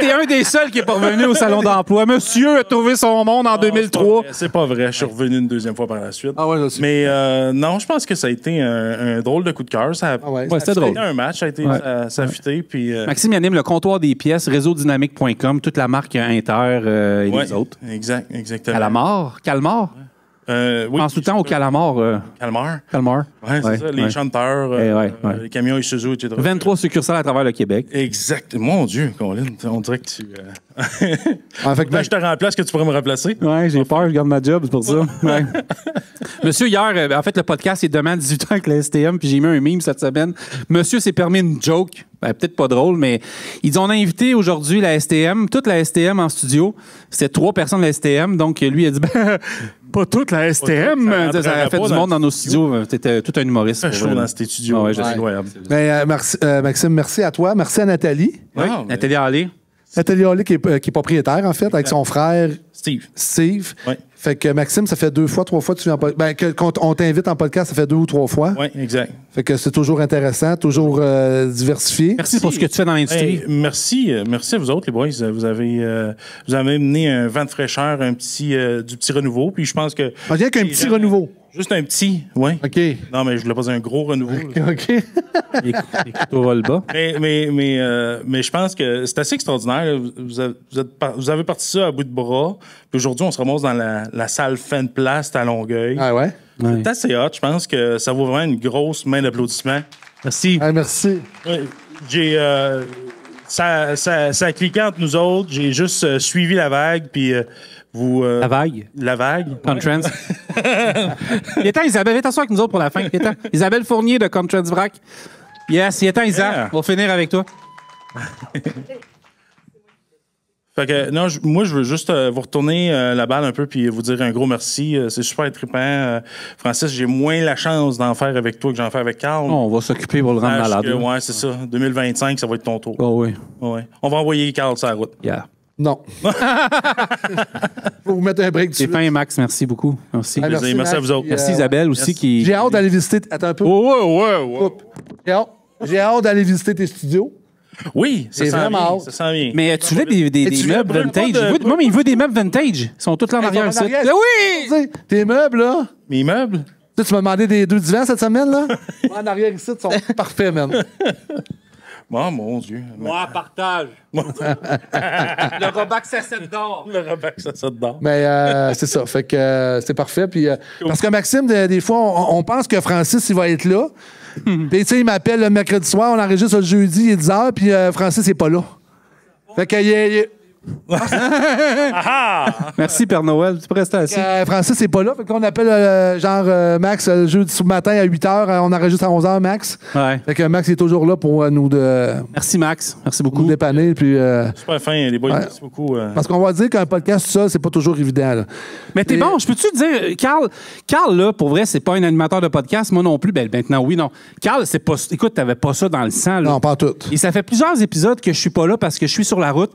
T'es un des seuls qui est pas revenu au salon d'emploi. Monsieur a trouvé son monde en 2003. C'est pas vrai. Je suis revenu une deuxième fois par la suite. Ah ouais, aussi. Mais non, je pense que ça a été un drôle de coup de cœur. Ça c'était drôle. Ça a été un match. Ça a fité. Puis, Maxime anime le comptoir des pièces, réseaudynamique.com, toute la marque Inter et les autres. Exactement. Calmar? Oui, pense tout le temps au Calamar. Calamar. Oui, c'est ça. Les chanteurs, les camions Isuzu, etc. 23 succursales à travers le Québec. Exact. Mon Dieu, Colin, on dirait que tu... je te remplace, que tu pourrais me remplacer? Oui, j'ai peur, je garde ma job, c'est pour ça. Ouais. Monsieur, hier, en fait, le podcast est demain à 18h avec la STM, puis j'ai mis un meme cette semaine. Monsieur s'est permis une joke. Peut-être pas drôle, mais ils ont invité aujourd'hui la STM, toute la STM en studio. C'était 3 personnes de la STM, donc lui il a dit pas toute la STM. Ça a fait du monde dans nos studios. T'étais tout un humoriste. C'est chaud dans ces studios. Ouais, c'est incroyable. Maxime, merci à toi. Merci à Nathalie. Oui, Nathalie Hallé. Nathalie Hallé qui est propriétaire, en fait, avec son frère Steve. Oui. Fait que Maxime, ça fait 2 fois, 3 fois que tu viens en podcast. Quand on t'invite en podcast, ça fait 2 ou 3 fois. Oui, exact. Fait que c'est toujours intéressant, toujours diversifié. Merci pour ce que tu fais dans l'industrie. Merci à vous autres, les boys. Vous avez amené un vent de fraîcheur, du petit renouveau. Puis je pense que. On vient qu'un petit renouveau. Juste un petit, oui. OK. Non, mais je voulais pas un gros renouveau. OK. Les couteaux volent bas. Mais je pense que c'est assez extraordinaire. Vous avez parti ça à bout de bras. Puis aujourd'hui, on se ramasse dans la salle Fenplast à Longueuil. Ah ouais? C'est assez hot. Je pense que ça vaut vraiment une grosse main d'applaudissement. Merci. Ah, merci. J'ai... ça a cliqué entre nous autres. J'ai juste suivi la vague, puis... la vague. La vague. Contrans. Il est temps, Isabelle. Viens t'asseoir avec nous autres pour la fin. Isabelle Fournier de Contrans Vrac. Yes, il est temps, Isabelle. Yeah. On va finir avec toi. Fait que, non, moi, je veux juste vous retourner la balle un peu puis vous dire un gros merci. C'est super trippant. Francis, j'ai moins la chance d'en faire avec toi que j'en fais avec Carl. On va s'occuper pour le rendre malade. Ouais, c'est ça. 2025, ça va être ton tour. Oh oui. Ouais. On va envoyer Carl sur la route. Yeah. Non. Faut vous mettre un break dessus. Stéphane et Max, merci beaucoup. Merci. Ah, merci à vous autres. Merci Isabelle aussi qui... J'ai hâte d'aller visiter... Attends un peu. Ouais. J'ai hâte d'aller visiter tes studios. Oui, ça sent bien. Ça sent bien. Mais tu voulais des meubles vintage. Moi, mais il veut des meubles vintage. Ils sont tous là en arrière. Oui! Tes meubles, là. Mes meubles? Tu m'as demandé des 2 divans cette semaine, là? En arrière ici, ils sont parfaits, man. Oh, mon Dieu. Moi, partage. Le Robax à 7 $. Le Robax à 7 $. Mais c'est ça. Fait que c'est parfait. Puis, parce que Maxime, des fois, on pense que Francis, il va être là. Puis, tu sais, il m'appelle le mercredi soir, on enregistre le jeudi, il est 10h, puis Francis n'est pas là. Fait que Merci, Père Noël. Tu peux rester assis. Francis n'est pas là. Fait qu'on appelle Max le jeudi matin à 8h. On enregistre à 11h, Max. Ouais. Fait que Max est toujours là pour nous Merci, Max. Merci beaucoup. Nous dépanner. Puis, super fin, les boys. Merci beaucoup. Parce qu'on va dire qu'un podcast, tout ça, c'est pas toujours évident. Là. Mais t'es bon. Je peux-tu te dire, Carl, là, pour vrai, c'est pas un animateur de podcast. Moi non plus. Ben, maintenant, oui, non. Carl, c'est pas. Écoute, t'avais pas ça dans le sang. Là. Non, pas tout. Et ça fait plusieurs épisodes que je suis pas là parce que je suis sur la route.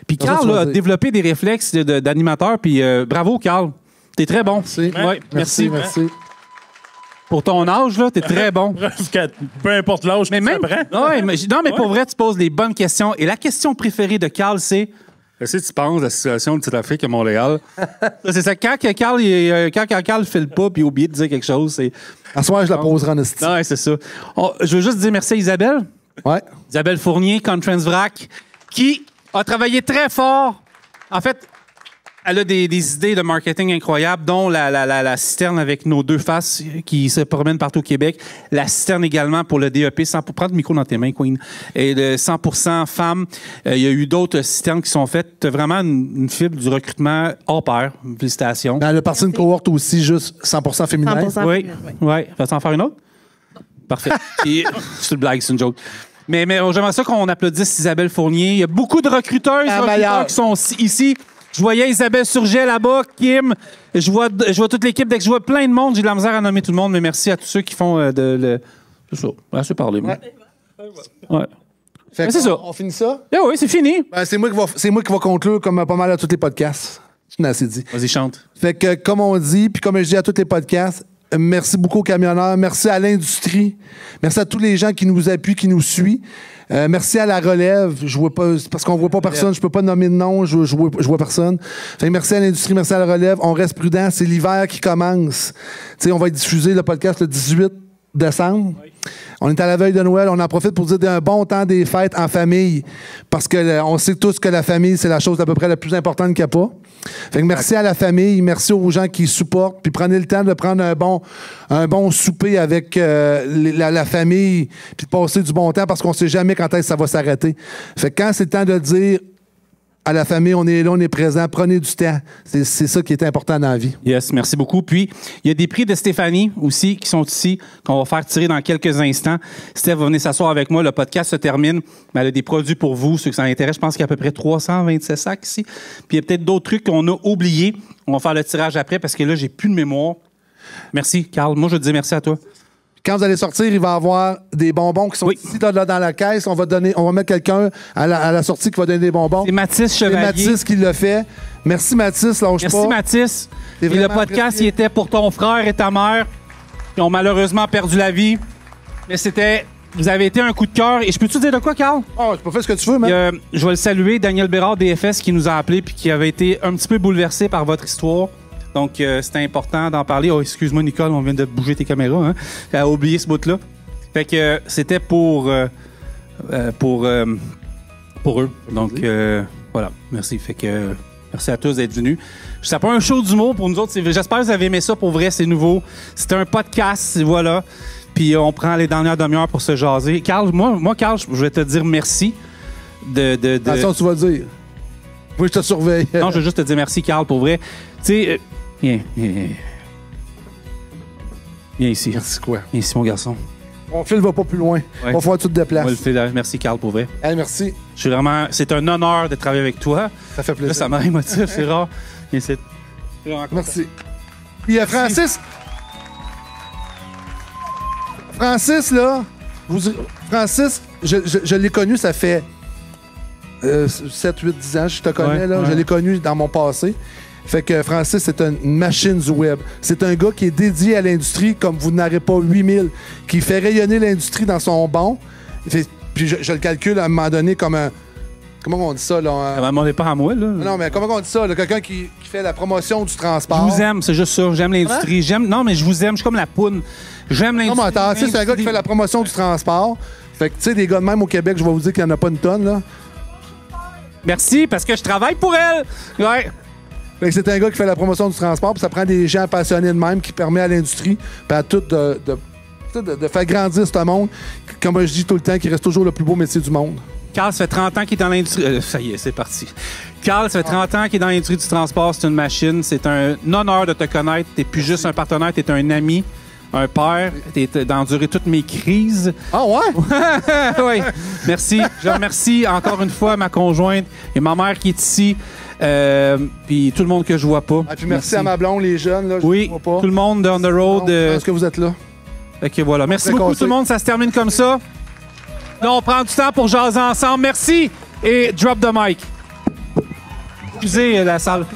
Puis Carl a développé des réflexes d'animateur. Puis bravo, Carl. T'es très bon. Merci. Ouais, merci. Merci. Pour ton âge, là, t'es très bon. Peu importe l'âge que même, tu apprends. Ouais, mais pour vrai, tu poses les bonnes questions. Et la question préférée de Carl, c'est... Qu'est-ce que tu penses de la situation de Afrique à Montréal? C'est ça. Quand Carl fait le pas puis oublie de dire quelque chose, c'est... À ce soir, je la poserai en esti. Ouais, c'est ça. Je veux juste dire merci à Isabelle. Ouais. Isabelle Fournier, Contrans Vrac, qui a travaillé très fort. En fait, elle a des idées de marketing incroyables, dont la citerne avec nos 2 faces qui se promènent partout au Québec. La citerne également pour le DEP, pour prendre le micro dans tes mains, Queen. Et de 100% femmes. Il y a eu d'autres citernes qui sont faites. T'as vraiment une fibre du recrutement hors pair. Félicitations. Elle a parti une cohorte aussi, juste 100% féminin. 100% oui. Vas-tu en faire une autre? Parfait. C'est une blague, c'est une joke. Mais j'aimerais ça qu'on applaudisse Isabelle Fournier. Il y a beaucoup de recruteurs qui sont ici. Je voyais Isabelle Surget là-bas, Kim. Je vois toute l'équipe. Dès que je vois plein de monde, j'ai de la misère à nommer tout le monde, mais merci à tous ceux qui font c'est ça. Assez parlé, moi. Ouais. Fait c'est ça. On finit ça? Oui, c'est fini. Ben, c'est moi qui va conclure comme pas mal à tous les podcasts. Je n'ai assez dit. Vas-y, chante. Fait que, comme on dit, puis comme je dis à tous les podcasts, merci beaucoup aux camionneurs, merci à l'industrie, merci à tous les gens qui nous appuient, qui nous suivent. Merci à la relève. Je vois pas, parce qu'on voit pas personne, je peux pas nommer de nom, je vois personne. Fait que merci à l'industrie, merci à la relève. On reste prudent, c'est l'hiver qui commence. T'sais, on va être diffusé le podcast le 18 décembre. On est à la veille de Noël. On en profite pour dire un bon temps des fêtes en famille. Parce que on sait tous que la famille, c'est la chose à peu près la plus importante qu'il n'y a pas. Fait que merci à la famille. Merci aux gens qui supportent. Puis prenez le temps de prendre un bon souper avec la famille. Puis de passer du bon temps parce qu'on ne sait jamais quand est-ce que ça va s'arrêter. Fait que quand c'est le temps de dire à la famille, on est là, on est présent, prenez du temps. C'est ça qui est important dans la vie. Yes, merci beaucoup. Puis, il y a des prix de Stéphanie aussi qui sont ici, qu'on va faire tirer dans quelques instants. Steph va venir s'asseoir avec moi. Le podcast se termine. Mais elle a des produits pour vous, ceux qui s'en intéressent. Je pense qu'il y a à peu près 327 sacs ici. Puis, il y a peut-être d'autres trucs qu'on a oubliés. On va faire le tirage après parce que là, j'ai plus de mémoire. Merci, Carl. Moi, je te dis merci à toi. Quand vous allez sortir, il va y avoir des bonbons qui sont ici là, dans la caisse. On va mettre quelqu'un à la sortie qui va donner des bonbons. C'est Mathis Chevalier. C'est Mathis qui l'a fait. Merci Mathis, lâche pas. Merci Mathis. Et le podcast, il était pour ton frère et ta mère qui ont malheureusement perdu la vie. Mais vous avez été un coup de cœur. Et je peux-tu dire de quoi, Carl? Oh, tu peux faire ce que tu veux, man. Je vais le saluer, Daniel Bérard, DFS, qui nous a appelés puis qui avait été un petit peu bouleversé par votre histoire. Donc, c'était important d'en parler. Oh, excuse-moi, Nicole, on vient de bouger tes caméras. Hein? Elle a oublié ce bout-là. Fait que c'était pour eux. Donc, voilà. Merci. Fait que merci à tous d'être venus. C'est pas un show d'humour pour nous autres. J'espère que vous avez aimé ça. Pour vrai, c'est nouveau. C'est un podcast, voilà. Puis on prend les dernières demi-heures pour se jaser. Carl, moi, Carl, je vais te dire merci de... Attention, tu vas dire. Moi, je te surveille. Non, je veux juste te dire merci, Carl, pour vrai. Tu sais... Viens ici. Merci quoi? Viens ici, mon garçon. Mon fil va pas plus loin. Ouais. Va falloir que tu te déplaces. Merci, Carl, pour vrai. Hey, merci. C'est un honneur de travailler avec toi. Ça fait plaisir. Là, ça m'a émotif, c'est rare. Merci. Puis Francis. Francis, là. Francis, je l'ai connu, ça fait 7, 8, 10 ans. Je te connais, là. Ouais. Je l'ai connu dans mon passé. Fait que Francis, c'est une machine du web. C'est un gars qui est dédié à l'industrie comme vous n'aurez pas 8000, qui fait rayonner l'industrie dans son bon. Puis je le calcule à un moment donné comme un... Comment on dit ça, là? Ça m'en est pas à moi, là. Non, mais comment on dit ça? Quelqu'un qui fait la promotion du transport. Je vous aime, c'est juste ça. J'aime l'industrie. Non, mais je vous aime. Je suis comme la poune. J'aime l'industrie. Non, mais attends, c'est un gars qui fait la promotion du transport. Fait que, tu sais, des gars de même au Québec, je vais vous dire qu'il n'y en a pas une tonne, là. Merci, parce que je travaille pour elle. Ouais. Fait que c'est un gars qui fait la promotion du transport, puis ça prend des gens passionnés de même qui permet à l'industrie, puis à tout de faire grandir ce monde. Comme je dis tout le temps, qui reste toujours le plus beau métier du monde. Carl, ça fait 30 ans qu'il est dans l'industrie... ça y est, c'est parti. Carl, ça fait 30 ans qu'il est dans l'industrie du transport. C'est une machine. C'est un honneur de te connaître. T'es plus juste un partenaire, t'es un ami, un père. T'es d'endurer toutes mes crises. Ah ouais? Oui. Merci. Je remercie encore une fois ma conjointe et ma mère qui est ici. Puis tout le monde que je vois pas. Ah, puis merci à ma blonde, les jeunes. Là, oui, vois pas. Tout le monde on the road. Est-ce que vous êtes là? Fait que voilà. Merci beaucoup tout le monde. Ça se termine comme ça. Là, on prend du temps pour jaser ensemble. Merci et drop the mic. Excusez la salle.